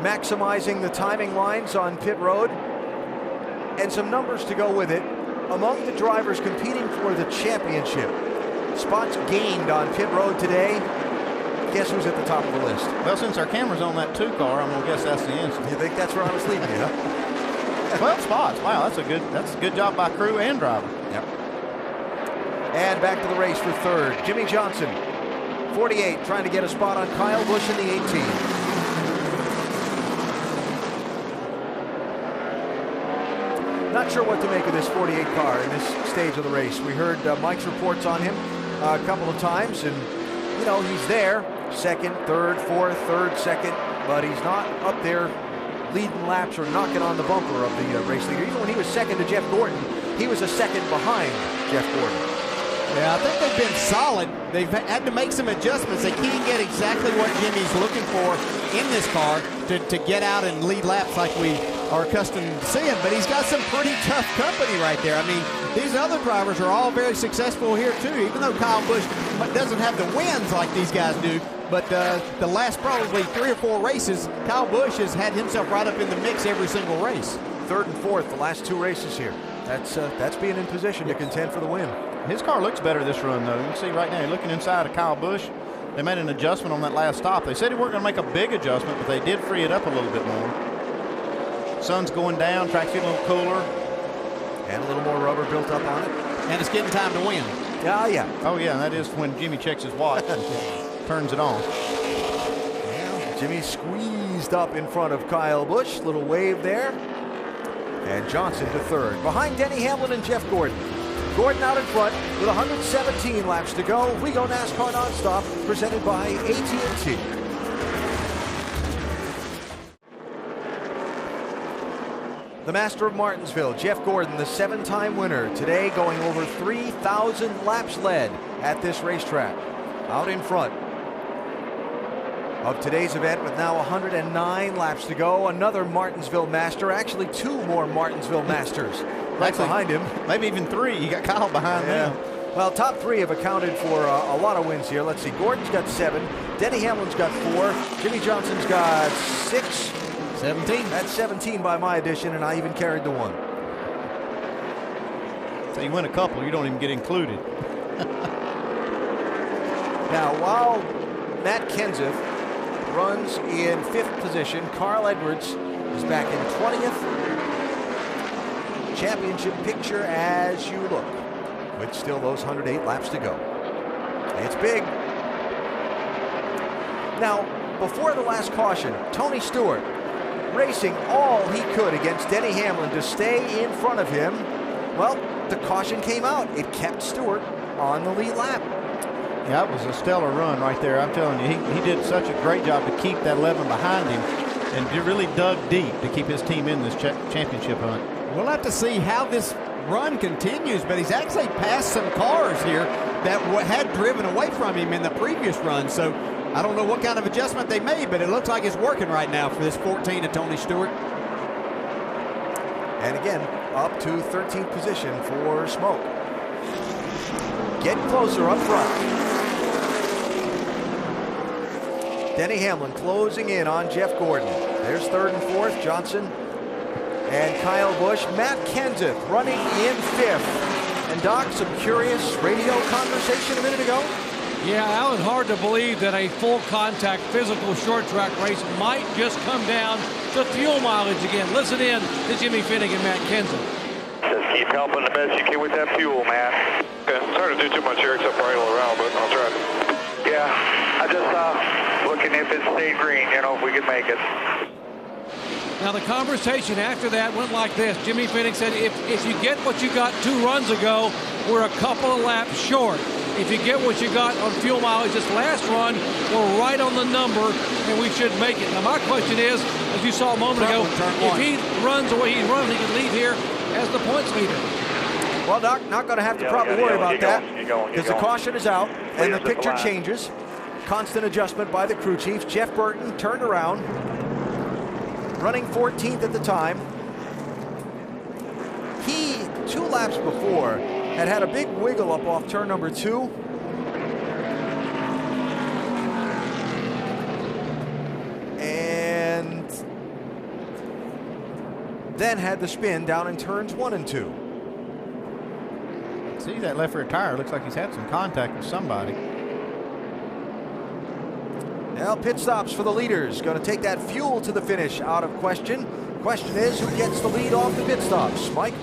maximizing the timing lines on pit road, and some numbers to go with it. Among the drivers competing for the championship, spots gained on pit road today, guess who's at the top of the list? Well, since our camera's on that 2 car, I'm gonna guess that's the answer. You think that's where I was leading you, huh? 12 spots. Wow, that's a good job by crew and driver. Yep. And back to the race for third, Jimmy Johnson, 48, trying to get a spot on Kyle Busch in the 18. Not sure what to make of this 48 car in this stage of the race. We heard Mike's reports on him a couple of times, and you know, he's there, second, third, fourth, third, second, but he's not up there leading laps or knocking on the bumper of the race leader. Even when he was second to Jeff Gordon, he was a second behind Jeff Gordon. Yeah, I think they've been solid. They've had to make some adjustments. They can't get exactly what Jimmy's looking for in this car to get out and lead laps like we are accustomed to seeing, but he's got some pretty tough company right there. I mean, these other drivers are all very successful here too, even though Kyle Busch doesn't have the wins like these guys do. But the last probably 3 or 4 races, Kyle Busch has had himself right up in the mix every single race. Third and fourth, the last 2 races here. That's being in position to contend for the win. His car looks better this run, though. You can see right now, looking inside of Kyle Busch, they made an adjustment on that last stop. They said they weren't going to make a big adjustment, but they did free it up a little bit more. Sun's going down, track's getting a little cooler. And a little more rubber built up on it. And it's getting time to win. Yeah, yeah. Oh, yeah, and that is when Jimmy checks his watch and turns it on. Yeah, Jimmy squeezed up in front of Kyle Busch. Little wave there. And Johnson to third. Behind Denny Hamlin and Jeff Gordon. Gordon out in front with 117 laps to go. We go NASCAR Nonstop, presented by AT&T. The master of Martinsville, Jeff Gordon, the 7-time winner, today going over 3,000 laps led at this racetrack. Out in front of today's event with now 109 laps to go. Another Martinsville master, actually 2 more Martinsville masters right behind him. Maybe even 3. You got Kyle behind them. Well, top 3 have accounted for a lot of wins here. Let's see, Gordon's got 7, Denny Hamlin's got 4, Jimmy Johnson's got 6. 17. That's 17 by my addition, and I even carried the 1. So you win a couple, you don't even get included. Now, while Matt Kenseth runs in 5th position, Carl Edwards is back in 20th. Championship picture as you look, with still those 108 laps to go. It's big. Now, before the last caution, Tony Stewart racing all he could against Denny Hamlin to stay in front of him. Well, the caution came out. It kept Stewart on the lead lap. Yeah, it was a stellar run right there. I'm telling you, he did such a great job to keep that 11 behind him, and he really dug deep to keep his team in this championship hunt. We'll have to see how this run continues, but he's actually passed some cars here that had driven away from him in the previous run. So I don't know what kind of adjustment they made, but it looks like it's working right now for this 14 of Tony Stewart. And again, up to 13th position for Smoke. Getting closer up front. Denny Hamlin closing in on Jeff Gordon. There's 3rd and 4th, Johnson and Kyle Busch. Matt Kenseth running in 5th. And Doc, some curious radio conversation a minute ago. Yeah, Alan, hard to believe that a full contact physical short track race might just come down to fuel mileage again. Listen in to Jimmy Finnegan and Matt Kenseth. Just keep helping the best you can with that fuel, man. Okay, it's hard to do too much here except bridle around, but I'll try. Yeah, I just looking if it stayed green, you know, if we could make it. Now the conversation after that went like this. Jimmy Finnegan said, if you get what you got 2 runs ago, we're a couple of laps short. If you get what you got on fuel mileage this last run, we're right on the number, and we should make it. Now my question is, as you saw a moment ago, if he runs the way he runs, he can leave here as the points leader. Well, Doc, not going to have to probably worry about that because the caution is out and the picture changes. Constant adjustment by the crew chief. Jeff Burton turned around, running 14th at the time. He, 2 laps before, had a big wiggle up off turn number 2. And then had the spin down in turns 1 and 2. See that left rear tire, looks like he's had some contact with somebody. Now pit stops for the leaders. Going to take that fuel to the finish out of question. Question is, who gets the lead off the pit stops? Mike?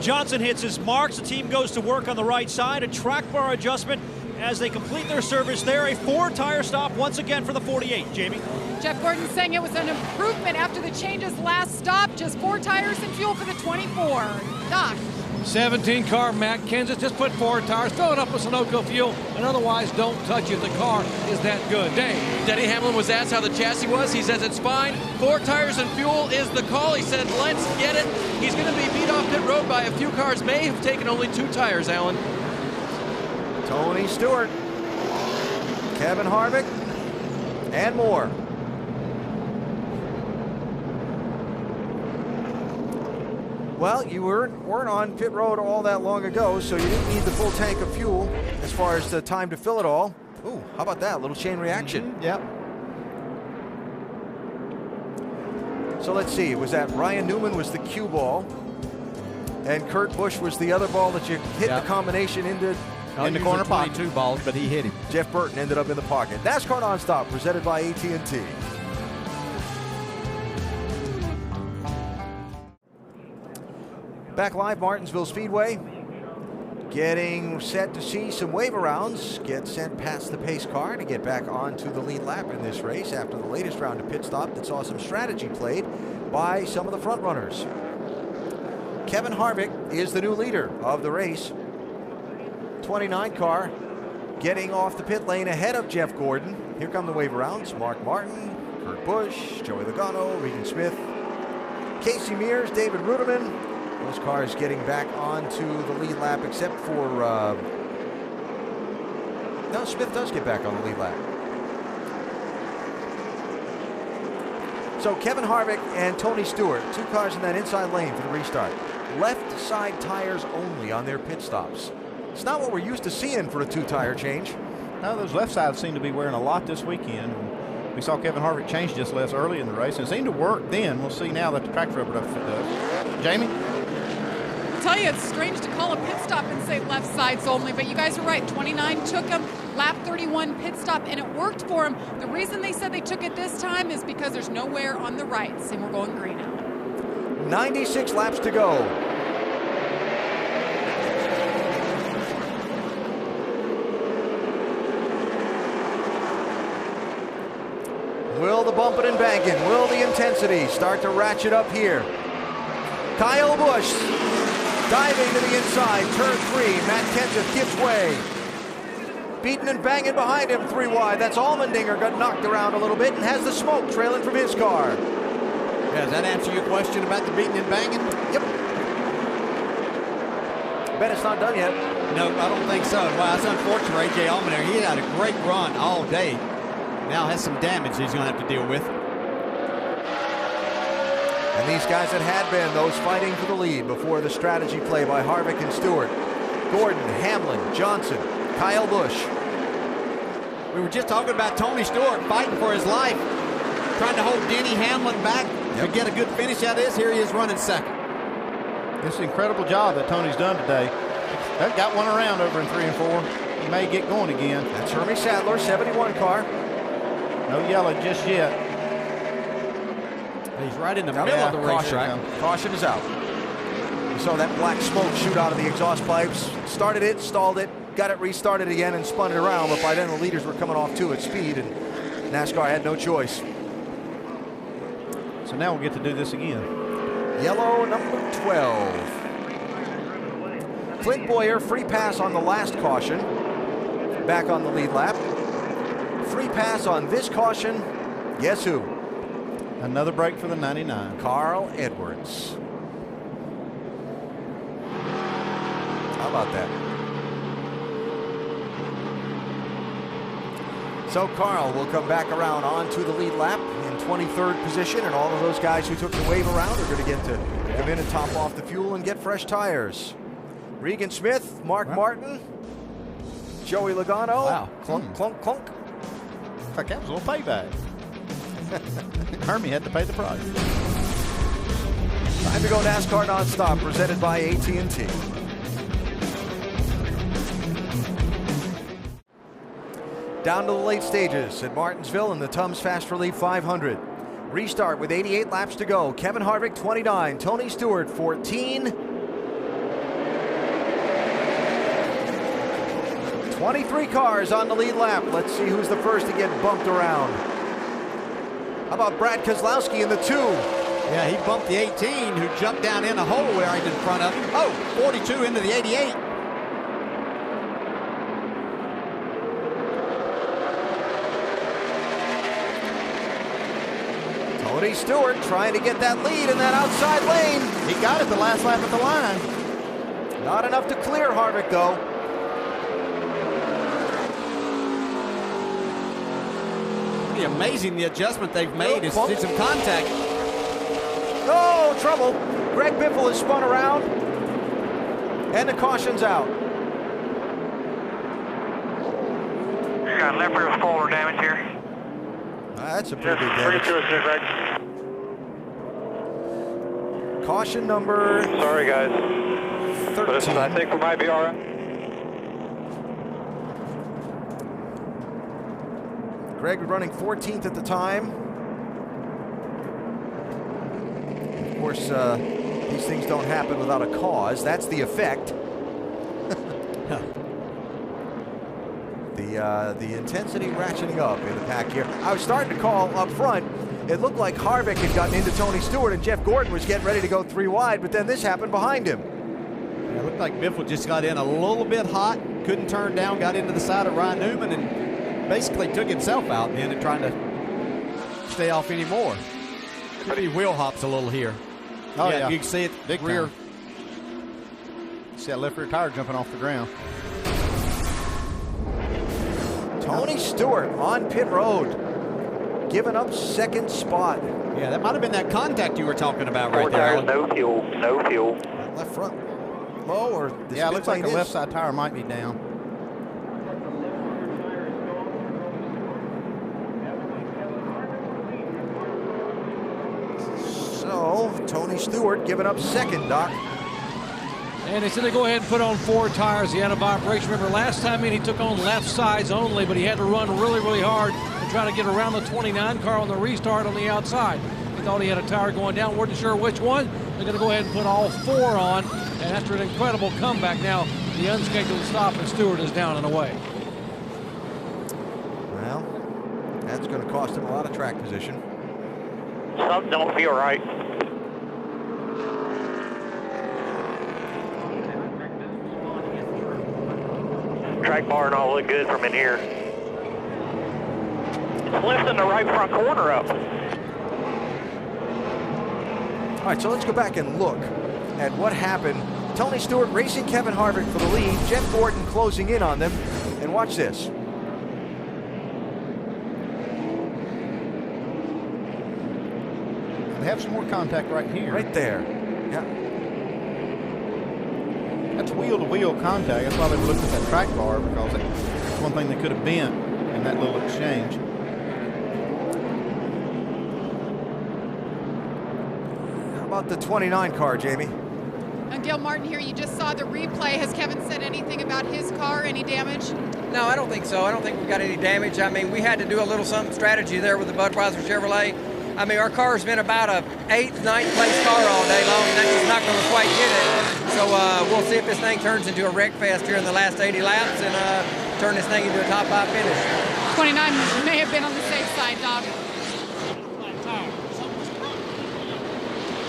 Johnson hits his marks. The team goes to work on the right side. A track bar adjustment as they complete their service there. A 4-tire stop once again for the 48. Jamie? Jeff Gordon saying it was an improvement after the changes last stop. Just 4 tires and fuel for the 24. Doc? 17 car Matt Kenseth just put 4 tires, fill it up with Sunoco fuel, and otherwise don't touch it. The car is that good. Dave. Denny Hamlin was asked how the chassis was. He says it's fine. 4 tires and fuel is the call. He said, let's get it. He's going to be beat off pit road by a few cars may have taken only 2 tires, Alan. Tony Stewart, Kevin Harvick, and more. Well, you weren't on pit road all that long ago, so you didn't need the full tank of fuel as far as the time to fill it all. Ooh, how about that? A little chain reaction. Yep. So let's see. Was that Ryan Newman was the cue ball, and Kurt Busch was the other ball that you hit the combination into in the corner pocket. 22 balls, but he hit him. Jeff Burton ended up in the pocket. NASCAR Nonstop, presented by AT&T. Back live, Martinsville Speedway. Getting set to see some wave arounds get sent past the pace car to get back onto the lead lap in this race after the latest round of pit stop that saw some strategy played by some of the front runners. Kevin Harvick is the new leader of the race. 29 car getting off the pit lane ahead of Jeff Gordon. Here come the wave arounds. Mark Martin, Kurt Busch, Joey Logano, Regan Smith, Casey Mears, David Ruderman. Those cars getting back onto the lead lap except for, no, Smith does get back on the lead lap. So Kevin Harvick and Tony Stewart, 2 cars in that inside lane for the restart. Left side tires only on their pit stops. It's not what we're used to seeing for a 2-tire change. No, those left sides seem to be wearing a lot this weekend. We saw Kevin Harvick change just less early in the race, and it seemed to work then. We'll see now that the track rubber does. Jamie? I'll tell you, it's strange to call a pit stop and say left sides only, but you guys are right. 29 took him, lap 31 pit stop, and it worked for him. The reason they said they took it this time is because there's nowhere on the rights, and we're going green now. 96 laps to go. Will the bumping and banging, will the intensity start to ratchet up here? Kyle Busch diving to the inside, turn 3. Matt Kenseth gives way. Beating and banging behind him 3 wide. That's Allmendinger got knocked around a little bit and has the smoke trailing from his car. Yeah, does that answer your question about the beating and banging? Yep. Bet it's not done yet. No, I don't think so. Wow, that's unfortunate for A.J. Allmendinger. He had a great run all day. Now has some damage he's going to have to deal with. And these guys that had been those fighting for the lead before the strategy play by Harvick and Stewart. Gordon, Hamlin, Johnson, Kyle Busch. We were just talking about Tony Stewart fighting for his life. trying to hold Denny Hamlin back to get a good finish out of this. Here he is running second. It's an incredible job that Tony's done today. They've got one around over in 3 and 4. He may get going again. That's Hermie Sadler, 71 car. No yellow just yet. He's right in the middle of the racetrack. Caution is out. You saw that black smoke shoot out of the exhaust pipes. Started it, stalled it, got it restarted again and spun it around, but by then the leaders were coming off too at speed and NASCAR had no choice. So now we'll get to do this again. Yellow number 12. Clint Boyer, free pass on the last caution. Back on the lead lap. Free pass on this caution. Guess who? Another break for the 99. Carl Edwards. How about that? So Carl will come back around onto the lead lap in 23rd position, and all of those guys who took the wave around are going to get to come in and top off the fuel and get fresh tires. Regan Smith, Mark Martin, Joey Logano. Wow. Clunk, clunk, clunk. In fact, that was a little payback. Hermie had to pay the price. Time to go NASCAR Nonstop, presented by AT&T. Down to the late stages at Martinsville in the Tums Fast Relief 500. Restart with 88 laps to go. Kevin Harvick, 29. Tony Stewart, 14. 23 cars on the lead lap. Let's see who's the first to get bumped around. How about Brad Keselowski in the 2? Yeah, he bumped the 18, who jumped down in a hole right in front of him. Oh, 42 into the 88. Tony Stewart trying to get that lead in that outside lane. He got it the last lap at the line. Not enough to clear Harvick, though. Pretty amazing the adjustment they've made is see some contact. Oh, trouble. Greg Biffle is spun around. And the caution's out. Got left rear spoiler damage here. That's a pretty big damage. Caution number... Sorry, guys. 13. I think we might be all right. Greg running 14th at the time. Of course, these things don't happen without a cause. That's the effect. The intensity ratcheting up in the pack here. I was starting to call up front. It looked like Harvick had gotten into Tony Stewart and Jeff Gordon was getting ready to go 3 wide, but then this happened behind him. Yeah, it looked like Biffle just got in a little bit hot, couldn't turn down, got into the side of Ryan Newman and basically took himself out then and trying to stay off anymore. But he wheel hops a little here. Oh, yeah. You can see it. Big rear. time. See that left rear tire jumping off the ground. Tony Stewart on pit road, giving up second spot. Yeah, that might have been that contact you were talking about right there. No fuel, no fuel. Left front low, or this Yeah, it looks like the is. left side tire might be down. So, Tony Stewart giving up second, Doc. And they said to go ahead and put on 4 tires. He had a vibration. Remember, last time in, he took on left sides only, but he had to run really, really hard to try to get around the 29 car on the restart on the outside. He thought he had a tire going down. Wasn't sure which one. They're going to go ahead and put all 4 on. And after an incredible comeback, now the unscheduled stop and Stewart is down and away. Well, that's going to cost him a lot of track position. Something don't feel right. Track bar and all look good from in here. It's lifting the right front corner up. All right, so let's go back and look at what happened. Tony Stewart racing Kevin Harvick for the lead. Jeff Gordon closing in on them. And watch this. They have some more contact right here. Right there. Yeah. That's wheel-to-wheel contact. That's why they looked at that track bar, because it's one thing that could have bent in that little exchange. about the 29 car, Jamie? And Gil Martin here, you just saw the replay. Has Kevin said anything about his car? Any damage? No, I don't think so. I don't think we've got any damage. I mean, we had to do a little some strategy there with the Budweiser Chevrolet. I mean, our car's been about a 8th, 9th place car all day long, and that's just not going to quite get it. So we'll see if this thing turns into a wreck fest here in the last 80 laps and turn this thing into a top 5 finish. 29 may have been on the safe side, Doc.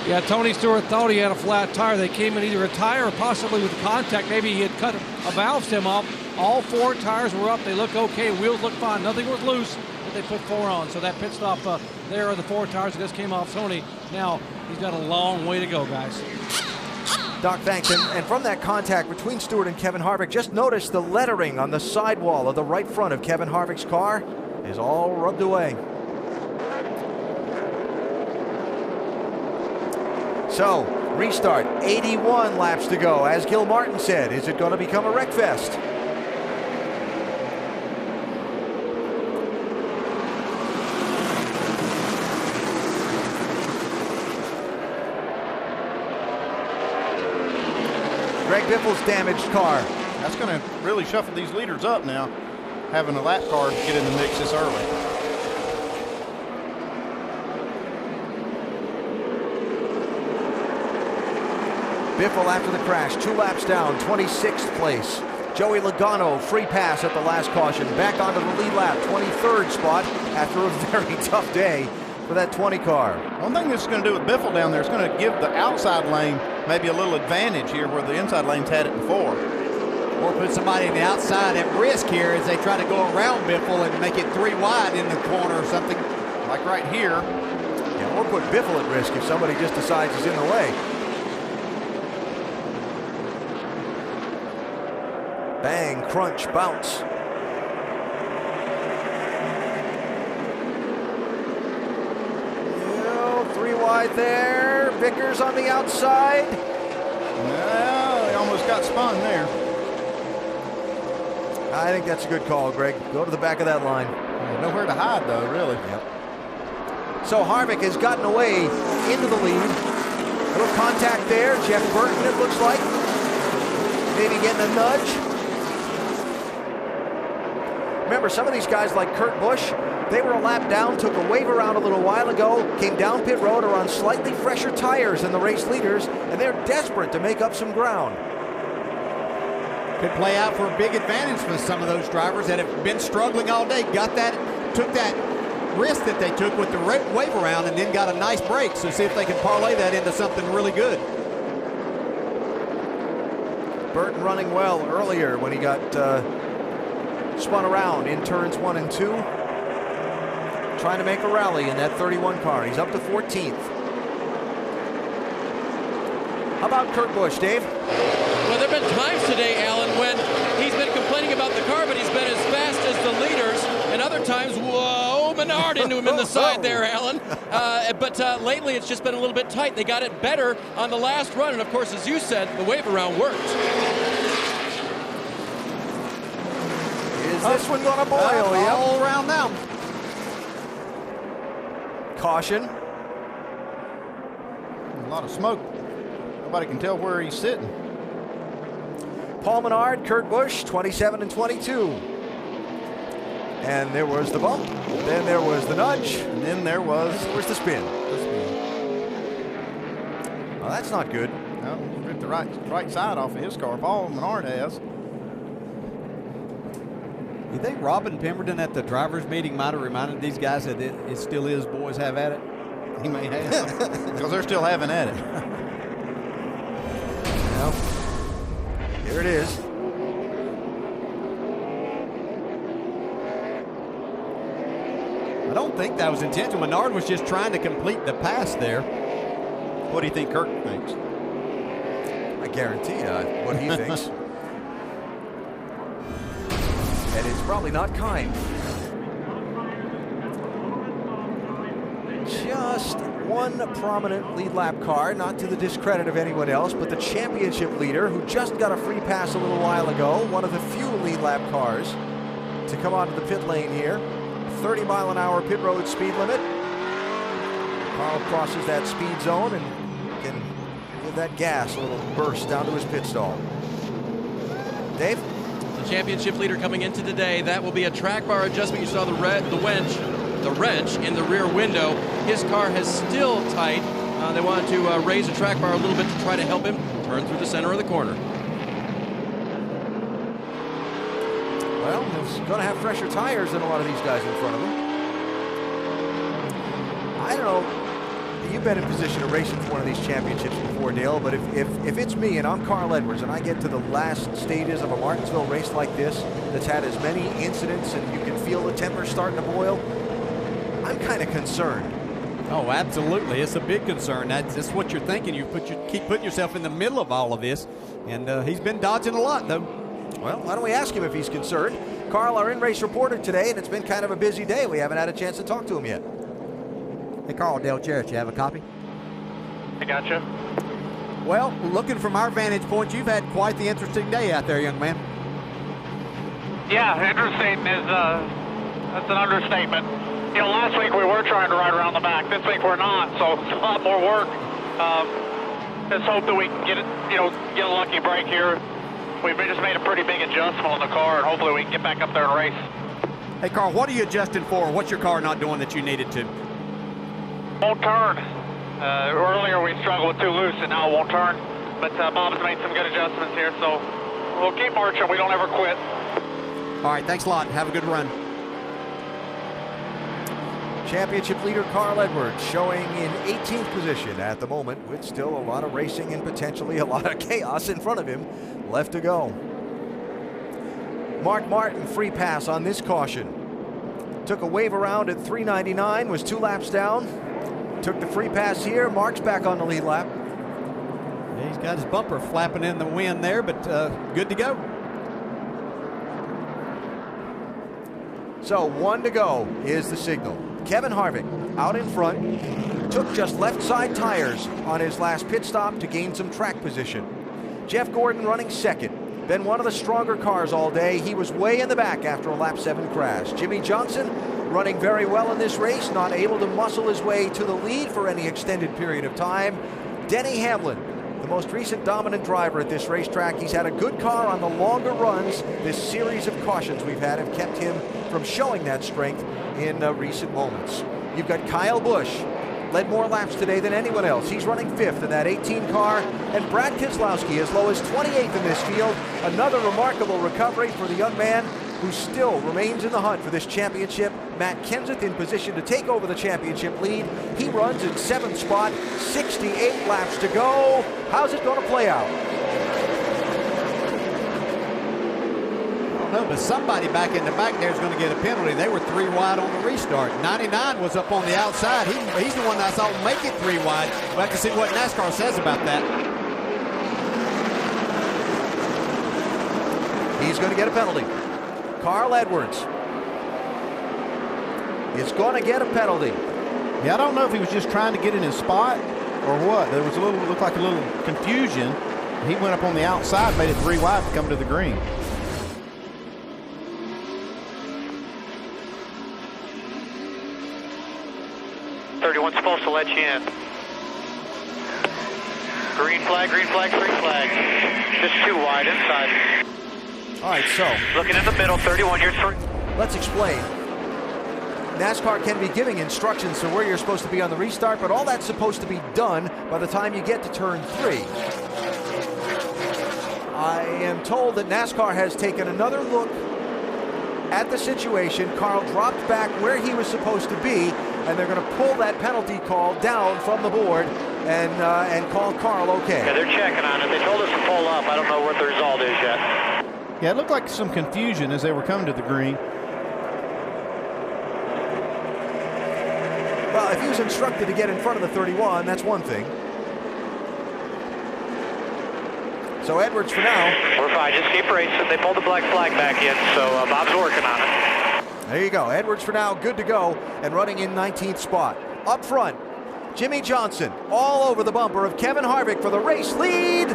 Yeah, Tony Stewart thought he had a flat tire. They came in either a tire or possibly with contact. Maybe he had cut a valve stem off. All 4 tires were up. They look okay. Wheels look fine. Nothing was loose, but they put 4 on. So that pit stop there are the 4 tires that just came off Tony. Now he's got a long way to go, guys. Doc, thanks. And from that contact between Stewart and Kevin Harvick, just notice the lettering on the sidewall of the right front of Kevin Harvick's car is all rubbed away. So, restart, 81 laps to go. As Gil Martin said, is it going to become a wreck fest? Greg Biffle's damaged car. That's going to really shuffle these leaders up now, having a lap car get in the mix this early. Biffle after the crash, 2 laps down, 26th place. Joey Logano, free pass at the last caution, back onto the lead lap, 23rd spot after a very tough day for that 20 car. One thing this is going to do with Biffle down there is going to give the outside lane maybe a little advantage here where the inside lane's had it before. Or put somebody on the outside at risk here as they try to go around Biffle and make it 3 wide in the corner or something. Like right here. Yeah, or put Biffle at risk if somebody just decides he's in the way. Bang, crunch, bounce. Oh, 3 wide there. Vickers on the outside. Well, they almost got spun there. I think that's a good call, Greg. Go to the back of that line. Nowhere to hide, though, really. Yep. So Harvick has gotten away into the lead. A little contact there. Jeff Burton, it looks like. Maybe getting a nudge. Remember, some of these guys like Kurt Busch, they were a lap down, took a wave around a little while ago, came down pit road, are on slightly fresher tires than the race leaders, and they're desperate to make up some ground. Could play out for a big advantage for some of those drivers that have been struggling all day. Got that, took that risk that they took with the wave around and then got a nice break. So see if they can parlay that into something really good. Burton running well earlier when he got spun around in turns 1 and 2. Trying to make a rally in that 31 car. He's up to 14th. How about Kurt Busch, Dave? Well, there have been times today, Alan, when he's been complaining about the car, but he's been as fast as the leaders, and other times, whoa, Menard into him in the side there, Alan. But lately, it's just been a little bit tight. They got it better on the last run, and of course, as you said, the wave around worked. Is this one going to boil? All around now. Caution. A lot of smoke. Nobody can tell where he's sitting. Paul Menard, Kurt Busch, 27 and 22. And there was the bump. Then there was the nudge. And then there was the spin. Well, that's not good. No, ripped the right side off of his car. Paul Menard has. You think Robin Pemberton at the drivers' meeting might have reminded these guys that it still is boys have at it? He may have. Because they're still having at it. Well, here it is. I don't think that was intentional. Menard was just trying to complete the pass there. What do you think Kirk thinks? I guarantee you what he thinks. And it's probably not kind. Just one prominent lead lap car, not to the discredit of anyone else, but the championship leader who just got a free pass a little while ago, one of the few lead lap cars to come onto the pit lane here. 30-mile-an-hour pit road speed limit. Carl crosses that speed zone and can give that gas a little burst down to his pit stall. Dave? The championship leader coming into today, that will be a track bar adjustment. You saw the wrench in the rear window. His car has still tight. They wanted to raise the track bar a little bit to try to help him turn through the center of the corner. Well, he's going to have fresher tires than a lot of these guys in front of him. I don't know. You've been in position of racing for one of these championships before, Dale, but if it's me and I'm Carl Edwards and I get to the last stages of a Martinsville race like this that's had as many incidents and you can feel the temper starting to boil, I'm kind of concerned. Oh, absolutely. It's a big concern. That's what you're thinking. You keep putting yourself in the middle of all of this, and he's been dodging a lot, though. Well, why don't we ask him if he's concerned? Carl, our in-race reporter today, and it's been kind of a busy day. We haven't had a chance to talk to him yet. Hey, Carl, Dale Jarrett, you have a copy? I gotcha. Well, looking from our vantage point, you've had quite the interesting day out there, young man. Yeah, interesting is that's an understatement. You know, last week we were trying to ride around the back. This week we're not, so it's a lot more work. Let's hope that we can get a lucky break here. We've just made a pretty big adjustment on the car, and hopefully we can get back up there and race. Hey, Carl, what are you adjusting for? What's your car not doing that you needed to? Won't turn. Earlier we struggled with too loose, and now it won't turn. But Bob's made some good adjustments here, so we'll keep marching. We don't ever quit. All right, thanks a lot. Have a good run. Championship leader Carl Edwards showing in 18th position at the moment, with still a lot of racing and potentially a lot of chaos in front of him left to go. Mark Martin free pass on this caution. Took a wave around at 399, was 2 laps down. Took the free pass here. Mark's back on the lead lap. Yeah, he's got his bumper flapping in the wind there, but good to go. So 1 to go is the signal. Kevin Harvick out in front, took just left side tires on his last pit stop to gain some track position. Jeff Gordon running second, been one of the stronger cars all day. He was way in the back after a lap 7 crash. Jimmy Johnson running very well in this race, not able to muscle his way to the lead for any extended period of time. Denny Hamlin, the most recent dominant driver at this racetrack. He's had a good car on the longer runs. This series of cautions we've had have kept him from showing that strength in recent moments. You've got Kyle Busch, led more laps today than anyone else. He's running 5th in that 18 car, and Brad Keselowski as low as 28th in this field. Another remarkable recovery for the young man who still remains in the hunt for this championship. Matt Kenseth in position to take over the championship lead. He runs in 7th spot, 68 laps to go. How's it going to play out? No, but somebody back in the back there is going to get a penalty. They were 3 wide on the restart. 99 was up on the outside. He's the one that I saw make it 3 wide. We'll have to see what NASCAR says about that. He's going to get a penalty. Carl Edwards is going to get a penalty. Yeah, I don't know if he was just trying to get in his spot or what. There was looked like a little confusion. He went up on the outside, made it 3 wide to come to the green. Supposed to let you in. Green flag, green flag, green flag. Just 2 wide inside. All right, so. Looking in the middle, 31, you're 3. Let's explain. NASCAR can be giving instructions to where you're supposed to be on the restart, but all that's supposed to be done by the time you get to turn 3. I am told that NASCAR has taken another look at the situation. Carl dropped back where he was supposed to be, and they're going to pull that penalty call down from the board and call Carl okay. Yeah, they're checking on it. They told us to pull up. I don't know what the result is yet. Yeah, it looked like some confusion as they were coming to the green. Well, if he was instructed to get in front of the 31, that's one thing. So Edwards for now. We're fine. Just keep racing. They pulled the black flag back in, so Bob's working on it. There you go. Edwards for now, good to go, and running in 19th spot. Up front, Jimmy Johnson all over the bumper of Kevin Harvick for the race lead.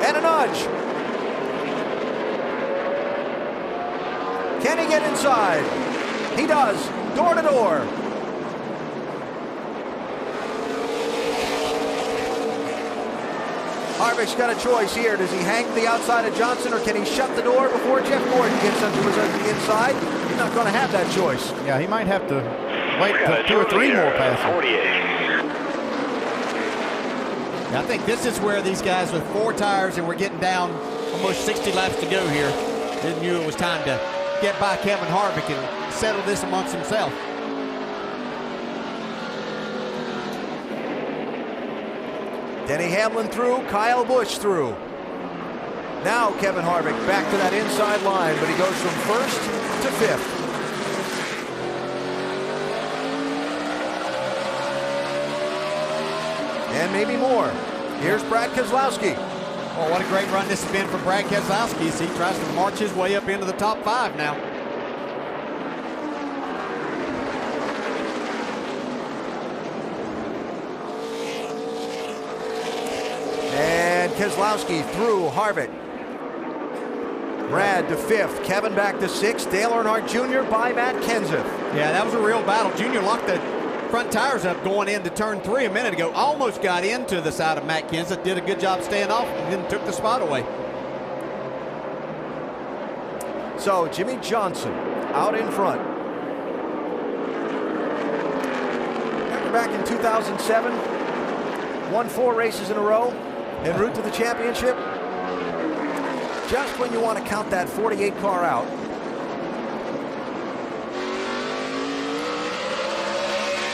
And a nudge. Can he get inside? He does, door to door. Harvick's got a choice here. Does he hang to the outside of Johnson, or can he shut the door before Jeff Gordon gets onto his inside? He's not going to have that choice. Yeah, he might have to wait till 2 or 3 more passes. 48. I think this is where these guys with 4 tires, and we're getting down almost 60 laps to go here, they knew it was time to get by Kevin Harvick and settle this amongst himself. Denny Hamlin through, Kyle Busch through. Now Kevin Harvick back to that inside line, but he goes from 1st to 5th. And maybe more. Here's Brad Keselowski. Oh, what a great run this has been for Brad Keselowski as he tries to march his way up into the top 5 now. And Keselowski through Harvick. Brad to 5th, Kevin back to 6th, Dale Earnhardt Jr. by Matt Kenseth. Yeah, that was a real battle. Junior locked the front tires up going into turn 3 a minute ago. Almost got into the side of Matt Kenseth. Did a good job staying off and then took the spot away. So Jimmy Johnson out in front. Remember back in 2007, won 4 races in a row en route to the championship. Just when you want to count that 48 car out,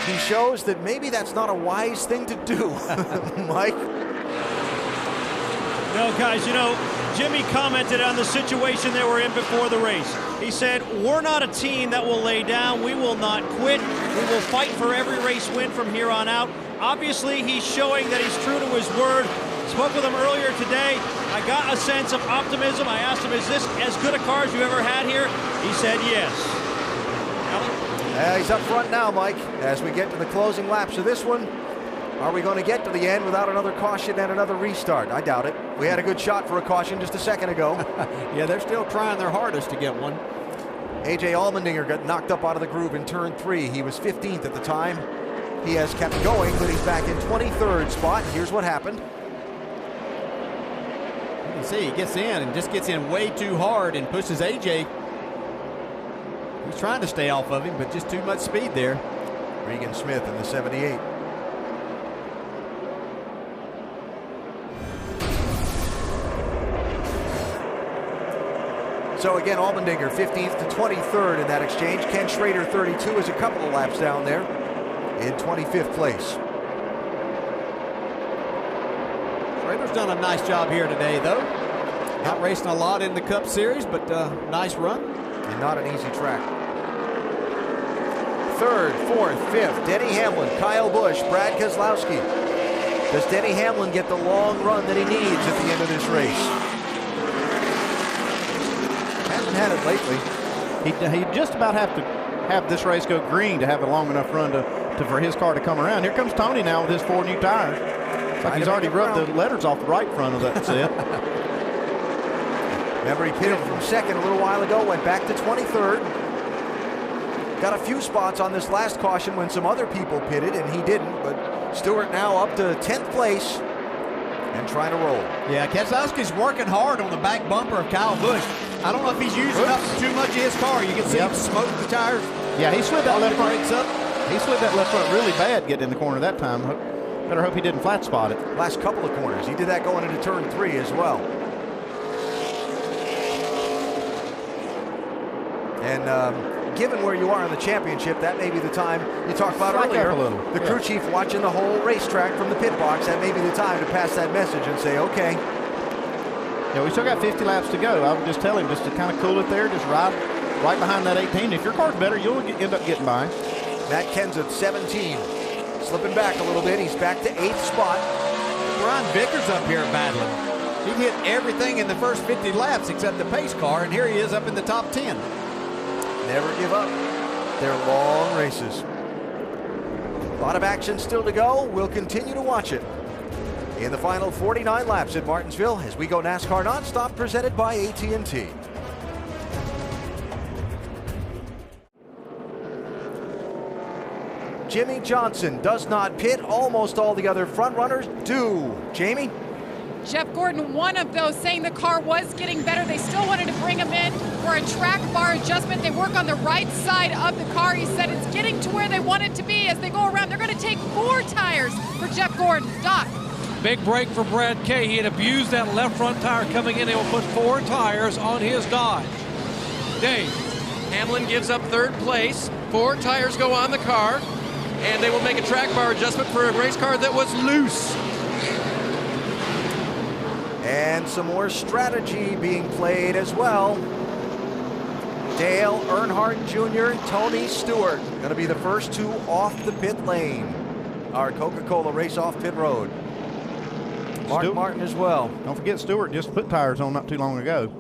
he shows that maybe that's not a wise thing to do. Mike? No, guys, you know, Jimmy commented on the situation they were in before the race. He said, we're not a team that will lay down. We will not quit. We will fight for every race win from here on out. Obviously, he's showing that he's true to his word. Spoke with him earlier today. I got a sense of optimism. I asked him, is this as good a car as you ever had here? He said yes. He's up front now, Mike, as we get to the closing laps of this one. Are we going to get to the end without another caution and another restart? I doubt it. We had a good shot for a caution just a second ago. Yeah, they're still trying their hardest to get one. A.J. Allmendinger got knocked up out of the groove in turn 3. He was 15th at the time. He has kept going, but he's back in 23rd spot. Here's what happened. You can see he gets in and just gets in way too hard and pushes A.J. He's trying to stay off of him, but just too much speed there. Regan Smith in the 78. So again, Allmendinger 15th to 23rd in that exchange. Ken Schrader 32 is a couple of laps down there in 25th place. Schrader's done a nice job here today, though. Not racing a lot in the Cup Series, but nice run. And not an easy track. 3rd, 4th, 5th, Denny Hamlin, Kyle Busch, Brad Keselowski. Does Denny Hamlin get the long run that he needs at the end of this race? Hasn't had it lately. He just about have to have this race go green to have a long enough run for his car to come around. Here comes Tony now with his 4 new tires. It's like he's already rubbed the letters off the right front of that set. Remember, he pitted from 2nd a little while ago, went back to 23rd. Got a few spots on this last caution when some other people pitted, and he didn't. But Stewart now up to 10th place and trying to roll. Yeah, Keselowski's working hard on the back bumper of Kyle Busch. I don't know if he's using up too much of his car. You can see him smoke the tires. Yeah, he slid that left front. He slid that left front really bad getting in the corner that time. Better hope he didn't flat spot it. Last couple of corners. He did that going into turn 3 as well. And given where you are in the championship, that may be the time you talked about earlier. The crew chief watching the whole racetrack from the pit box. That may be the time to pass that message and say, okay. Yeah, we still got 50 laps to go. I would just tell him just to kind of cool it there, just ride right behind that 18. If your car's better, you'll end up getting by. Matt Kenseth, 17. Slipping back a little bit. He's back to 8th spot. Brian Vickers up here battling. He hit everything in the first 50 laps except the pace car, and here he is up in the top 10. Never give up. They're long races. A lot of action still to go. We'll continue to watch it in the final 49 laps at Martinsville as we go NASCAR Nonstop, presented by AT&T. Jimmy Johnson does not pit. Almost all the other front runners do. Jamie? Jeff Gordon, one of those, saying the car was getting better. They still wanted to bring him in for a track bar adjustment. They work on the right side of the car. He said it's getting to where they want it to be as they go around. They're going to take 4 tires for Jeff Gordon. Doc. Big break for Brad Kay. He had abused that left front tire coming in. They will put 4 tires on his Dodge. Dave. Hamlin gives up 3rd place. 4 tires go on the car, and they will make a track bar adjustment for a race car that was loose. And some more strategy being played as well. Dale Earnhardt Jr., Tony Stewart, going to be the first 2 off the pit lane. Our Coca-Cola race off pit road. Mark Martin as well. Don't forget Stewart just put tires on not too long ago.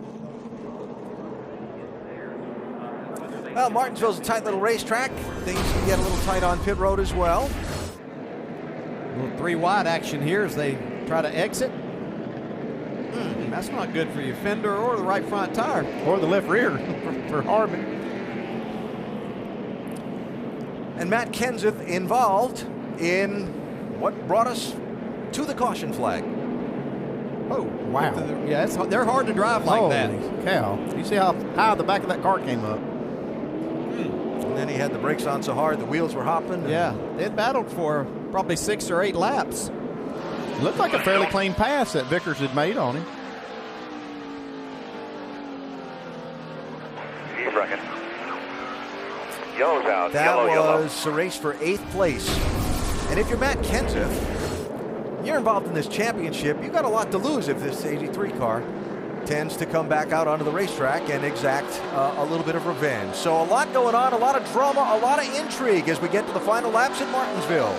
Well, Martinsville's a tight little racetrack. Things can get a little tight on pit road as well. A little 3 wide action here as they try to exit. That's not good for your fender or the right front tire. Or the left rear for Harbin. And Matt Kenseth involved in what brought us to the caution flag. Oh, wow. Yeah, they're hard to drive like that. Holy cow. You see how high the back of that car came up? And then he had the brakes on so hard the wheels were hopping. Yeah, they had battled for probably 6 or 8 laps. Looked like a fairly clean pass that Vickers had made on him. He's wrecking. Yellow's out. That Yellow. was a race for 8th place. And if you're Matt Kenseth, you're involved in this championship. You've got a lot to lose if this 83 car tends to come back out onto the racetrack and exact a little bit of revenge. So a lot going on, a lot of drama, a lot of intrigue as we get to the final laps at Martinsville.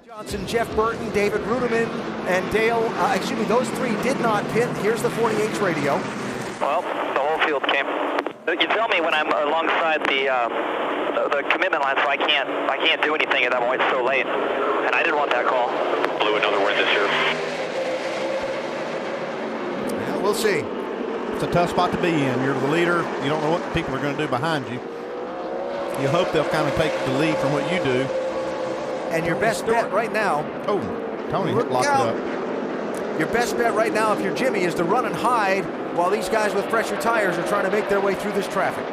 Johnson, Jeff Burton, David Ruderman, and Dale, those 3 did not pit. Here's the 48's radio. Well, the whole field came. You tell me when I'm alongside the commitment line, so I can't do anything at that point. It's so late, and I didn't want that call. Blew another win this year. Yeah, we'll see. It's a tough spot to be in. You're the leader. You don't know what people are going to do behind you. You hope they'll kind of take the lead from what you do. And your best bet right now. Oh, Tony locked it up. Your best bet right now, if you're Jimmy, is to run and hide while these guys with fresher tires are trying to make their way through this traffic.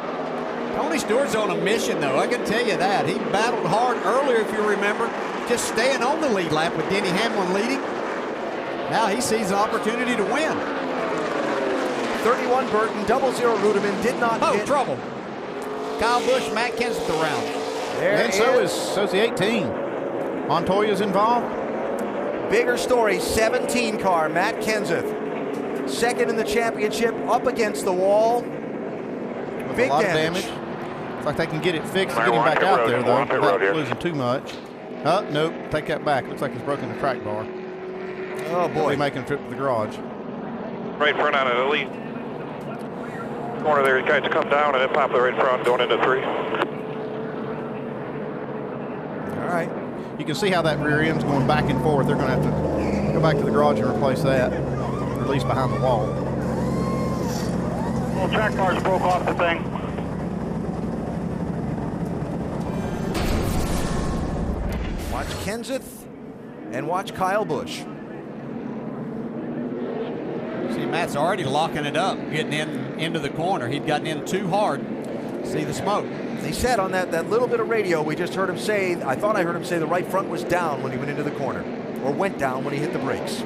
Tony Stewart's on a mission, though. I can tell you that. He battled hard earlier, if you remember, just staying on the lead lap with Denny Hamlin leading. Now he sees an opportunity to win. 31 Burton, 00 Ruderman did not hit. Trouble. Kyle Busch, Matt Kenseth around. And so's the 18. Montoya's involved. Bigger story, 17 car, Matt Kenseth. Second in the championship, up against the wall. With Big a lot damage. of damage. Looks like they can get it fixed and get him back out there, though, without losing too much. Nope, take that back. Looks like he's broken the track bar. Oh, boy. He'll be making a trip to the garage. Right front out of the lead. Corner there, guys come down and then pop the right front going into 3. All right. You can see how that rear end's going back and forth. They're going to have to go back to the garage and replace that, or at least behind the wall. Well, track bars broke off the thing. Watch Kenseth and watch Kyle Busch. See, Matt's already locking it up, getting into the corner. He'd gotten in too hard. See the smoke. They said on that little bit of radio, we just heard him say, I thought I heard him say the right front was down when he went into the corner, or went down when he hit the brakes.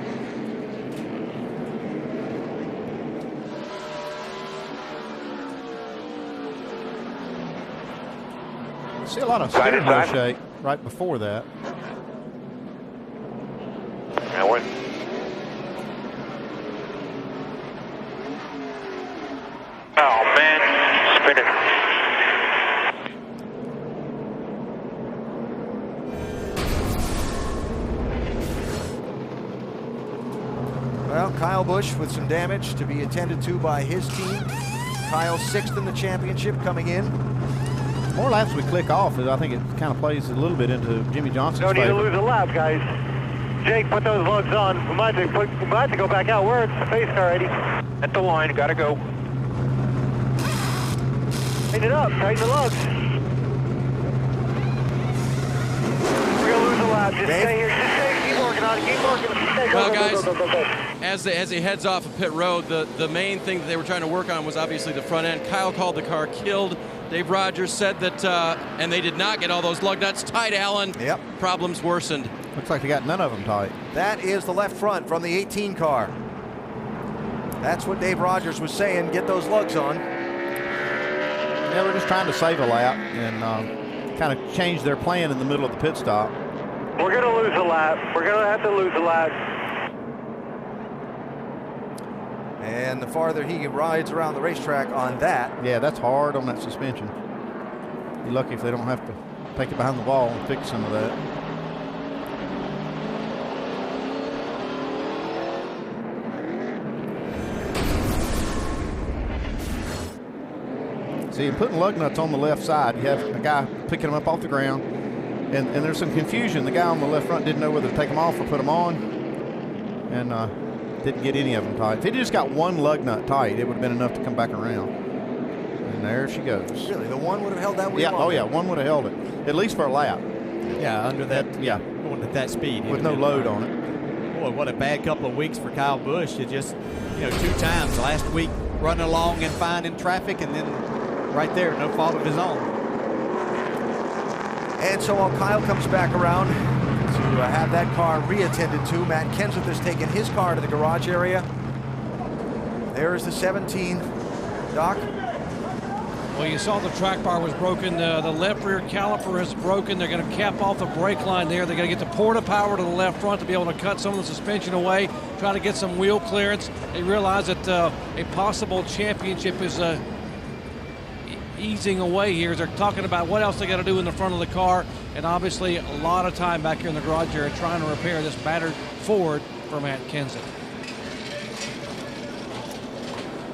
See a lot of steering wheel shake right before that. Now what? Oh man, spinning. Well, Kyle Busch with some damage to be attended to by his team. Kyle 6th in the championship coming in. The more laps we click off, I think it kind of plays a little bit into Jimmy Johnson's Don't need to favor. lose a lap, guys. Jake, put those lugs on. We might have to go back out. We're at the pace car, Eddie. At the line, gotta go. Tighten it up. Tighten the lugs. lap. Just stay here. Just stay. Keep working on it. Keep working on it. Well, guys, as he heads off of pit road, the main thing that they were trying to work on was obviously the front end. Kyle called the car killed. Dave Rogers said that, and they did not get all those lug nuts tight, Alan. Yep. Problems worsened. Looks like they got none of them tight. That is the left front from the 18 car. That's what Dave Rogers was saying. Get those lugs on. Yeah, we're just trying to save a lap and kind of change their plan in the middle of the pit stop. We're going to lose a lap. We're going to have to lose a lap. And the farther he rides around the racetrack on that. Yeah, that's hard on that suspension. You're lucky if they don't have to take it behind the wall and fix some of that. See, putting lug nuts on the left side, you have a guy picking them up off the ground, and there's some confusion. The guy on the left front didn't know whether to take them off or put them on, and didn't get any of them tight. If he just got one lug nut tight, it would have been enough to come back around. And there she goes. Really, the one would have held that wheel? Yeah, oh yeah, one would have held it, at least for a lap. Yeah, under that, going at that speed. With no load on it. Boy, what a bad couple of weeks for Kyle Busch. It just, 2 times last week running along and finding traffic, and then right there, no fault of his own. And so while Kyle comes back around to have that car reattended to, Matt Kenseth has taken his car to the garage area. There is the 17, Doc. Well, you saw the track bar was broken. The left rear caliper is broken. They're going to cap off the brake line there. They're going to get the porta power to the left front to be able to cut some of the suspension away, try to get some wheel clearance. They realize that a possible championship is easing away here as they're talking about what else they got to do in the front of the car, and obviously a lot of time back here in the garage area trying to repair this battered Ford for Matt Kenseth.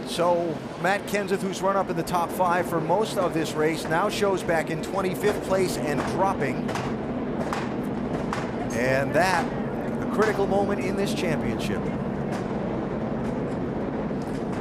So Matt Kenseth, who's run up in the top 5 for most of this race, now shows back in 25th place and dropping. And that, a critical moment in this championship.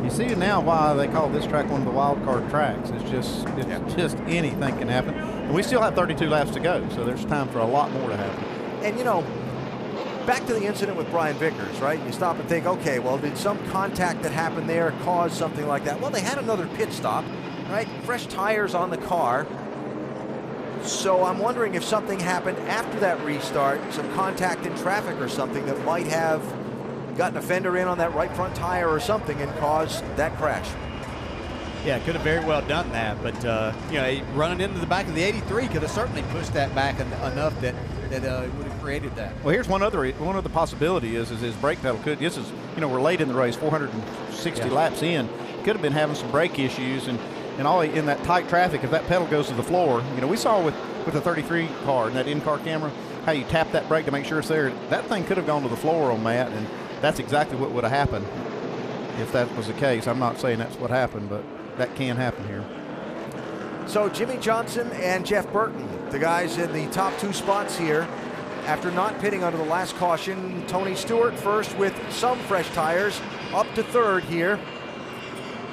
You see now why they call this track one of the wild card tracks. It's just anything can happen. And we still have 32 laps to go, so there's time for a lot more to happen. And back to the incident with Brian Vickers, right? You stop and think, okay, well, did some contact that happened there cause something like that? Well, they had another pit stop, right? Fresh tires on the car. So I'm wondering if something happened after that restart, some contact in traffic or something that might have gotten a fender in on that right front tire or something and caused that crash. Yeah, could have very well done that, but running into the back of the 83 could have certainly pushed that back enough that would have created that. Well, here's one other possibility is his brake pedal could. This is we're late in the race, 460 laps in. Could have been having some brake issues and all in that tight traffic. If that pedal goes to the floor, we saw with the 33 car and that in-car camera how you tap that brake to make sure it's there. That thing could have gone to the floor on Matt, and that's exactly what would have happened if that was the case. I'm not saying that's what happened, but that can happen here. So Jimmy Johnson and Jeff Burton, the guys in the top 2 spots here, after not pitting under the last caution. Tony Stewart first with some fresh tires, up to 3rd here.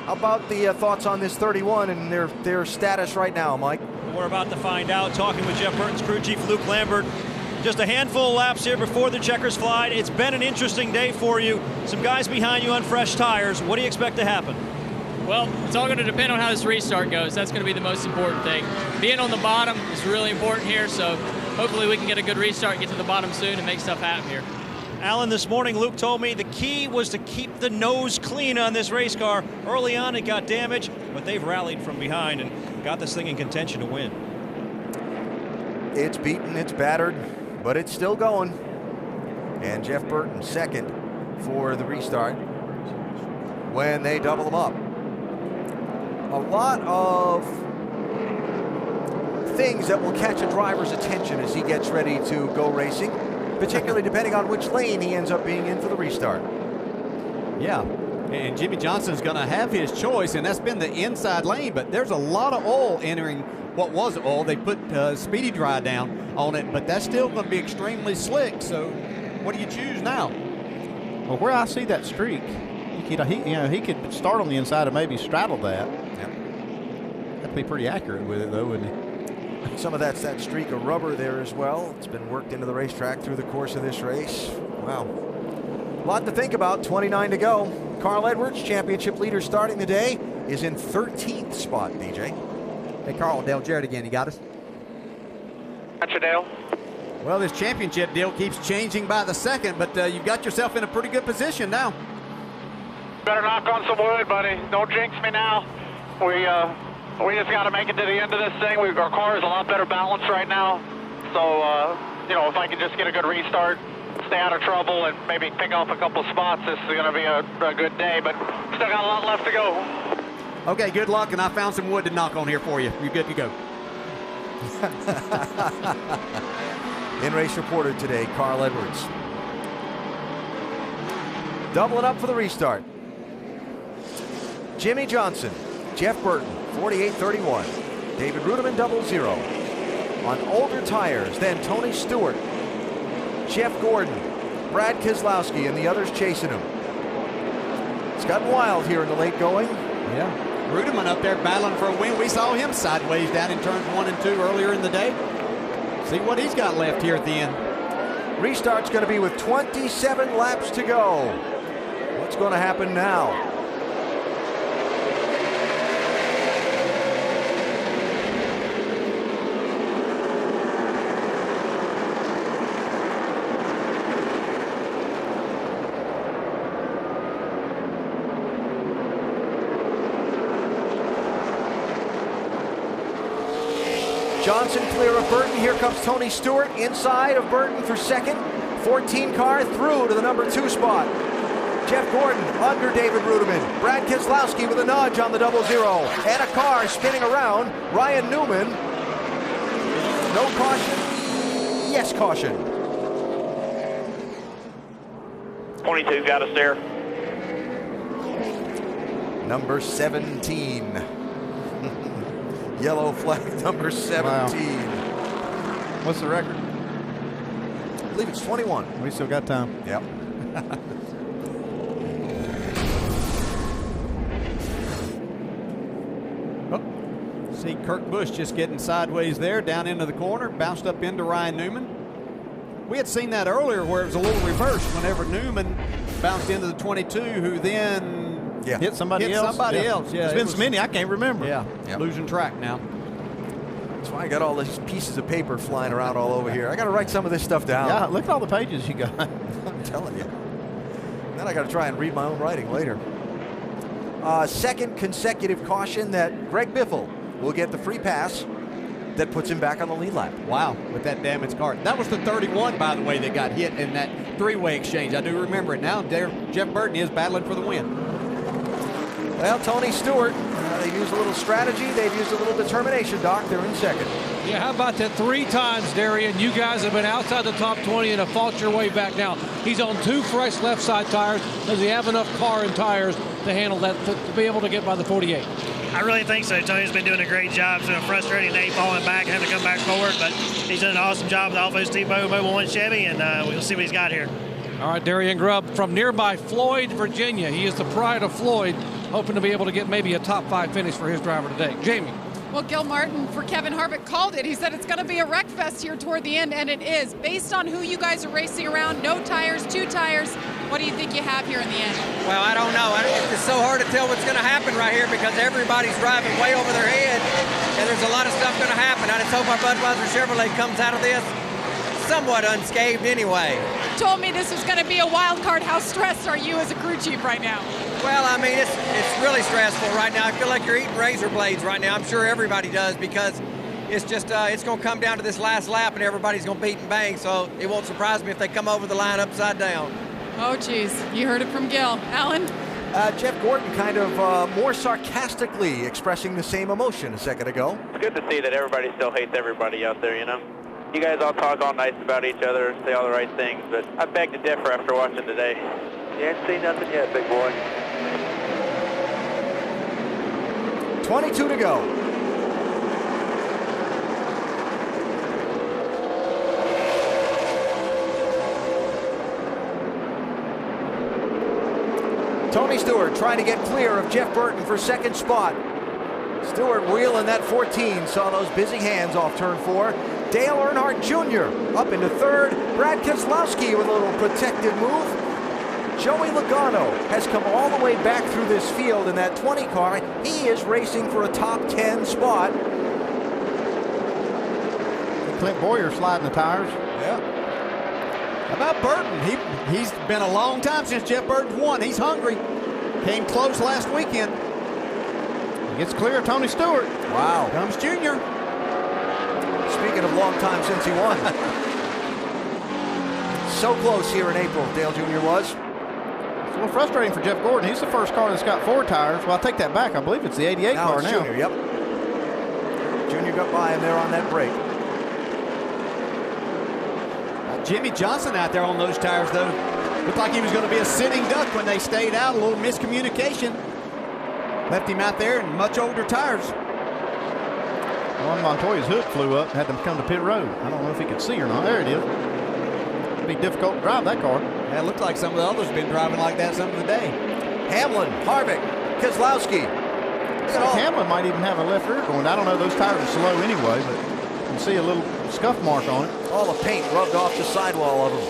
How about the thoughts on this 31 and their status right now, Mike? We're about to find out, talking with Jeff Burton's crew chief, Luke Lambert. Just a handful of laps here before the checkers fly. It's been an interesting day for you. Some guys behind you on fresh tires. What do you expect to happen? Well, it's all going to depend on how this restart goes. That's going to be the most important thing. Being on the bottom is really important here, so hopefully we can get a good restart, get to the bottom soon, and make stuff happen here. Alan, this morning Luke told me the key was to keep the nose clean on this race car. Early on it got damaged, but they've rallied from behind and got this thing in contention to win. It's beaten, it's battered, but it's still going. And Jeff Burton second for the restart when they double them up. A lot of things that will catch a driver's attention as he gets ready to go racing, particularly depending on which lane he ends up being in for the restart. Yeah, and Jimmy Johnson's going to have his choice, and that's been the inside lane, but there's a lot of oil entering what was oil. They put Speedy Dry down on it, but that's still going to be extremely slick, so what do you choose now? Well, where I see that streak, he could start on the inside and maybe straddle that. That'd be pretty accurate with it, though, wouldn't he? Some of that's that streak of rubber there as well. It's been worked into the racetrack through the course of this race. Wow. A lot to think about. 29 to go. Carl Edwards, championship leader starting the day, is in 13th spot, DJ. Hey, Carl, Dale Jarrett again. You got us? Gotcha, Dale. Well, this championship deal keeps changing by the second, but you've got yourself in a pretty good position now. Better knock on some wood, buddy. Don't jinx me now. We just got to make it to the end of this thing. Our car is a lot better balanced right now. So, you know, if I can just get a good restart, stay out of trouble, and maybe pick off a couple spots, this is going to be a good day. But still got a lot left to go. Okay, good luck, and I found some wood to knock on here for you. You're good to go. In-race reporter today, Carl Edwards. Doubling up for the restart. Jimmy Johnson, Jeff Burton, 48-31. David Rudiman, 00. On older tires, then Tony Stewart, Jeff Gordon, Brad Keselowski, and the others chasing him. It's gotten wild here in the late going. Yeah. Rudiman up there battling for a win. We saw him sideways down in turns 1 and 2 earlier in the day. See what he's got left here at the end. Restart's going to be with 27 laps to go. What's going to happen now? Johnson clear of Burton. Here comes Tony Stewart inside of Burton for second. 14 car through to the number 2 spot. Jeff Gordon under David Rudiman. Brad Keselowski with a nudge on the 00. And a car spinning around. Ryan Newman. No caution. Yes, caution. 22 got us there. Number 17. Yellow flag number 17. Wow. What's the record? I believe it's 21. We still got time. Yep. See Kurt Busch just getting sideways there, down into the corner, bounced up into Ryan Newman. We had seen that earlier where it was a little reversed whenever Newman bounced into the 22, who then hit somebody else. Yeah, it's been so many, I can't remember. Yeah, losing track now. That's why I got all these pieces of paper flying around all over here. I got to write some of this stuff down. Yeah, look at all the pages you got. I'm telling you. Then I got to try and read my own writing later. Second consecutive caution that Greg Biffle will get the free pass that puts him back on the lead lap. Wow, with that damaged car. That was the 31, by the way, that got hit in that three-way exchange. I do remember it now. Jeff Burton is battling for the win. Well, Tony Stewart, they've used a little strategy. They've used a little determination, Doc. They're in second. Yeah, how about that 3 times, Darian? You guys have been outside the top 20 and have fought your way back now. He's on 2 fresh left side tires. Does he have enough car and tires to handle that, to be able to get by the 48? I really think so. Tony's been doing a great job. It's been a frustrating day falling back, having to come back forward, but he's done an awesome job with Alphos Depot Mobile 1 Chevy, and we'll see what he's got here. All right, Darian Grubb from nearby Floyd, Virginia. He is the pride of Floyd, hoping to be able to get maybe a top 5 finish for his driver today. Jamie. Well, Gil Martin for Kevin Harvick called it. He said it's going to be a wreck fest here toward the end, and it is. Based on who you guys are racing around, no tires, 2 tires, what do you think you have here in the end? Well, I don't know. It's so hard to tell what's going to happen right here because everybody's driving way over their head, and there's a lot of stuff going to happen. I just hope our Budweiser Chevrolet comes out of this somewhat unscathed anyway. You told me this was going to be a wild card. How stressed are you as a crew chief right now? Well, I mean, it's really stressful right now. I feel like you're eating razor blades right now. I'm sure everybody does because it's just it's going to come down to this last lap and everybody's going to beat and bang. So it won't surprise me if they come over the line upside down. Oh, geez. You heard it from Gil. Alan? Jeff Gordon kind of more sarcastically expressing the same emotion a second ago. It's good to see that everybody still hates everybody out there, you know? You guys all talk all nice about each other, say all the right things, but I beg to differ after watching today. You ain't seen nothing yet, big boy. 22 to go. Tony Stewart trying to get clear of Jeff Burton for second spot. Stewart wheeling that 14, saw those busy hands off turn 4. Dale Earnhardt Jr. up into third. Brad Keselowski with a little protected move. Joey Logano has come all the way back through this field in that 20 car. He is racing for a top 10 spot. Clint Boyer sliding the tires. Yeah. How about Burton? He's been a long time since Jeff Burton won. He's hungry. Came close last weekend. He gets clear of Tony Stewart. Wow. Comes Junior. Speaking of long time since he won. So close here in April, Dale Jr. was. It's a little frustrating for Jeff Gordon. He's the first car that's got 4 tires. Well, I take that back. I believe it's the 88 car now. Junior, yep. Junior got by him there on that break. Jimmy Johnson out there on those tires, though. Looked like he was going to be a sitting duck when they stayed out. A little miscommunication. Left him out there in much older tires. Juan Montoya's hood flew up, had them come to pit road. I don't know if he could see or not. There it is. It'd be difficult to drive that car. Yeah, it looked like some of the others have been driving like that some of the day. Hamlin, Harvick, Keselowski. Hamlin might even have a left rear going. I don't know. Those tires are slow anyway, but you can see a little scuff mark on it. All the paint rubbed off the sidewall of him.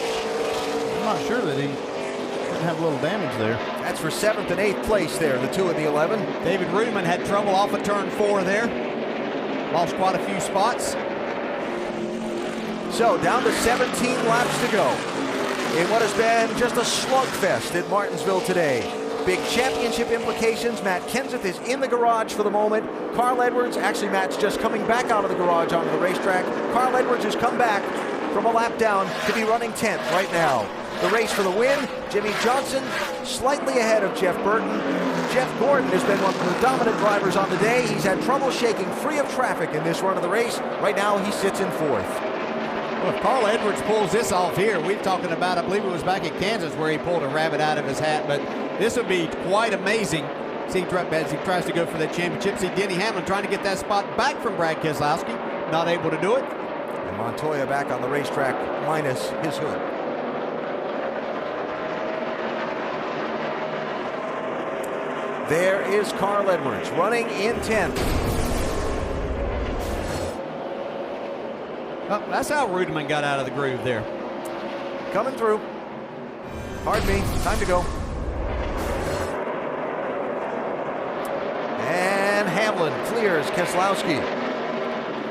I'm not sure that he didn't have a little damage there. That's for 7th and 8th place there, the 2 and the 11. David Rudeman had trouble off of turn 4 there. Lost quite a few spots. So down to 17 laps to go in what has been just a slugfest at Martinsville today. Big championship implications. Matt Kenseth is in the garage for the moment. Carl Edwards, actually Matt's just coming back out of the garage onto the racetrack. Carl Edwards has come back from a lap down to be running 10th right now. The race for the win, Jimmy Johnson slightly ahead of Jeff Burton. Jeff Gordon has been one of the dominant drivers on the day. He's had trouble shaking free of traffic in this run of the race. Right now he sits in 4th. Well, if Carl Edwards pulls this off here, we're talking about, I believe it was back in Kansas where he pulled a rabbit out of his hat, but this would be quite amazing. See, as he tries to go for that championship. See Denny Hamlin trying to get that spot back from Brad Keselowski. Not able to do it. And Montoya back on the racetrack minus his hood. There is Carl Edwards running in 10th. Oh, that's how Rudeman got out of the groove there. Coming through. Pardon me, time to go. And Hamlin clears Keselowski.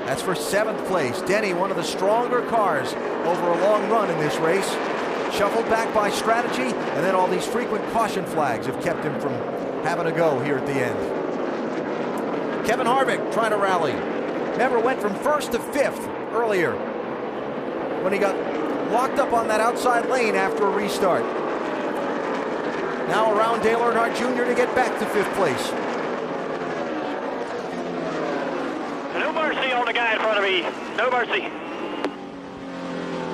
That's for 7th place. Denny, one of the stronger cars over a long run in this race. Shuffled back by strategy, and then all these frequent caution flags have kept him from having a go here at the end. Kevin Harvick trying to rally. Remember, went from 1st to 5th earlier when he got locked up on that outside lane after a restart. Now around Dale Earnhardt Jr. to get back to 5th place. No mercy on the guy in front of me. No mercy.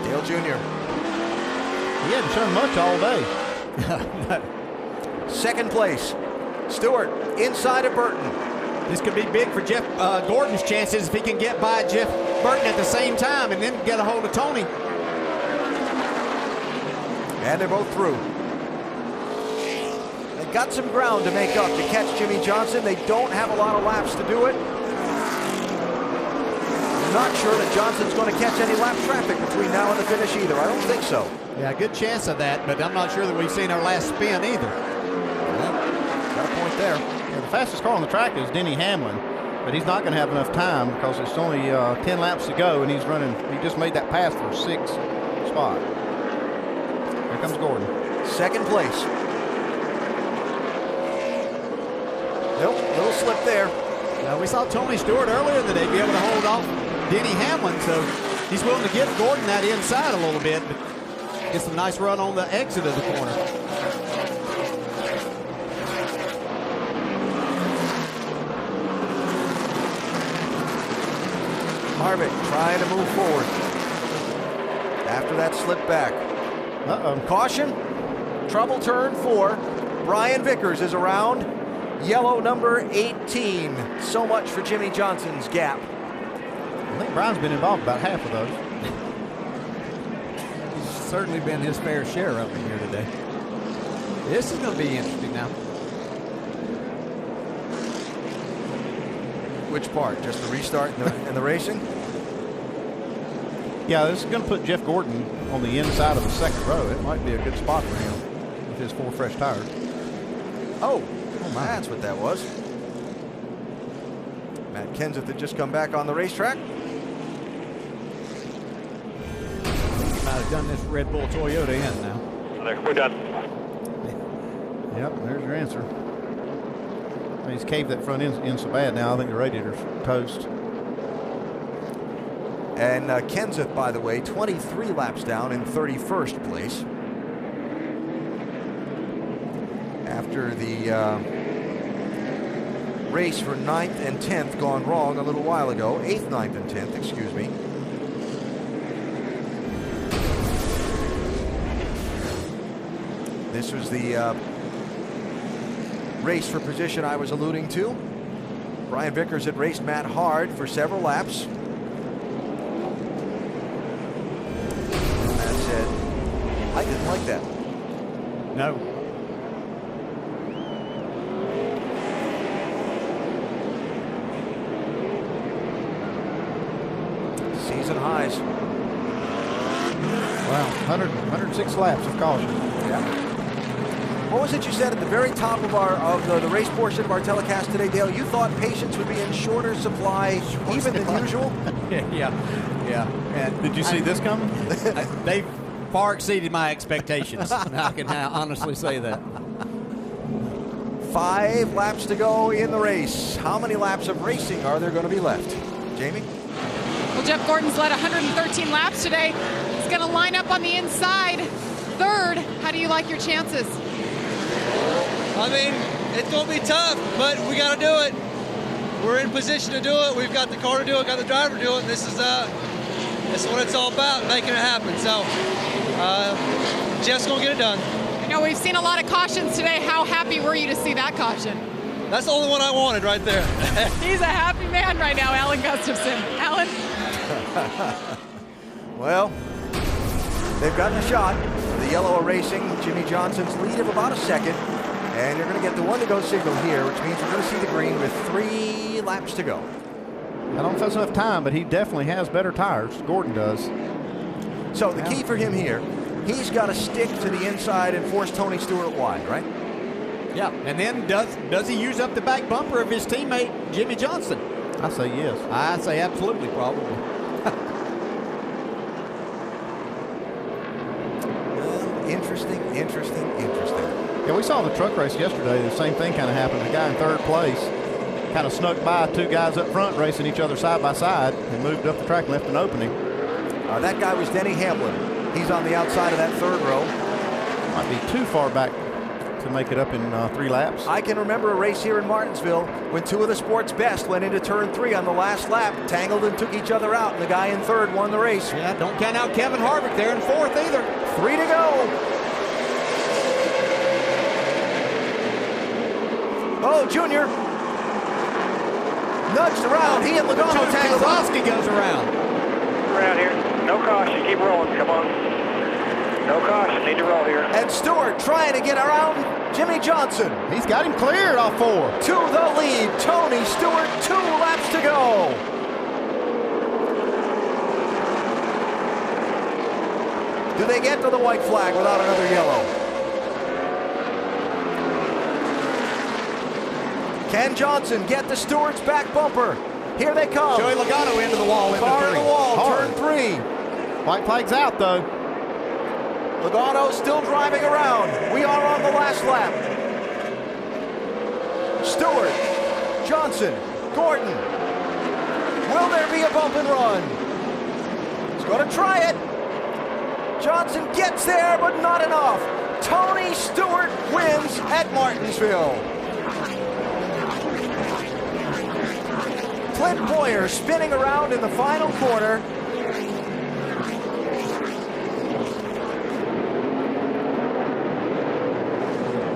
Dale Jr. He hadn't shown much all day. 2nd place. Stewart inside of Burton. This could be big for Jeff Gordon's chances if he can get by Jeff Burton at the same time and then get a hold of Tony. And they're both through. They got some ground to make up to catch Jimmy Johnson. They don't have a lot of laps to do it. I'm not sure that Johnson's going to catch any lap traffic between now and the finish either. I don't think so. Yeah, good chance of that, but I'm not sure that we've seen our last spin either. Got a point there. Yeah, the fastest car on the track is Denny Hamlin, but he's not going to have enough time because it's only 10 laps to go, and he's running. He just made that pass for 6th spot. Here comes Gordon. 2nd place. Nope, little slip there. Now, we saw Tony Stewart earlier in the day be able to hold off Denny Hamlin, so he's willing to give Gordon that inside a little bit, but gets a nice run on the exit of the corner. Harvick trying to move forward after that slip back. Caution, trouble turn 4. Brian Vickers is around. Yellow number 18. So much for Jimmy Johnson's gap. I think Brian's been involved about half of those. He's certainly been his fair share up in here today. This is going to be interesting now. Which part? Just the restart and the racing? Yeah, this is going to put Jeff Gordon on the inside of the second row. It might be a good spot for him with his 4 fresh tires. Oh my. That's what that was. Matt Kenseth had just come back on the racetrack. Might have done this Red Bull Toyota in now. We're done. Yep, there's your answer. I mean, he's caved that front end so bad now. I think the radiator's toast. And Kenseth, by the way, 23 laps down in 31st place. After the race for 9th and 10th gone wrong a little while ago. 8th, 9th, and 10th, excuse me. This was the race for position I was alluding to. Brian Vickers had raced Matt hard for several laps. Matt said, I didn't like that. No. Season highs. Wow, 106 laps of caution. Yeah. What was it you said at the very top of the race portion of our telecast today, Dale? You thought patience would be in shorter supply even than usual? Yeah. And did you see this coming? They far exceeded my expectations. I can honestly say that. 5 laps to go in the race. How many laps of racing are there going to be left? Jamie? Well, Jeff Gordon's led 113 laps today. He's going to line up on the inside. 3rd. How do you like your chances? I mean, it's going to be tough, but we got to do it. We're in position to do it. We've got the car to do it, got the driver to do it. This is what it's all about, making it happen. So, Jeff's going to get it done. I know we've seen a lot of cautions today. How happy were you to see that caution? That's the only one I wanted right there. He's a happy man right now, Alan Gustafson. Alan? Well, they've gotten a shot. The yellow are racing Jimmy Johnson's lead of about a second. And you're going to get the 1-to-go signal here, which means we're going to see the green with 3 laps to go. I don't know if that's enough time, but he definitely has better tires. Gordon does. So the key for him here, he's got to stick to the inside and force Tony Stewart wide, right? Yeah, and then does he use up the back bumper of his teammate, Jimmy Johnson? I say yes. I say absolutely, probably. Interesting. Yeah, we saw the truck race yesterday. The same thing kind of happened. The guy in 3rd place kind of snuck by 2 guys up front racing each other side by side and moved up the track and left an opening. That guy was Denny Hamlin. He's on the outside of that 3rd row. Might be too far back to make it up in 3 laps. I can remember a race here in Martinsville when 2 of the sport's best went into turn 3 on the last lap, tangled and took each other out, and the guy in 3rd won the race. Yeah, don't count out Kevin Harvick there in 4th either. 3 to go. Oh, Junior nudged around. He and Logano tangled. Keselowski goes around. Around here. No caution. Keep rolling. Come on. No caution. Need to roll here. And Stewart trying to get around Jimmy Johnson. He's got him cleared off 4. To the lead. Tony Stewart, 2 laps to go. Do they get to the white flag without another yellow? Can Johnson get the Stewart's back bumper? Here they come. Joey Logano into the wall. Far in the wall, Hard. turn 3. White flag's out, though. Logano still driving around. We are on the last lap. Stewart, Johnson, Gordon. Will there be a bump and run? He's going to try it. Johnson gets there, but not enough. Tony Stewart wins at Martinsville. Clint Boyer spinning around in the final corner.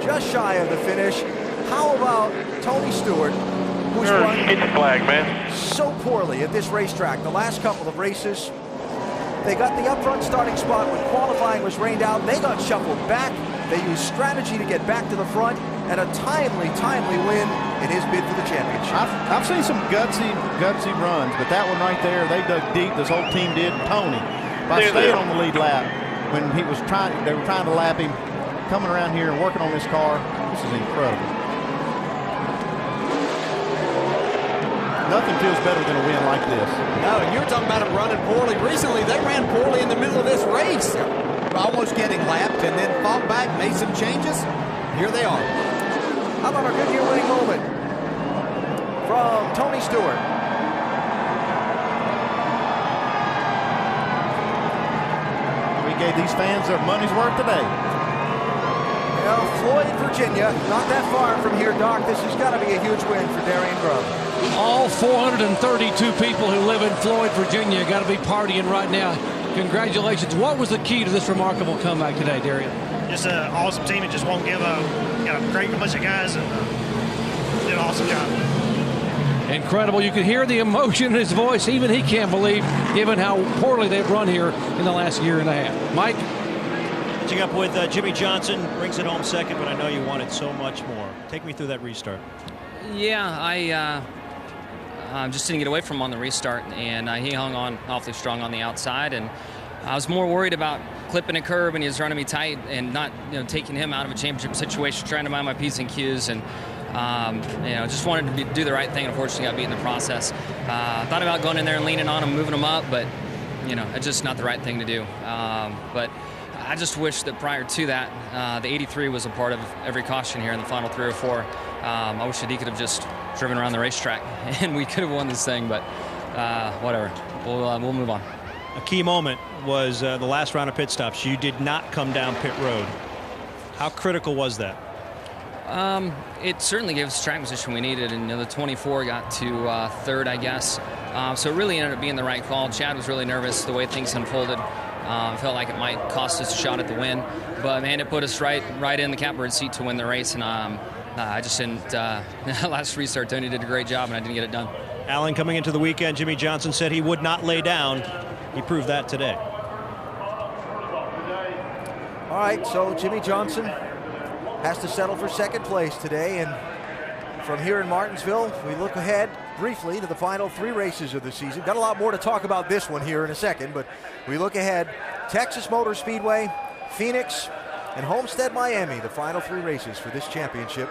Just shy of the finish. How about Tony Stewart, who's run Get the flag, man. so poorly at this racetrack the last couple of races? They got the up front starting spot when qualifying was rained out. They got shuffled back. They used strategy to get back to the front, and a timely win in his bid for the championship. I've seen some gutsy runs, but that one right there, they dug deep. This whole team did. Tony, by staying on the lead lap when they were trying to lap him, coming around here and working on this car, this is incredible. Nothing feels better than a win like this. No, you were talking about them running poorly. Recently, they ran poorly in the middle of this race. Almost getting lapped and then fought back, made some changes. Here they are. How about our Goodyear winning moment from Tony Stewart? We gave these fans their money's worth today. Well, Floyd, Virginia, not that far from here, Doc. This has got to be a huge win for Darian Grubb. All 432 people who live in Floyd, Virginia, got to be partying right now. Congratulations. What was the key to this remarkable comeback today, Darian? Just an awesome team that just won't give up. Got a great bunch of guys and did an awesome job. Incredible. You could hear the emotion in his voice. Even he can't believe, given how poorly they've run here in the last year and a half. Mike? Catching up with Jimmy Johnson, brings it home second, but I know you wanted so much more. Take me through that restart. Yeah, I just didn't get away from him on the restart, and he hung on awfully strong on the outside, and I was more worried about clipping a curb, and he was running me tight and not, taking him out of a championship situation, trying to mind my P's and Q's, and just wanted to do the right thing. Unfortunately, got beat in the process. Thought about going in there and leaning on him, moving him up, but it's just not the right thing to do. But I just wish that prior to that, the 83 was a part of every caution here in the final 3 or 4. I wish that he could have just driven around the racetrack and we could have won this thing, but whatever. We'll move on. A key moment was the last round of pit stops. You did not come down pit road. How critical was that? It certainly gave us the track position we needed, and the 24 got to third, I guess. So it really ended up being the right call. Chad was really nervous the way things unfolded. Felt like it might cost us a shot at the win, but man, it put us right in the catbird seat to win the race, and I just didn't. Last restart, Tony did a great job, and I didn't get it done. Alan, coming into the weekend, Jimmy Johnson said he would not lay down. He proved that today. All right, so Jimmy Johnson has to settle for second place today, and from here in Martinsville, we look ahead briefly to the final 3 races of the season. Got a lot more to talk about this one here in a second, but we look ahead. Texas Motor Speedway, Phoenix, and Homestead, Miami, the final 3 races for this championship.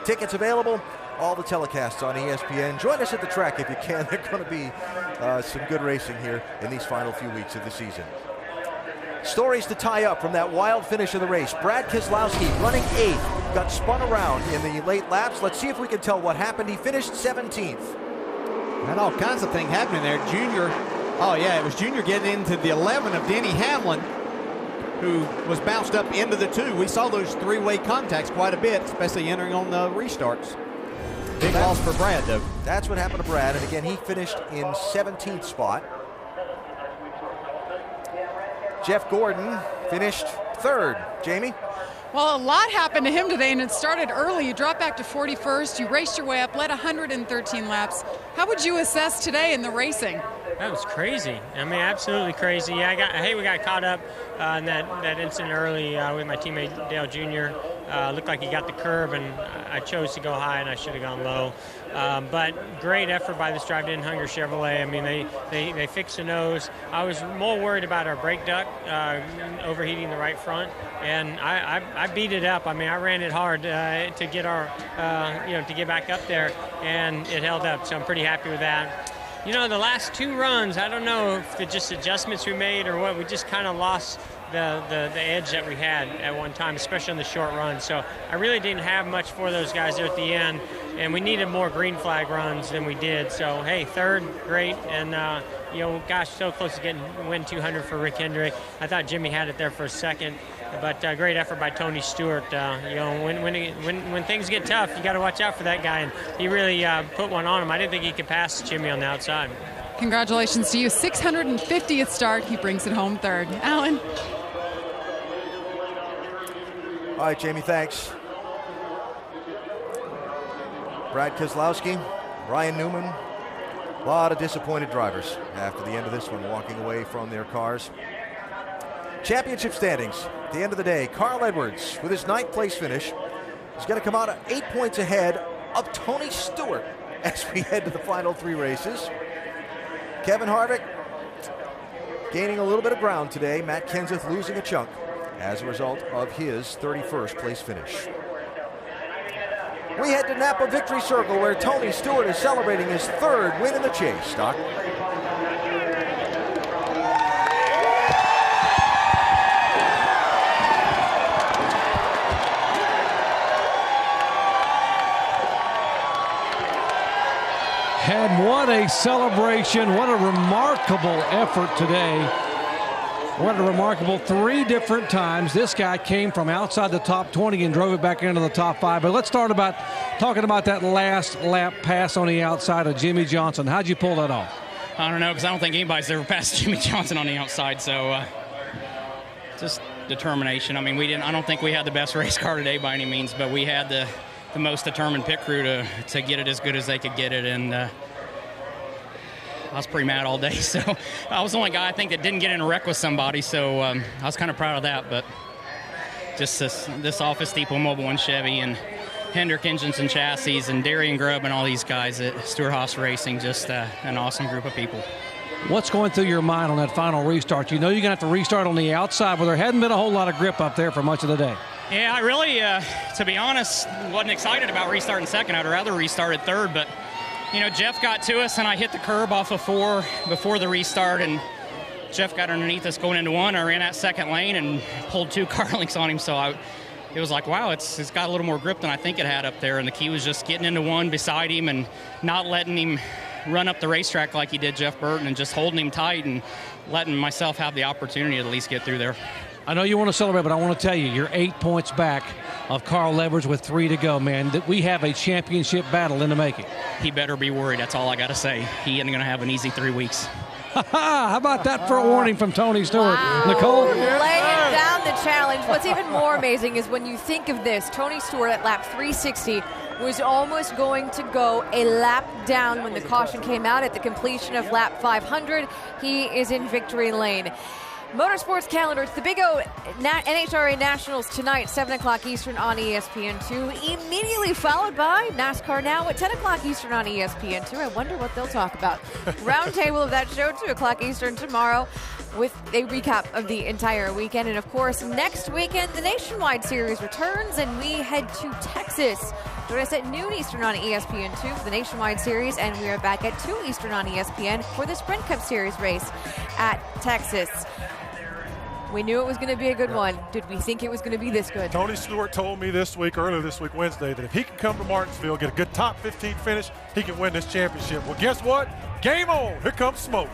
Tickets available, all the telecasts on ESPN. Join us at the track if you can. There's going to be some good racing here in these final few weeks of the season. Stories to tie up from that wild finish of the race. Brad Keselowski running 8th, got spun around in the late laps. Let's see if we can tell what happened. He finished 17th. Had all kinds of things happening there. Junior, it was Junior getting into the 11 of Denny Hamlin, who was bounced up into the 2. We saw those 3-way contacts quite a bit, especially entering on the restarts. Big loss for Brad, though. That's what happened to Brad, and again, he finished in 17th spot. Jeff Gordon finished 3rd. Jamie? Well, a lot happened to him today, and it started early. You dropped back to 41st. You raced your way up, led 113 laps. How would you assess today in the racing? That was crazy. I mean, absolutely crazy. Yeah, I hate we got caught up in that incident early with my teammate Dale Jr. Looked like he got the curb, and I chose to go high, and I should have gone low. But great effort by this Drive In Hunger Chevrolet. I mean, they fixed the nose. I was more worried about our brake duct overheating the right front, and I beat it up. I mean, I ran it hard to get our, to get back up there, and it held up. So I'm pretty happy with that. The last 2 runs, I don't know if it's just adjustments we made or what. We just kind of lost the edge that we had at one time, especially on the short run. So I really didn't have much for those guys there at the end, and we needed more green flag runs than we did. So, hey, 3rd, great, and, gosh, so close to getting win 200 for Rick Hendrick. I thought Jimmy had it there for a second, but great effort by Tony Stewart. When things get tough, you got to watch out for that guy, and he really put one on him. I didn't think he could pass Jimmy on the outside. Congratulations to you. 650th start. He brings it home 3rd. Alan? All right, Jamie, thanks. Brad Keselowski, Ryan Newman, a lot of disappointed drivers after the end of this one, walking away from their cars. Championship standings, at the end of the day, Carl Edwards, with his 9th place finish, is going to come out 8 points ahead of Tony Stewart as we head to the final 3 races. Kevin Harvick gaining a little bit of ground today. Matt Kenseth losing a chunk as a result of his 31st place finish. We head to Napa Victory Circle where Tony Stewart is celebrating his 3rd win in the chase. Doc? And what a celebration. What a remarkable effort today. What a remarkable 3 different times. This guy came from outside the top 20 and drove it back into the top 5. But let's start talking about that last lap pass on the outside of Jimmy Johnson. How'd you pull that off? I don't know, because I don't think anybody's ever passed Jimmy Johnson on the outside. So just determination. I mean, I don't think we had the best race car today by any means, but we had the most determined pit crew to get it as good as they could get it, and I was pretty mad all day. So I was the only guy I think that didn't get in a wreck with somebody, so I was kind of proud of that. But just this Office Depot Mobile and Chevy and Hendrick Engines and Chassis and Darian Grubb and all these guys at Stewart-Haas Racing, just an awesome group of people. What's going through your mind on that final restart? You know you're going to have to restart on the outside, but there hadn't been a whole lot of grip up there for much of the day. Yeah, I really, to be honest, wasn't excited about restarting second. I'd rather restart at third, but, you know, Jeff got to us, and I hit the curb off of 4 before the restart, and Jeff got underneath us going into 1. I ran that second lane and pulled 2 car links on him, so it was like, wow, it's got a little more grip than I think it had up there, and the key was just getting into 1 beside him and not letting him run up the racetrack like he did Jeff Burton, and just holding him tight and letting myself have the opportunity to at least get through there. I know you want to celebrate, but I want to tell you, you're 8 points back of Carl Edwards with 3 to go, man. That we have a championship battle in the making. He better be worried. That's all I got to say. He ain't going to have an easy 3 weeks. How about that for a warning from Tony Stewart? Wow. Nicole? Laying down the challenge. What's even more amazing is when you think of this, Tony Stewart at lap 360 was almost going to go a lap down when the caution came out at the completion of lap 500. He is in victory lane. Motorsports calendar, it's the Big O NHRA Nationals tonight, 7 o'clock Eastern on ESPN2. Immediately followed by NASCAR Now at 10 o'clock Eastern on ESPN2. I wonder what they'll talk about. Roundtable of that show, 2 o'clock Eastern tomorrow, with a recap of the entire weekend. And, of course, next weekend, the Nationwide Series returns, and we head to Texas. Join us at noon Eastern on ESPN2 for the Nationwide Series, and we are back at 2 Eastern on ESPN for the Sprint Cup Series race at Texas. We knew it was going to be a good one. Did we think it was going to be this good? Tony Stewart told me earlier this week, Wednesday, that if he can come to Martinsville, get a good top 15 finish, he can win this championship. Well, guess what? Game on. Here comes smoke.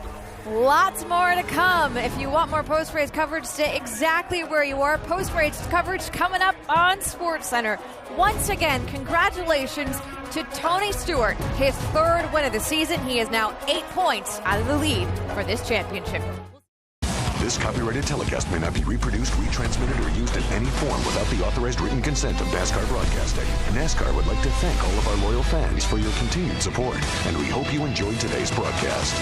Lots more to come. If you want more post-race coverage, stay exactly where you are. Post-race coverage coming up on SportsCenter. Once again, congratulations to Tony Stewart, his 3rd win of the season. He is now 8 points out of the lead for this championship. This copyrighted telecast may not be reproduced, retransmitted, or used in any form without the authorized written consent of NASCAR Broadcasting. NASCAR would like to thank all of our loyal fans for your continued support, and we hope you enjoyed today's broadcast.